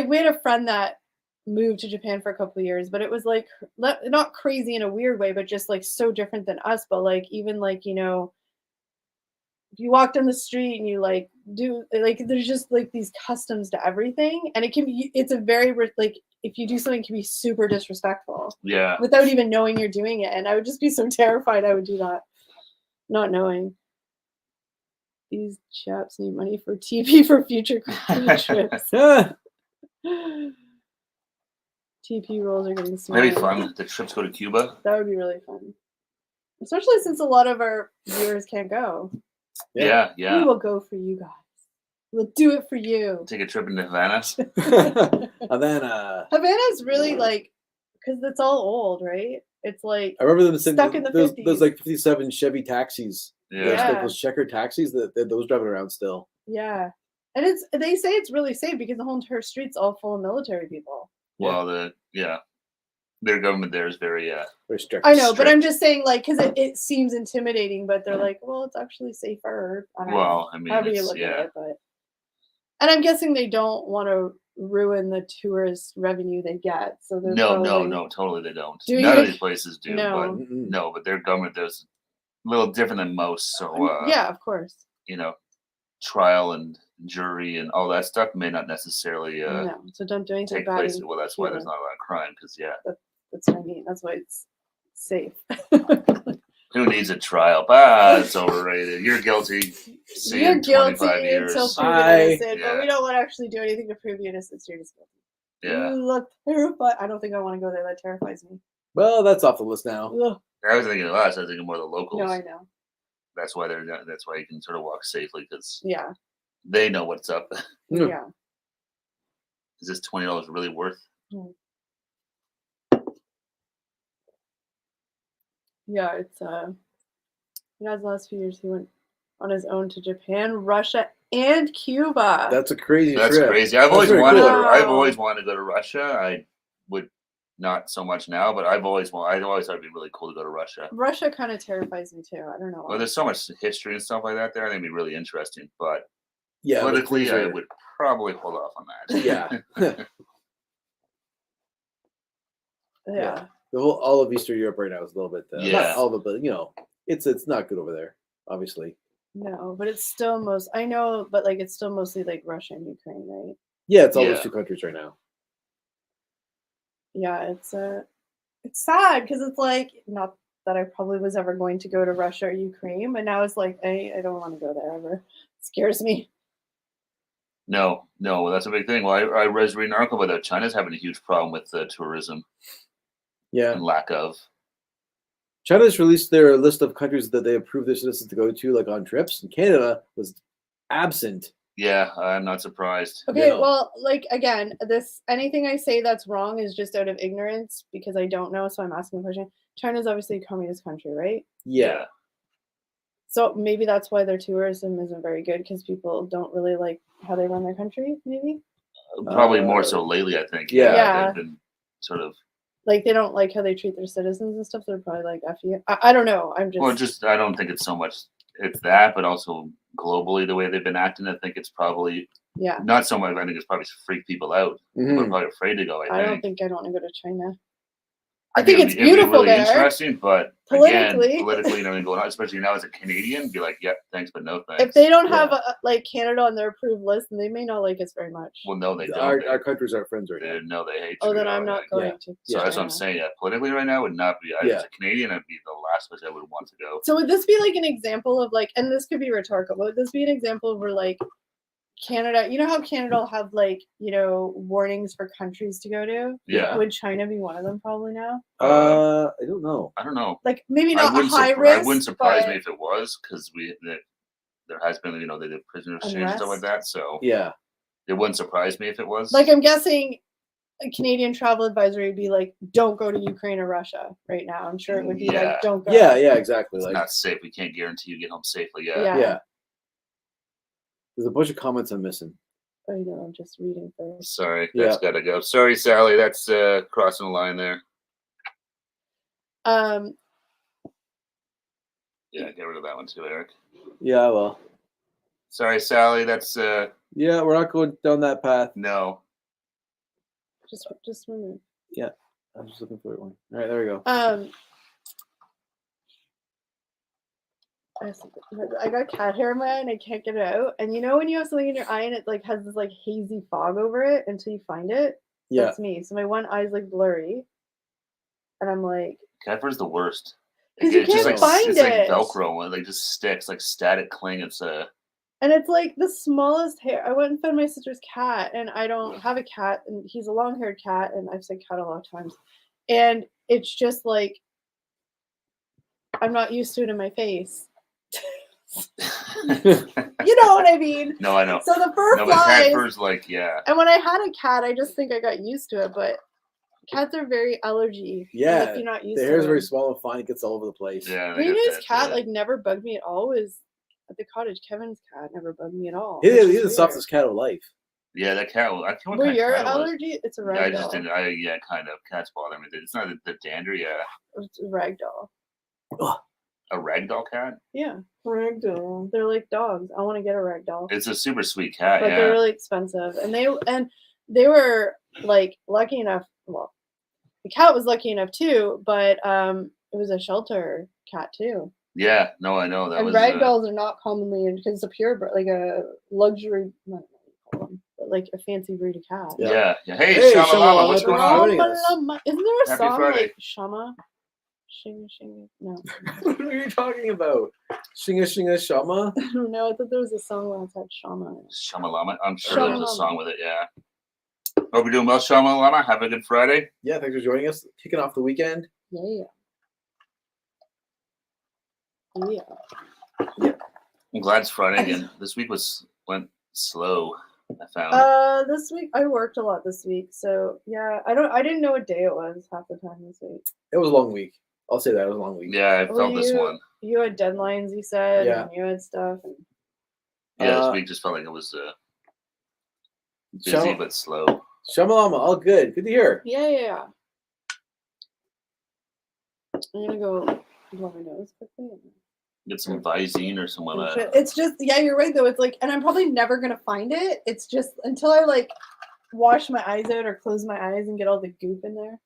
S1: we had a friend that moved to Japan for a couple of years, but it was like not crazy in a weird way, but just like so different than us. But like even like, you know, if you walk down the street and you like do like there's just like these customs to everything, and it's a very like if you do something, it can be super disrespectful.
S2: Yeah.
S1: Without even knowing you're doing it, and I would just be so terrified I would do that, not knowing. These chaps need money for TP for future trips.
S4: Yeah.
S1: TP rolls are getting smaller.
S2: That'd be fun. The trips go to Cuba.
S1: That would be really fun, especially since a lot of our viewers can't go.
S2: Yeah.
S1: We will go for you guys. We'll do it for you.
S2: Take a trip into Havana.
S4: And then
S1: Havana's really like, because it's all old, right? It's like
S4: I remember them saying
S1: Stuck in the
S4: there's
S1: 50s.
S4: like 57 Chevy taxis.
S2: Yeah.
S4: There's,
S1: Yeah.
S4: like those checker taxis that those driving around still.
S1: yeah, and they say it's really safe because the whole entire street's all full of military people.
S2: Well, their government there is very
S4: Very strict.
S1: I know, but I'm
S2: Strict.
S1: just saying, like, because it seems intimidating, but they're like, well, it's actually safer. I don't know.
S2: well. I mean,
S1: However you
S2: it's-
S1: look
S2: yeah.
S1: at it, but and I'm guessing they don't want to ruin the tourist revenue they get, so they're
S2: No,
S1: probably
S2: totally they don't.
S1: Do
S2: None
S1: you?
S2: of these places do.
S1: No.
S2: But
S4: Mm-mm.
S2: no, but their government there's a little different than most. So
S1: yeah, of course.
S2: you know, trial and jury and all that stuff may not necessarily
S1: No, so don't do anything
S2: take
S1: bad.
S2: place.
S1: in
S2: Well, that's why there's
S1: Cuba.
S2: not a lot of crime because
S1: That's what I mean. That's why it's safe.
S2: who needs a trial? Ah, it's overrated. You're guilty. See you
S1: You're
S2: in
S1: guilty
S2: 25 years.
S1: until proven
S4: Bye.
S1: innocent, but we
S2: Yeah.
S1: don't want to actually do anything to prove you innocent. So you're just guilty.
S2: Yeah,
S1: You look terrified. I don't think I want to go there. That terrifies me.
S4: Well, that's off the list now.
S1: Ugh.
S2: I was thinking of us. I was thinking more of the locals.
S1: No, I know.
S2: That's why That's why you can sort of walk safely because
S1: Yeah,
S4: Hmm.
S2: they know what's up.
S4: Yeah.
S1: yeah.
S2: Is this $20 really worth?
S1: Yeah, it's the last few years he went on his own to Japan, Russia, and Cuba.
S4: That's a crazy
S2: That's
S4: trip.
S2: crazy. I've
S4: That's
S2: always
S4: very
S2: wanted.
S4: cool.
S2: I've
S1: Wow.
S2: always wanted to go to Russia. I would not so much now, but I've always thought it'd be really cool to go to Russia.
S1: Russia kind of terrifies me too. I don't know.
S2: Well,
S1: why.
S2: there's so much history and stuff like that there. I think it'd be really interesting. But
S4: Yeah, but
S2: politically,
S4: things
S2: I
S4: are-
S2: would probably hold off on that.
S4: Yeah.
S1: Yeah.
S4: The whole all of Eastern Europe right now is a little bit.
S2: Yeah.
S4: Not all of it, but you know, it's not good over there. Obviously.
S1: No, but it's still I know, but like it's still mostly like Russia and Ukraine, right?
S4: Yeah, it's all those
S2: Yeah.
S4: two countries right now.
S1: Yeah, it's sad because it's like not that I probably was ever going to go to Russia or Ukraine, but now it's like I don't want to go there ever. It scares me.
S2: No, that's a big thing. Well, I was reading an article about that China's having a huge problem with tourism
S4: Yeah.
S2: and lack of.
S4: China just released their list of countries that they approve their citizens to go to, like on trips, and Canada was absent.
S2: Yeah, I'm not surprised.
S1: Okay,
S4: No.
S1: well, like again, this anything I say that's wrong is just out of ignorance because I don't know, so I'm asking a question. China's obviously a communist country, right?
S4: Yeah.
S1: So maybe that's why their tourism isn't very good because people don't really like how they run their country. Maybe
S2: Probably more so lately, I think.
S4: yeah.
S1: Yeah.
S2: They've been sort of.
S1: like they don't like how they treat their citizens and stuff. They're probably like, "F you." I don't know. I'm just
S2: Well, just I don't think it's so much it's that, but also globally the way they've been acting. I think it's probably
S1: yeah.
S2: not so much. I think it's probably freaked people out. People are
S4: Mhm.
S2: probably afraid to go.
S1: I don't think I'd want to go to China.
S2: I
S1: I think it's
S2: it'd be
S1: beautiful
S2: really
S1: there.
S2: interesting, but
S1: Politically.
S2: again, politically, nothing going on. Especially now as a Canadian, be like, yeah, thanks, but no thanks.
S1: If they don't
S4: Yeah.
S1: have like Canada on their approved list, then they may not like us very much.
S2: well, no, they don't.
S4: Our countries aren't friends right now.
S2: no, they hate.
S1: Oh,
S2: you,
S1: then
S2: you
S1: I'm
S2: know,
S1: not
S2: like-
S1: going
S4: Yeah.
S1: to.
S2: So that's what I'm
S1: China.
S2: saying. Yeah, politically right now would not be.
S4: Yeah.
S2: As a Canadian, I'd be the last place I would want to go.
S1: So would this be like an example of like, and this could be rhetorical, but would this be an example where like Canada, you know how Canada will have like, you know, warnings for countries to go to?
S2: Yeah.
S1: Would China be one of them probably now?
S4: I don't know.
S2: I don't know.
S1: Like maybe
S2: I
S1: not
S2: wouldn't,
S1: high
S2: it
S1: risk.
S2: wouldn't surprise
S1: but
S2: me if it was because there has been they did prisoner exchange and stuff like
S1: Unrest.
S2: that. So
S4: Yeah.
S2: it wouldn't surprise me if it was.
S1: Like I'm guessing a Canadian travel advisory would be like, don't go to Ukraine or Russia right now. I'm sure it would be
S2: Yeah.
S1: like, don't go.
S4: Yeah, yeah, exactly.
S2: it's
S4: Like,
S2: not safe. We can't guarantee you get home safely.
S1: Yeah.
S4: yeah. There's a bunch of comments I'm missing.
S1: I know, I'm just reading first.
S2: Sorry,
S4: Yeah.
S2: that's got to go. Sorry, Sally. That's crossing the line there. Yeah, get rid of that one too, Eric.
S4: Yeah, well.
S2: Sorry, Sally. That's
S4: Yeah, we're not going down that path.
S2: no.
S1: Just remove.
S4: I'm just looking for one. All right, there we go.
S1: I got cat hair in my eye and I can't get it out. And you know when you have something in your eye and it like has this like hazy fog over it until you find it?
S4: Yeah.
S1: That's me. So my one eye's like blurry. And I'm like,
S2: Cat fur's the worst.
S1: 'Cause you
S2: It's just
S1: can't
S2: like
S1: find
S2: it's
S1: it.
S2: like Velcro and like just sticks like static cling. It's
S1: and it's like the smallest hair. I went and found my sister's cat and I don't have a cat and he's a long haired cat and I've said cat a lot of times. And it's just like I'm not used to it in my face. You know what I mean?
S2: No, I know.
S1: So the fur
S2: No, but cat
S1: flies.
S2: fur's like yeah.
S1: And when I had a cat, I just think I got used to it. But cats are very allergy.
S4: Yeah,
S1: if you're not used
S4: The
S1: to
S4: hair is
S1: them.
S4: very small and fine. It gets all over the place.
S2: Yeah. they
S1: You
S2: got
S1: know, his
S2: that,
S1: cat
S2: yeah.
S1: like never bugged me at all. Was at the cottage. Kevin's cat never bugged me at all.
S4: He's
S1: which is
S4: the
S1: weird.
S4: softest cat of life.
S2: Yeah, that cat. I can't
S1: Were
S2: what
S1: your
S2: kind of cat it was.
S1: allergy? It's a
S2: I just
S1: ragdoll.
S2: didn't. Yeah, kind of. Cats bother me. It's not the dander. Yeah,
S1: It's a ragdoll.
S2: a ragdoll cat.
S1: Yeah, ragdoll. They're like dogs. I want to get a ragdoll,
S2: It's a super sweet cat.
S1: but
S2: Yeah.
S1: they're really expensive. And they were like lucky enough. Well, the cat was lucky enough too, but it was a shelter cat too.
S2: Yeah. No, I know that
S1: And
S2: was.
S1: ragdolls are not commonly because it's a purebred, like a luxury, not what you call them, but like a fancy breed of cat.
S2: Yeah. Yeah. Hey,
S4: Hey,
S2: Shamalama,
S4: Shamalama,
S2: what's going
S4: Shamalama.
S2: on?
S4: joining us.
S1: Shama-lama. Isn't there a
S2: Happy
S1: song
S2: Friday.
S1: like Shama? Shinga? No.
S4: What are you talking about? Shinga Shinga Shama?
S1: I don't know. I thought there was a song that had Shama in it.
S2: Shamalama. I'm sure there's a
S1: Shamalama.
S2: song with it. Yeah. Hope you're doing well, Shamalama. Have a good Friday.
S4: Yeah, thanks for joining us. Kicking off the weekend.
S1: Yeah. Yeah.
S2: I'm glad it's Friday again. This week went slow. I found.
S1: This week I worked a lot this week, so yeah, I didn't know what day it was half the time this week.
S4: It was a long week. I'll say that. It was a long week.
S2: Yeah, I
S1: Well,
S2: felt this
S1: you-
S2: one.
S1: You had deadlines, you said,
S4: Yeah.
S1: and you had stuff. And
S2: Yeah, this
S4: Uh,
S2: week just felt like it was busy
S4: Shall-
S2: but slow.
S4: Shamalama, all good. Good to hear.
S1: yeah. I'm gonna go blow my nose quickly.
S2: Get some Visine or some of that.
S1: It's just yeah, you're right though. It's like, and I'm probably never gonna find it. It's just until I like wash my eyes out or close my eyes and get all the goop in there.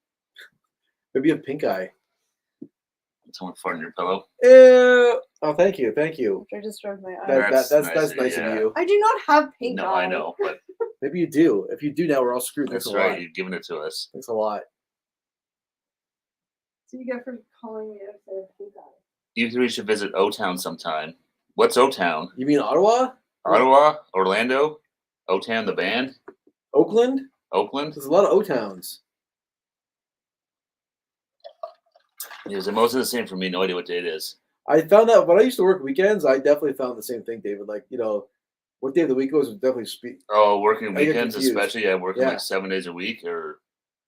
S4: Maybe you have pink eye.
S2: Someone fart in your pillow.
S4: Ew. Oh, thank you. Thank you.
S1: After I just rubbed my eyes.
S2: That's
S4: That's
S2: nice,
S4: nice
S2: yeah.
S4: of you.
S1: I do not have pink
S2: No,
S1: eye.
S2: I know, but
S4: Maybe you do. If you do now, we're all screwed. Thanks
S2: that's
S4: a
S2: right.
S4: lot.
S2: You've given it to us.
S4: Thanks a lot.
S1: So you get for calling me if I have pink eye.
S2: You three should visit O-Town sometime. What's O-Town?
S4: You mean Ottawa?
S2: Ottawa? Orlando? O-Town, the band?
S4: Oakland?
S2: Oakland?
S4: There's a lot of O-Towns.
S2: Is it most of the same for me? No idea what day it is.
S4: I found that when I used to work weekends, I definitely found the same thing, David. Like, what day of the week it was definitely
S2: Oh, working
S4: I get
S2: weekends,
S4: confused.
S2: especially. Yeah, working
S4: Yeah.
S2: like 7 days a week, or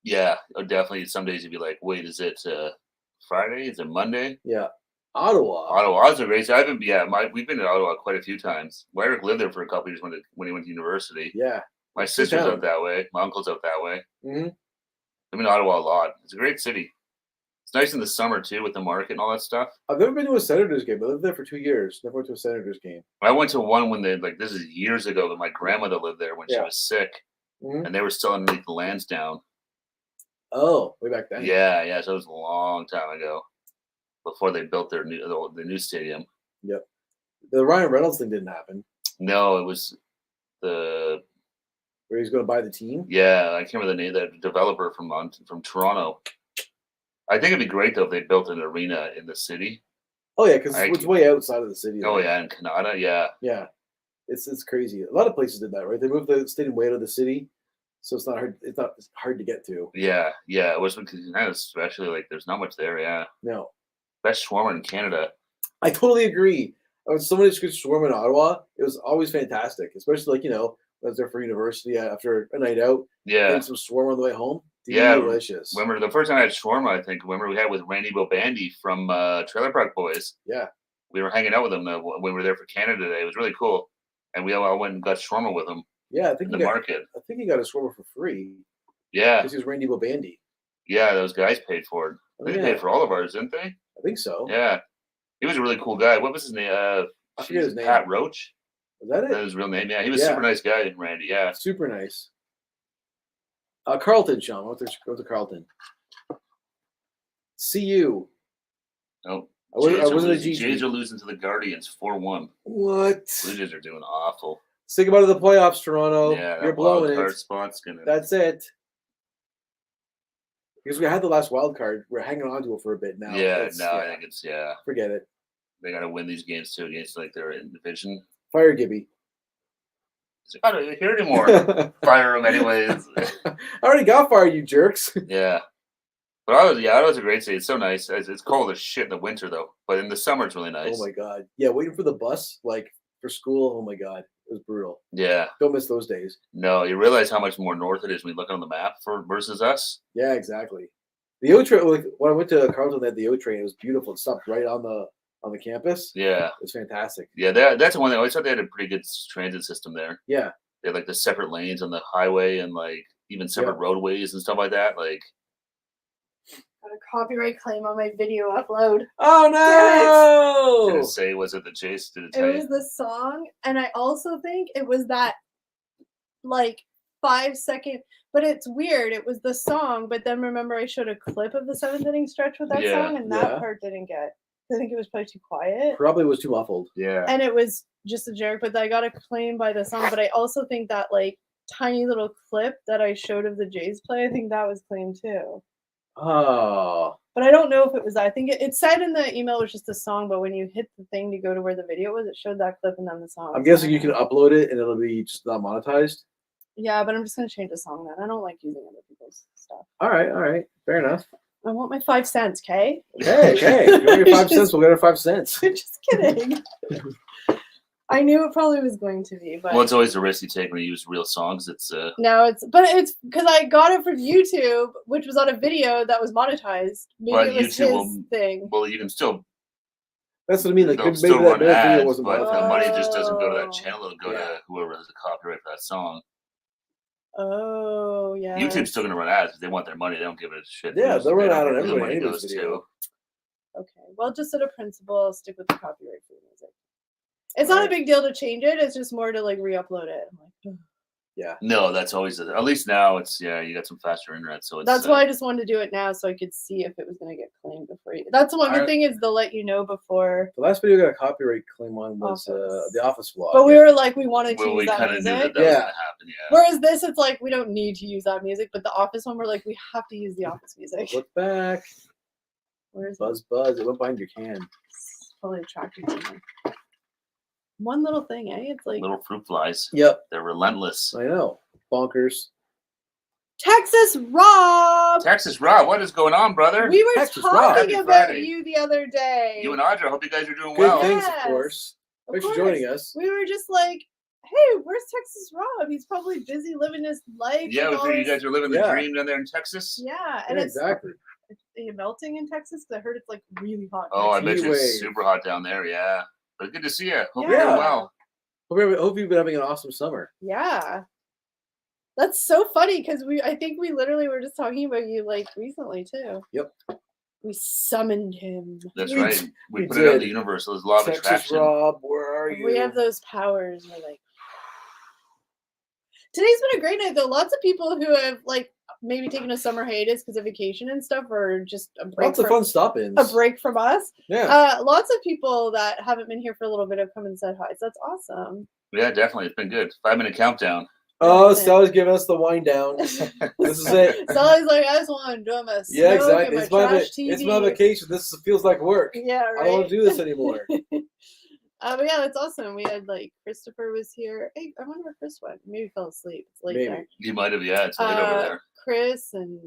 S2: yeah, or definitely. Some days you'd be like, wait, is it Friday? Is it Monday?
S4: Yeah. Ottawa.
S2: Ottawa's a great. I haven't. Yeah, we've been to Ottawa quite a few times. Eric lived there for a couple years when he went to university.
S4: Yeah.
S2: My
S4: It's a good
S2: sister's
S4: town.
S2: out that way. My uncle's out that way.
S4: hmm
S2: I've been to Ottawa a lot. It's a great city. It's nice in the summer too, with the market and all that stuff.
S4: I've never been to a Senators game. I lived there for 2 years. Never went to a Senators game.
S2: I went to one when this is years ago, but my grandmother lived there when she
S4: Yeah.
S2: was sick,
S4: Mhm.
S2: and they were still underneath the Lansdowne.
S4: Oh, way back then.
S2: Yeah. So it was a long time ago, before they built the new stadium.
S4: Yep. The Ryan Reynolds thing didn't happen.
S2: No, it was the
S4: Where he's going to buy the team.
S2: I can't remember the name. The developer from Toronto. I think it'd be great though if they built an arena in the city.
S4: Oh yeah, because
S2: I-
S4: it's way outside of the city.
S2: Oh
S4: like,
S2: yeah, in Canada, yeah.
S4: Yeah. It's crazy. A lot of places did that, right? They moved the stadium way out of the city, so it's not hard to get to.
S2: Yeah. It was because Canada, especially like there's not much there. Yeah,
S4: No.
S2: best shawarma in Canada.
S4: I totally agree. When somebody just gets shawarma in Ottawa, it was always fantastic. Especially when I was there for university after a night out,
S2: Yeah.
S4: getting some shawarma on the way home.
S2: Yeah,
S4: Delicious.
S2: Remember the first time I had shawarma? I think we had with Randy Bobandy from Trailer Park Boys.
S4: Yeah.
S2: We were hanging out with him when we were there for Canada Day. It was really cool, and we all went and got shawarma with him
S4: Yeah,
S2: in the market.
S4: I think he got a shawarma for free
S2: Yeah,
S4: because he was Randy Bobandy.
S2: yeah, those guys paid for it.
S4: Oh,
S2: They
S4: yeah.
S2: paid for all of ours, didn't they?
S4: I think so.
S2: Yeah, he was a really cool guy. What was his name?
S4: I forget his name.
S2: Pat Roach.
S4: Was that
S2: That was
S4: it?
S2: his real name. Yeah, he was a
S4: Yeah.
S2: super nice guy, Randy. Yeah.
S4: Super nice. Carlton, Sean. Go to Carlton. See you.
S2: No.
S4: I wasn't a G.
S2: Jays are losing to the Guardians 4-1.
S4: What?
S2: Blue Jays are doing awful.
S4: Say goodbye to the playoffs, Toronto.
S2: Yeah,
S4: You're
S2: that wild
S4: blowing
S2: card
S4: it.
S2: spot's gonna.
S4: That's it. Because we had the last wild card. We're hanging on to it for a bit now.
S2: I think it's
S4: Forget it.
S2: they got to win these games too against like their division.
S4: Fire Gibby.
S2: I don't even hear anymore.
S4: I
S2: Fire them anyways.
S4: already got fired, you jerks.
S2: Yeah. But Ottawa's a great city. It's so nice. It's cold as shit in the winter though, but in the summer it's really nice.
S4: Oh my god. Yeah, waiting for the bus, like for school. Oh my god. It was brutal.
S2: Yeah.
S4: Don't miss those days.
S2: No, you realize how much more north it is when you look on the map versus us.
S4: Yeah, exactly. The O train. Like, when I went to Carlton, they had the O train. It was beautiful. It stopped right on the campus.
S2: Yeah.
S4: It was fantastic.
S2: Yeah, that's the one thing. I always thought they had a pretty good transit system there.
S4: Yeah.
S2: They had like the separate lanes on the highway and like even separate roadways and stuff like that. Like,
S1: Got a copyright claim on my video upload.
S4: Oh
S2: did
S4: no!
S2: it say, was it the Chase? Did it
S1: It
S2: tell
S1: was
S2: you?
S1: the song, and I also think it was that like 5-second. But it's weird. It was the song, but then remember I showed a clip of the 7th inning stretch with that
S2: Yeah.
S1: song, and that
S4: Yeah.
S1: part didn't get. I think it was probably too quiet,
S4: Probably was too muffled.
S2: Yeah.
S1: and it was just a joke. But I got a claim by the song. But I also think that like tiny little clip that I showed of the Jays play, I think that was claimed too.
S4: Oh.
S1: But I don't know if it was that. I think it said in the email it was just a song, but when you hit the thing to go to where the video was, it showed that clip and then the song.
S4: I'm guessing you can upload it and it'll be just not monetized.
S1: Yeah, but I'm just gonna change the song then. I don't like using other people's stuff.
S4: All right. Fair enough.
S1: I want my 5 cents, okay?
S4: Hey. If you want your 5 cents, we'll get our 5 cents.
S1: Just kidding. I knew it probably was going to be, but
S2: Well, it's always the risk you take when you use real songs. It's
S1: no, it's because I got it from YouTube, which was on a video that was monetized. Maybe
S2: But
S1: it was
S2: YouTube
S1: his
S2: will-
S1: thing.
S2: well, you can still
S4: That's what I mean. Like
S2: they'll
S4: maybe
S2: still
S4: that
S2: run
S4: video
S2: ads,
S4: wasn't
S2: but
S4: monetized.
S2: the money just doesn't go to that
S1: Oh.
S2: channel. It'll go
S4: Yeah.
S2: to whoever has the copyright for that song.
S1: Oh yeah.
S2: YouTube's still gonna run ads because they want their money. They don't give it a shit.
S4: Yeah,
S2: who's-
S4: they'll run
S2: they don't
S4: ad on
S2: care who the
S4: everybody,
S2: money
S4: anybody's
S2: goes
S4: video.
S2: to.
S1: Okay. Well, just at a principle, I'll stick with the copyright free music. It's not a
S4: Alright.
S1: big deal to change it. It's just more to like re-upload it. I'm like, "Ugh."
S2: No, that's always at least now it's you got some faster internet, so it's
S1: That's why I just wanted to do it now so I could see if it was going to get claimed before. That's the one good
S2: Alright.
S1: thing is they'll let you know before.
S4: The last video I got a copyright claim on was
S1: Office.
S4: the Office vlog.
S1: But we were like, we wanted to
S2: well,
S1: use
S2: we
S1: that
S2: kind of knew
S1: music.
S2: that was
S4: Yeah.
S2: gonna happen. Yeah.
S1: Whereas this, it's like we don't need to use that music, but the Office one, we're like, we have to use the Office music.
S4: Look back.
S1: Where's
S4: Buzz. It went behind your can.
S1: It's probably attracted to me. One little thing, eh? It's like
S2: Little fruit flies.
S4: Yep.
S2: They're relentless.
S4: I know. Bonkers.
S1: Texas Rob.
S2: Texas Rob, what is going on, brother?
S1: We were
S4: Texas Rob.
S1: talking
S2: Happy
S1: about
S2: Friday.
S1: you the other day.
S2: You and Audra, hope you guys are doing
S4: Good
S2: well.
S4: things,
S1: Yes.
S4: of course.
S1: Of
S4: Thanks for
S1: course.
S4: joining us.
S1: We were just like, hey, where's Texas Rob? He's probably busy living his life.
S2: Yeah,
S1: with
S2: we
S1: all
S2: figure you
S1: his-
S2: guys are living the
S4: Yeah.
S2: dream down there in Texas.
S1: Yeah, and
S4: Yeah,
S1: it's
S4: exactly.
S1: Are you melting in Texas? Because I heard it's like really hot.
S2: Oh, I
S1: next
S2: bet
S4: Heat
S2: you it's
S4: wave.
S2: super hot down there, yeah. But good to see you. Hope
S1: Yeah.
S2: you're doing well.
S4: Hope you've been having an awesome summer.
S1: Yeah. That's so funny because I think we literally were just talking about you like recently too.
S4: Yep.
S1: We summoned him.
S2: That's
S4: We
S2: right.
S4: d-
S2: We
S4: we
S2: put it out in
S4: did.
S2: the universe. So there's a law of
S4: Texas
S2: attraction.
S4: Rob, where are you?
S1: We have those powers. We're like, today's been a great night though. Lots of people who have like maybe taken a summer hiatus because of vacation and stuff, or just a break.
S4: Lots of fun stop-ins.
S1: A break from us.
S4: Yeah.
S1: Lots of people that haven't been here for a little bit have come and said hi. So that's awesome.
S2: Yeah, definitely. It's been good. 5-minute countdown.
S4: Oh, Sally's giving us the wind down. This is it.
S1: Sally's like, I just want to enjoy my
S4: Yeah,
S1: smoke and
S4: exactly.
S1: my
S4: It's my,
S1: trash TV.
S4: it's my vacation. This feels like work.
S1: Yeah, right.
S4: I don't want to do this anymore.
S1: But yeah, that's awesome. We had like Christopher was here. Hey, I wonder where Chris went. Maybe he fell asleep. It's late
S4: Maybe.
S1: there.
S2: You might have, yeah. It's late over there.
S1: Chris and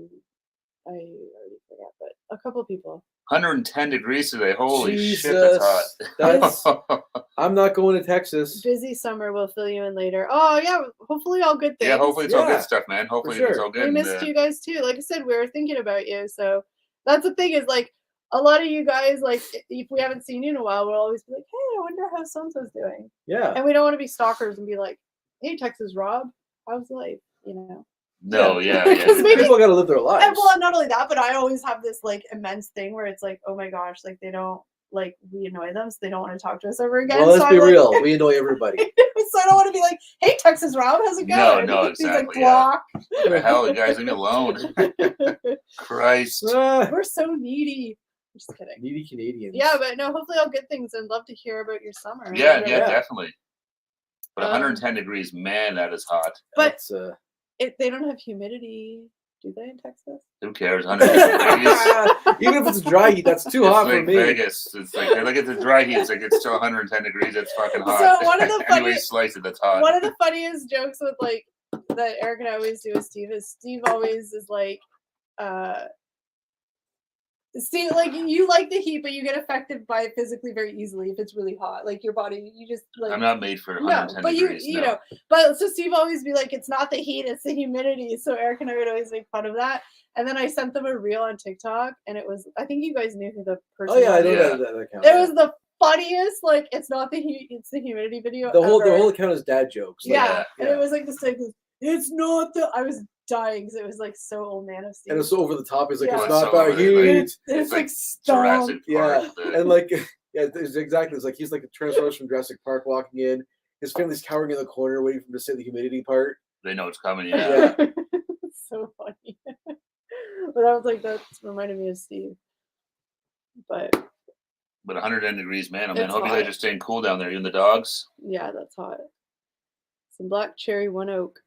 S1: I already forgot, but a couple people.
S2: 110 degrees today. Holy
S4: Jesus,
S2: shit, that's
S4: that's-
S2: hot.
S4: I'm not going to Texas.
S1: Busy summer. We'll fill you in later. Oh yeah, hopefully all good things.
S2: Yeah, hopefully it's all
S4: Yeah,
S2: good stuff, man. Hopefully
S4: for
S2: it's
S4: sure.
S2: all good.
S1: We
S2: and,
S1: missed you guys too. Like I said, we were thinking about you. So that's the thing is like a lot of you guys, like if we haven't seen you in a while, we'll always be like, hey, I wonder how so-and-so's doing.
S4: Yeah.
S1: And we don't want to be stalkers and be like, hey, Texas Rob, how's life? You know?
S2: No, yeah,
S1: Because
S2: yeah.
S1: maybe-
S4: People got to live their lives.
S1: And well, not only that, but I always have this like immense thing where it's like, oh my gosh, like they don't like we annoy them, so they don't want to talk to us ever again.
S4: Well, let's
S1: so
S4: be
S1: I'm like-
S4: real. We annoy everybody.
S1: so I don't want to be like, hey, Texas Rob, how's it
S2: No,
S1: going?
S2: no,
S1: He's like,
S2: exactly, yeah.
S1: block.
S2: The hell, guys, leave me alone. Christ.
S4: Ah,
S1: We're so needy. Just kidding.
S4: needy Canadians.
S1: Yeah, but no, hopefully all good things. I'd love to hear about your summer.
S2: Yeah,
S1: Really.
S2: yeah,
S4: Yeah.
S2: definitely. But
S1: Um,
S2: 110 degrees, man, that is hot.
S1: But
S4: That's,
S1: they don't have humidity, do they in Texas?
S2: Who cares? 110 degrees.
S4: even if it's dry heat, that's too
S2: It's
S4: hot for
S2: like
S4: me.
S2: Vegas. It's like it's a dry heat. It's like it's still 110 degrees. It's fucking hot.
S1: So one of the
S2: Anyway,
S1: funny-
S2: slice it. That's hot.
S1: One of the funniest jokes with like that Eric and I always do with Steve is Steve always is like, Steve, like you like the heat, but you get affected by it physically very easily if it's really hot. Like your body, you just like
S2: I'm not made for
S1: no,
S2: 110
S1: but
S2: degrees.
S1: you
S2: no.
S1: know, but so Steve always be like, it's not the heat, it's the humidity. So Eric and I would always make fun of that. And then I sent them a reel on TikTok, and it was I think you guys knew who the person.
S4: Oh yeah, I
S1: was.
S4: know
S2: Yeah.
S4: that counts.
S1: It was the funniest. Like it's not the heat, it's the humidity video.
S4: the whole
S1: ever.
S4: account is dad jokes. Like,
S1: Yeah, and
S4: yeah.
S1: it was like this thing. It's not the. I was dying because it was like so old man of Steve.
S4: and it's so over the top. He's like,
S1: Yeah.
S4: it's
S2: It's
S4: not
S2: so
S4: about
S2: over the-
S4: heat.
S1: It's
S2: It's
S1: like
S2: like
S1: stop.
S2: Jurassic
S4: Yeah,
S2: Park. the-
S4: and like, yeah, it's exactly. It's like he's like the Transformers from Jurassic Park walking in. His family's cowering in the corner, waiting for him to say the humidity part.
S2: they know it's coming. Yeah.
S4: Yeah.
S1: It's so funny. But I was like, that's reminded me of Steve. But
S2: But 110 degrees, man. I
S1: It's
S2: hope you
S1: hot.
S2: guys are staying cool down there. You and the dogs.
S1: yeah, that's hot. Some black cherry, one oak.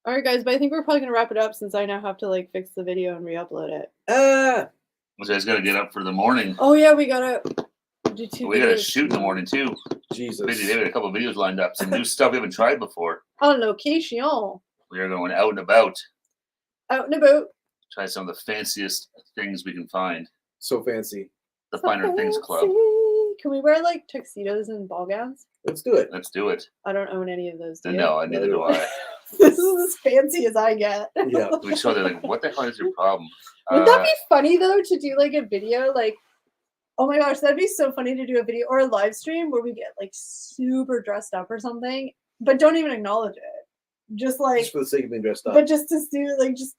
S1: All right, guys, but I think we're probably gonna wrap it up since I now have to like fix the video and re-upload it.
S4: Ah,
S2: You guys got to get up for the morning.
S1: Oh yeah, we gotta do two.
S2: We got to
S1: videos
S2: shoot in the morning too.
S4: Jesus.
S2: Busy. They had a couple of videos lined up. Some new stuff we haven't tried before.
S1: on location,
S2: We are going out and about.
S1: out and about.
S2: Try some of the fanciest things we can find.
S4: So fancy.
S2: The Finer Things Club.
S1: Fancy. Can we wear like tuxedos and ball gowns?
S4: Let's do it.
S2: Let's do it.
S1: I don't own any of those. Do you?
S2: No, neither do I.
S1: This is as fancy as I get.
S4: Yeah.
S2: We show they're like, what the hell is your problem?
S1: Would that be funny though to do like a video like oh my gosh, that'd be so funny to do a video or a live stream where we get like super dressed up or something, but don't even acknowledge it. Just like
S4: Just for the sake of being dressed up.
S1: but just to do like just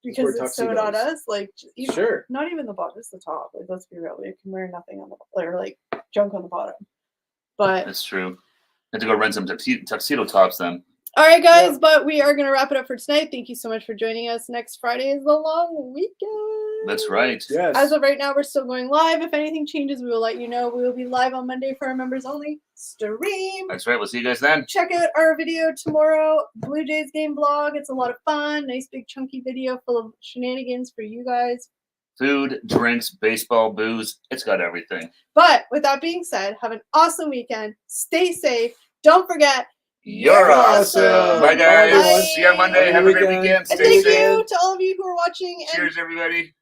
S1: because
S4: wear
S1: it's so on
S4: tuxedos.
S1: us, like even,
S4: Sure.
S1: not even the bottom, just the top. Like let's be real, we can wear nothing on the or like junk on the bottom. But
S2: That's true. I have to go rent some tuxedo tops then.
S1: all right, guys,
S4: Yeah.
S1: but we are going to wrap it up for tonight. Thank you so much for joining us. Next Friday is the long weekend.
S2: That's right.
S4: Yes.
S1: As of right now, we're still going live. If anything changes, we will let you know. We will be live on Monday for our members only stream.
S2: That's right. We'll see you guys then.
S1: Check out our video tomorrow, Blue Jays game vlog. It's a lot of fun. Nice big chunky video full of shenanigans for you guys.
S2: Food, drinks, baseball, booze. It's got everything.
S1: But with that being said, have an awesome weekend. Stay safe. Don't forget,
S2: You're awesome. Bye, guys.
S1: Bye.
S2: See you on Monday.
S4: Have a
S2: Have a great
S4: weekend.
S2: weekend.
S1: And
S2: Stay
S1: thank
S2: safe.
S1: you to all of you who are watching. And
S2: Cheers, everybody.